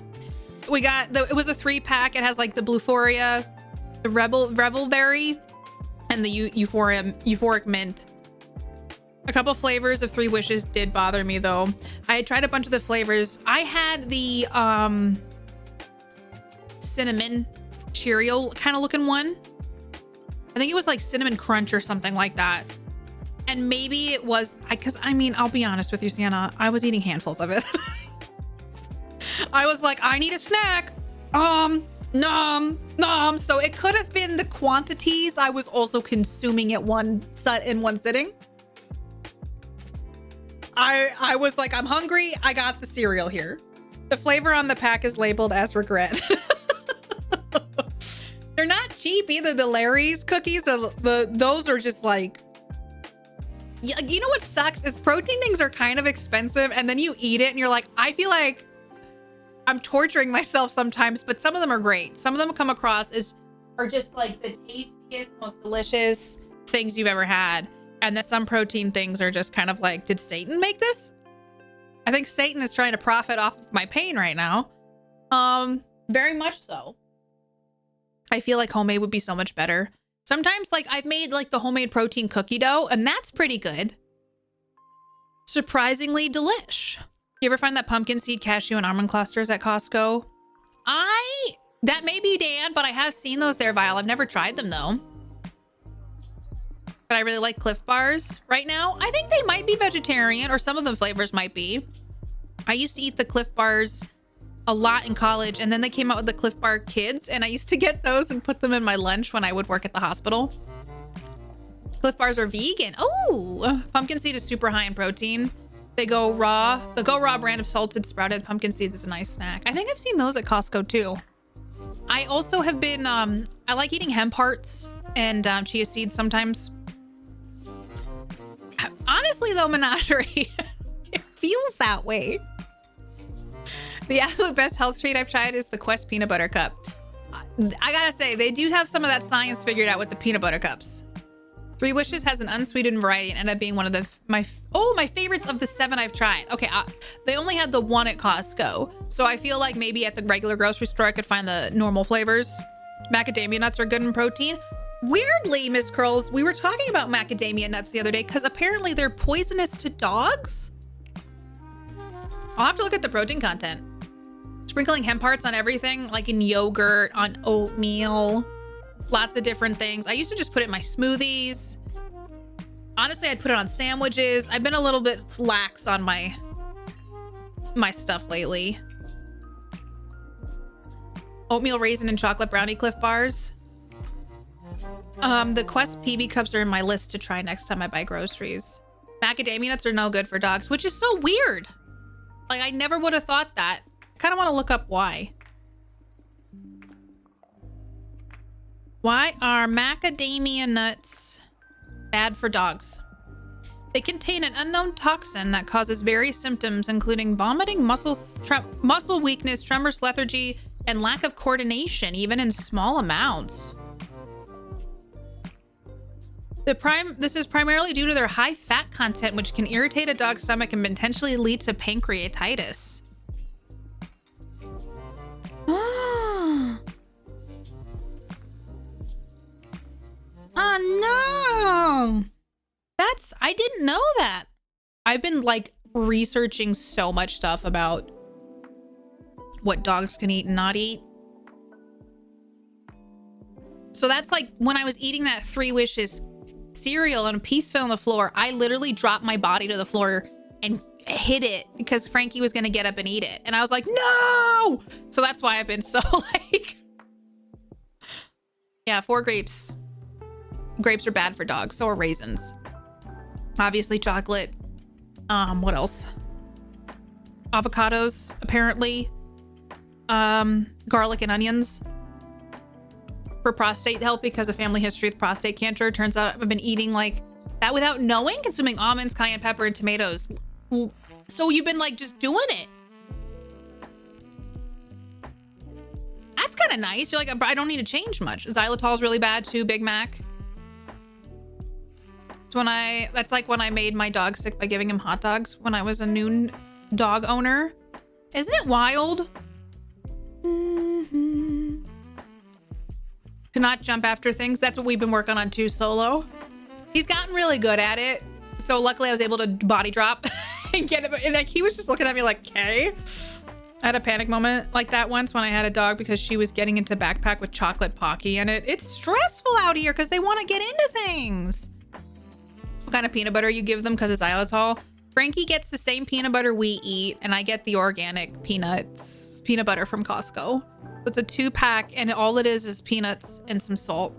A: we got it was a 3-pack. It has like the Blueforia, the Revelberry, and the euphoric mint. A couple flavors of 3 Wishes did bother me though. I had tried a bunch of the flavors. I had the cinnamon Cheerio kind of looking one. I think it was like cinnamon crunch or something like that. And maybe it was, because I mean, I'll be honest with you, Sienna, I was eating handfuls of it. I was like, I need a snack. Nom. So it could have been the quantities I was also consuming at one sitting. I was like, I'm hungry. I got the cereal here. The flavor on the pack is labeled as regret. They're not cheap either. The Larry's cookies, those are just like, you know what sucks is protein things are kind of expensive and then you eat it and you're like, I feel like I'm torturing myself sometimes, but some of them are great. Some of them come across are just like the tastiest, most delicious things you've ever had. And then some protein things are just kind of like, did Satan make this? I think Satan is trying to profit off of my pain right now. Very much so. I feel like homemade would be so much better. Sometimes like I've made like the homemade protein cookie dough and that's pretty good. Surprisingly delish. You ever find that pumpkin seed, cashew, and almond clusters at Costco? That may be Dan, but I have seen those there, Vile. I've never tried them though. But I really like Cliff Bars right now. I think they might be vegetarian or some of the flavors might be. I used to eat the Cliff Bars a lot in college and then they came out with the Cliff Bar Kids and I used to get those and put them in my lunch when I would work at the hospital. Cliff Bars are vegan. Oh, pumpkin seed is super high in protein. They go raw. The Go Raw brand of salted sprouted pumpkin seeds is a nice snack. I think I've seen those at Costco too. I also have been, I like eating hemp hearts and chia seeds sometimes. Honestly though, Menagerie, it feels that way. The absolute best health treat I've tried is the Quest Peanut Butter Cup. I gotta say, they do have some of that science figured out with the peanut butter cups. 3 Wishes has an unsweetened variety and ended up being one of my favorites of the 7 I've tried. Okay, they only had the one at Costco, so I feel like maybe at the regular grocery store I could find the normal flavors. Macadamia nuts are good in protein. Weirdly, Miss Curls, we were talking about macadamia nuts the other day because apparently they're poisonous to dogs. I'll have to look at the protein content. Sprinkling hemp hearts on everything, like in yogurt, on oatmeal, lots of different things. I used to just put it in my smoothies. Honestly, I'd put it on sandwiches. I've been a little bit lax on my stuff lately. Oatmeal raisin and chocolate brownie Cliff Bars. The Quest PB cups are in my list to try next time I buy groceries. Macadamia nuts are no good for dogs, which is so weird. Like, I never would have thought that. I kind of want to look up why. Why are macadamia nuts bad for dogs? They contain an unknown toxin that causes various symptoms, including vomiting, muscle weakness, tremors, lethargy, and lack of coordination, even in small amounts. This is primarily due to their high fat content, which can irritate a dog's stomach and potentially lead to pancreatitis. Oh no! I didn't know that. I've been like researching so much stuff about what dogs can eat and not eat. So that's like when I was eating that 3 Wishes cereal and a piece fell on the floor, I literally dropped my body to the floor and hit it because Frankie was going to get up and eat it. And I was like, no! So that's why I've been so like, yeah, 4 grapes. Grapes are bad for dogs. So are raisins. Obviously chocolate. What else? Avocados, apparently. Garlic and onions for prostate health because of family history with prostate cancer. Turns out I've been eating like that without knowing, consuming almonds, cayenne pepper, and tomatoes. So you've been like just doing it. That's kind of nice. You're like, I don't need to change much. Xylitol's really bad too, Big Mac. That's like when I made my dog sick by giving him hot dogs when I was a new dog owner. Isn't it wild? To not jump after things. That's what we've been working on too, Solo. He's gotten really good at it. So luckily I was able to body drop and get it. And like, he was just looking at me like, okay. I had a panic moment like that once when I had a dog because she was getting into backpack with chocolate Pocky in it. It's stressful out here because they want to get into things. What kind of peanut butter you give them because it's xylitol? Frankie gets the same peanut butter we eat, and I get the organic peanut butter from Costco. It's a 2-pack, and all it is peanuts and some salt.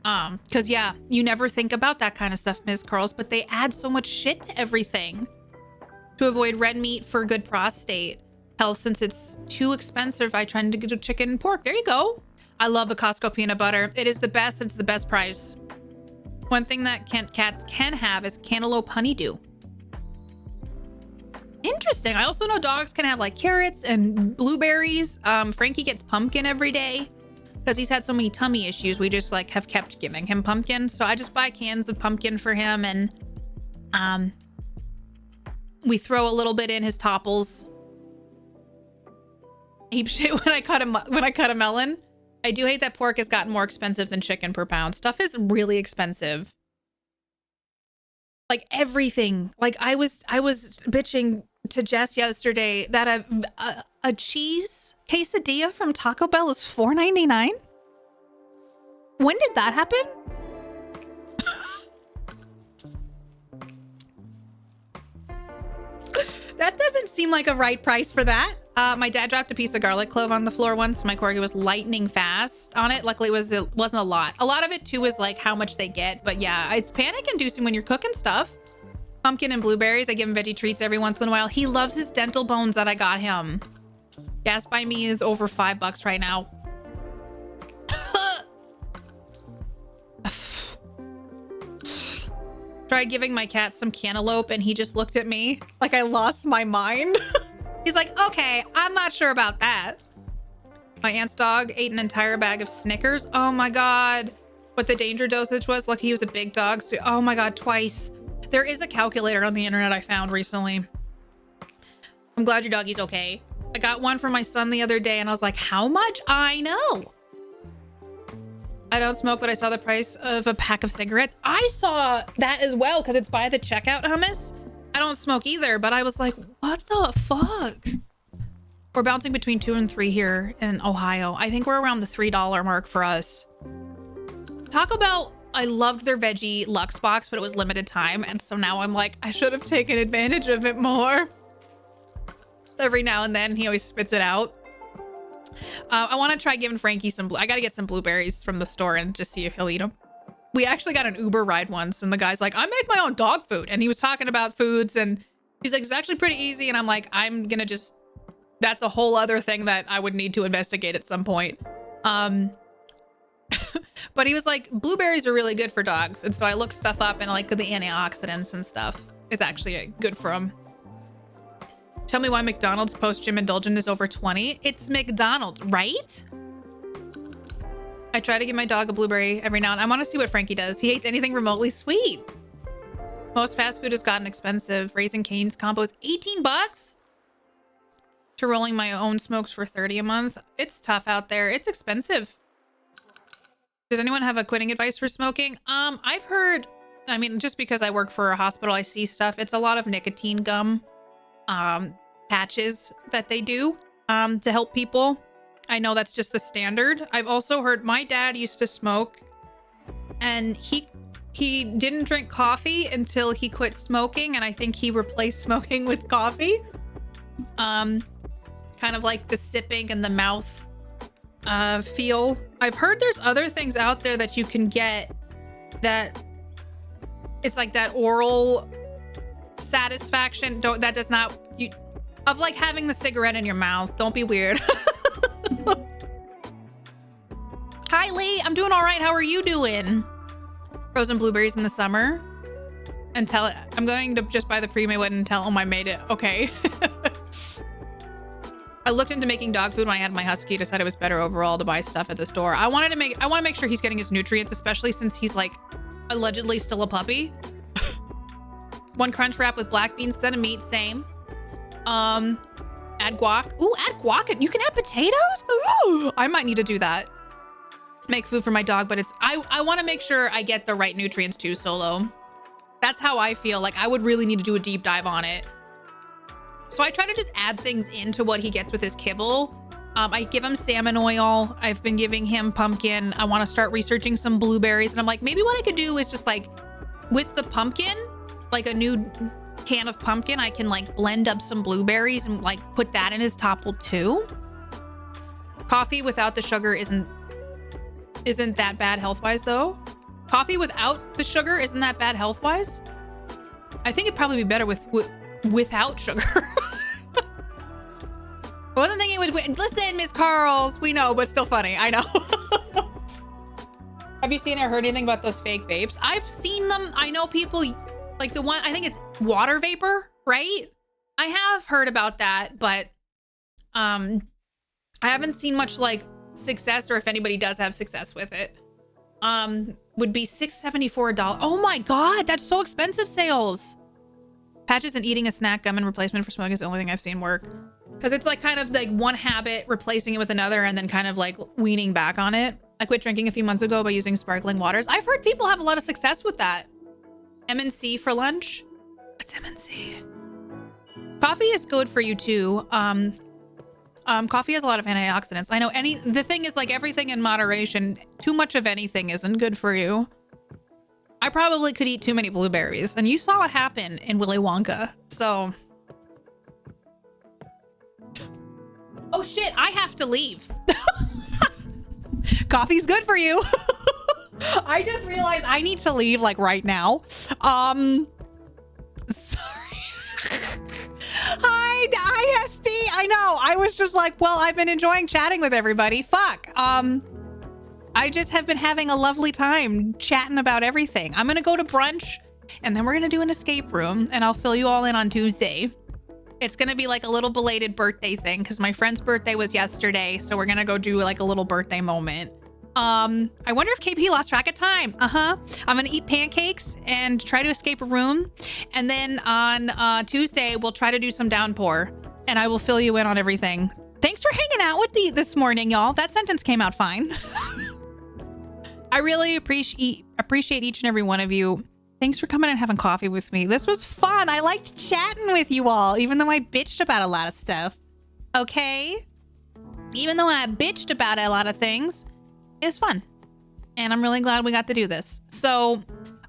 A: Because yeah, you never think about that kind of stuff, Ms. Curls, but they add so much shit to everything to avoid red meat for good prostate health. Since it's too expensive, I try to do chicken and pork. There you go. I love the Costco peanut butter. It is the best. It's the best price. One thing that cats can have is cantaloupe honeydew. Interesting. I also know dogs can have like carrots and blueberries. Frankie gets pumpkin every day because he's had so many tummy issues. We just like have kept giving him pumpkin. So I just buy cans of pumpkin for him, and we throw a little bit in his topples. Ape shit when I cut a melon. I do hate that pork has gotten more expensive than chicken per pound. Stuff is really expensive. Like everything. Like I was bitching to Jess yesterday that a cheese quesadilla from Taco Bell is $4.99. When did that happen? That doesn't seem like a right price for that. My dad dropped a piece of garlic clove on the floor once. My corgi was lightning fast on it. Luckily, it wasn't a lot. A lot of it too is like how much they get. But yeah, it's panic inducing when you're cooking stuff. Pumpkin and blueberries. I give him veggie treats every once in a while. He loves his dental bones that I got him. Gas by me is over $5 right now. Tried giving my cat some cantaloupe and he just looked at me like I lost my mind. He's like, okay, I'm not sure about that. My aunt's dog ate an entire bag of Snickers. Oh my God. What the danger dosage was. Lucky he was a big dog. So, oh my God, twice. There is a calculator on the internet I found recently. I'm glad your doggy's okay. I got one for my son the other day and I was like, how much? I know. I don't smoke, but I saw the price of a pack of cigarettes. I saw that as well because it's by the checkout hummus. I don't smoke either, but I was like, what the fuck? We're bouncing between 2 and 3 here in Ohio. I think we're around the $3 mark for us. Taco Bell, I loved their veggie Lux box, but it was limited time. And so now I'm like, I should have taken advantage of it more. Every now and then he always spits it out. I want to try giving Frankie some, I got to get some blueberries from the store and just see if he'll eat them. We actually got an Uber ride once and the guy's like, I make my own dog food. And he was talking about foods and he's like, it's actually pretty easy. And I'm like, I'm going to just, that's a whole other thing that I would need to investigate at some point. But he was like, blueberries are really good for dogs. And so I looked stuff up and like the antioxidants and stuff is actually good for them. Tell me why McDonald's post-gym indulgent is over 20. It's McDonald's, right? I try to give my dog a blueberry every now and then. I want to see what Frankie does. He hates anything remotely sweet. Most fast food has gotten expensive. Raising Cane's combo is 18 bucks. To rolling my own smokes for 30 a month. It's tough out there. It's expensive. Does anyone have a quitting advice for smoking? I've heard, I mean, just because I work for a hospital, I see stuff. It's a lot of nicotine gum patches that they do to help people. I know that's just the standard. I've also heard my dad used to smoke and he didn't drink coffee until he quit smoking, and I think he replaced smoking with coffee. Kind of like the sipping and the mouth feel. I've heard there's other things out there that you can get that it's like that oral satisfaction that does not of like having the cigarette in your mouth. Don't be weird. Hi Lee, I'm doing all right. How are you doing? Frozen blueberries in the summer. And I'm going to just buy the pre-made one and tell him I made it. Okay. I looked into making dog food when I had my husky. Decided it was better overall to buy stuff at the store. I want to make sure he's getting his nutrients, especially since he's like allegedly still a puppy. One crunch wrap with black beans instead of meat, same. Add guac. Ooh, add guac. You can add potatoes? Ooh, I might need to do that. Make food for my dog, but I want to make sure I get the right nutrients too, Solo. That's how I feel. Like I would really need to do a deep dive on it. So I try to just add things into what he gets with his kibble. I give him salmon oil. I've been giving him pumpkin. I want to start researching some blueberries. And I'm like, maybe what I could do is just like with the pumpkin, like a new can of pumpkin, I can like blend up some blueberries and like put that in his topple too. Coffee without the sugar isn't that bad health-wise though. Coffee without the sugar isn't that bad health-wise. I think it'd probably be better without sugar. I wasn't thinking it was. Listen, Miss Carls, we know, but still funny. I know. Have you seen or heard anything about those fake vapes? I've seen them. I know people like the one. I think it's water vapor, right? I have heard about that, but I haven't seen much like success, or if anybody does have success with it. Would be $6.74. Oh my god, that's so expensive. Sales. Patches and eating a snack gum in replacement for smoking is the only thing I've seen work. Because it's like kind of like one habit replacing it with another and then kind of like weaning back on it. I quit drinking a few months ago by using sparkling waters. I've heard people have a lot of success with that. MNC for lunch? What's MNC? Coffee is good for you too. Coffee has a lot of antioxidants. I know the thing is like everything in moderation. Too much of anything isn't good for you. I probably could eat too many blueberries, and you saw what happened in Willy Wonka. So, oh shit, I have to leave. Coffee's good for you. I just realized I need to leave like right now. Sorry. Hi, ISD. I know. I was just like, well, I've been enjoying chatting with everybody. Fuck. I just have been having a lovely time chatting about everything. I'm going to go to brunch and then we're going to do an escape room and I'll fill you all in on Tuesday. It's going to be like a little belated birthday thing because my friend's birthday was yesterday. So we're going to go do like a little birthday moment. I wonder if KP lost track of time. I'm going to eat pancakes and try to escape a room. And then on Tuesday, we'll try to do some downpour and I will fill you in on everything. Thanks for hanging out with me this morning, y'all. That sentence came out fine. I really appreciate each and every one of you. Thanks for coming and having coffee with me. This was fun. I liked chatting with you all, even though I bitched about a lot of stuff. Okay? Even though I bitched about a lot of things, it was fun. And I'm really glad we got to do this. So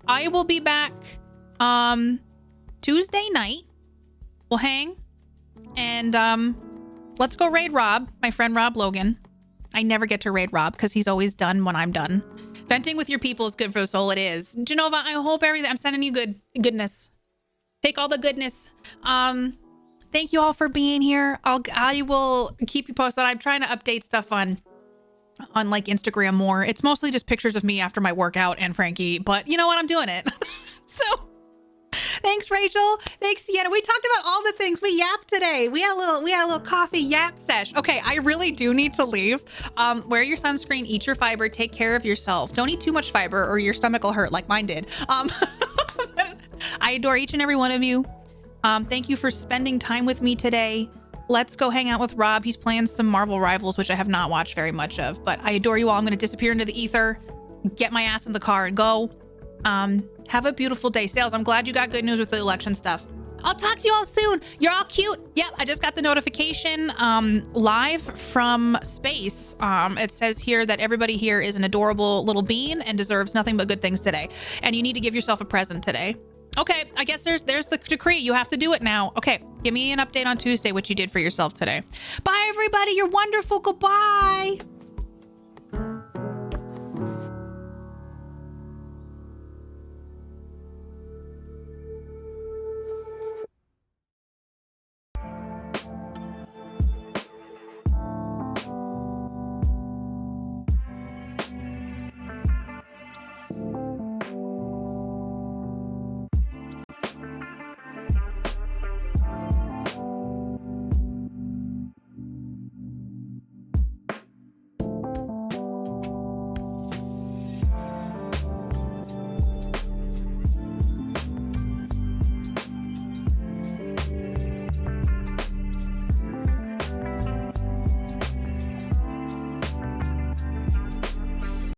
A: I will be back Tuesday night. We'll hang. And let's go raid Rob, my friend Rob Logan. I never get to raid Rob because he's always done when I'm done. Venting with your people is good for the soul. It is. Genova, I hope everything. I'm sending you goodness. Take all the goodness. Thank you all for being here. I will keep you posted. I'm trying to update stuff on on like Instagram more. It's mostly just pictures of me after my workout and Frankie, but you know what? I'm doing it. So thanks, Rachel. Thanks, Sienna. We talked about all the things. We yapped today. We had a little coffee yap sesh. Okay, I really do need to leave. Wear your sunscreen, eat your fiber, take care of yourself. Don't eat too much fiber or your stomach will hurt like mine did. I adore each and every one of you. Thank you for spending time with me today. Let's go hang out with Rob. He's playing some Marvel Rivals, which I have not watched very much of, but I adore you all. I'm going to disappear into the ether, get my ass in the car and go. Have a beautiful day. Sales, I'm glad you got good news with the election stuff. I'll talk to you all soon. You're all cute. Yep, I just got the notification live from space. It says here that everybody here is an adorable little bean and deserves nothing but good things today. And you need to give yourself a present today. Okay, I guess there's the decree. You have to do it now. Okay, give me an update on Tuesday what you did for yourself today. Bye, everybody. You're wonderful. Goodbye.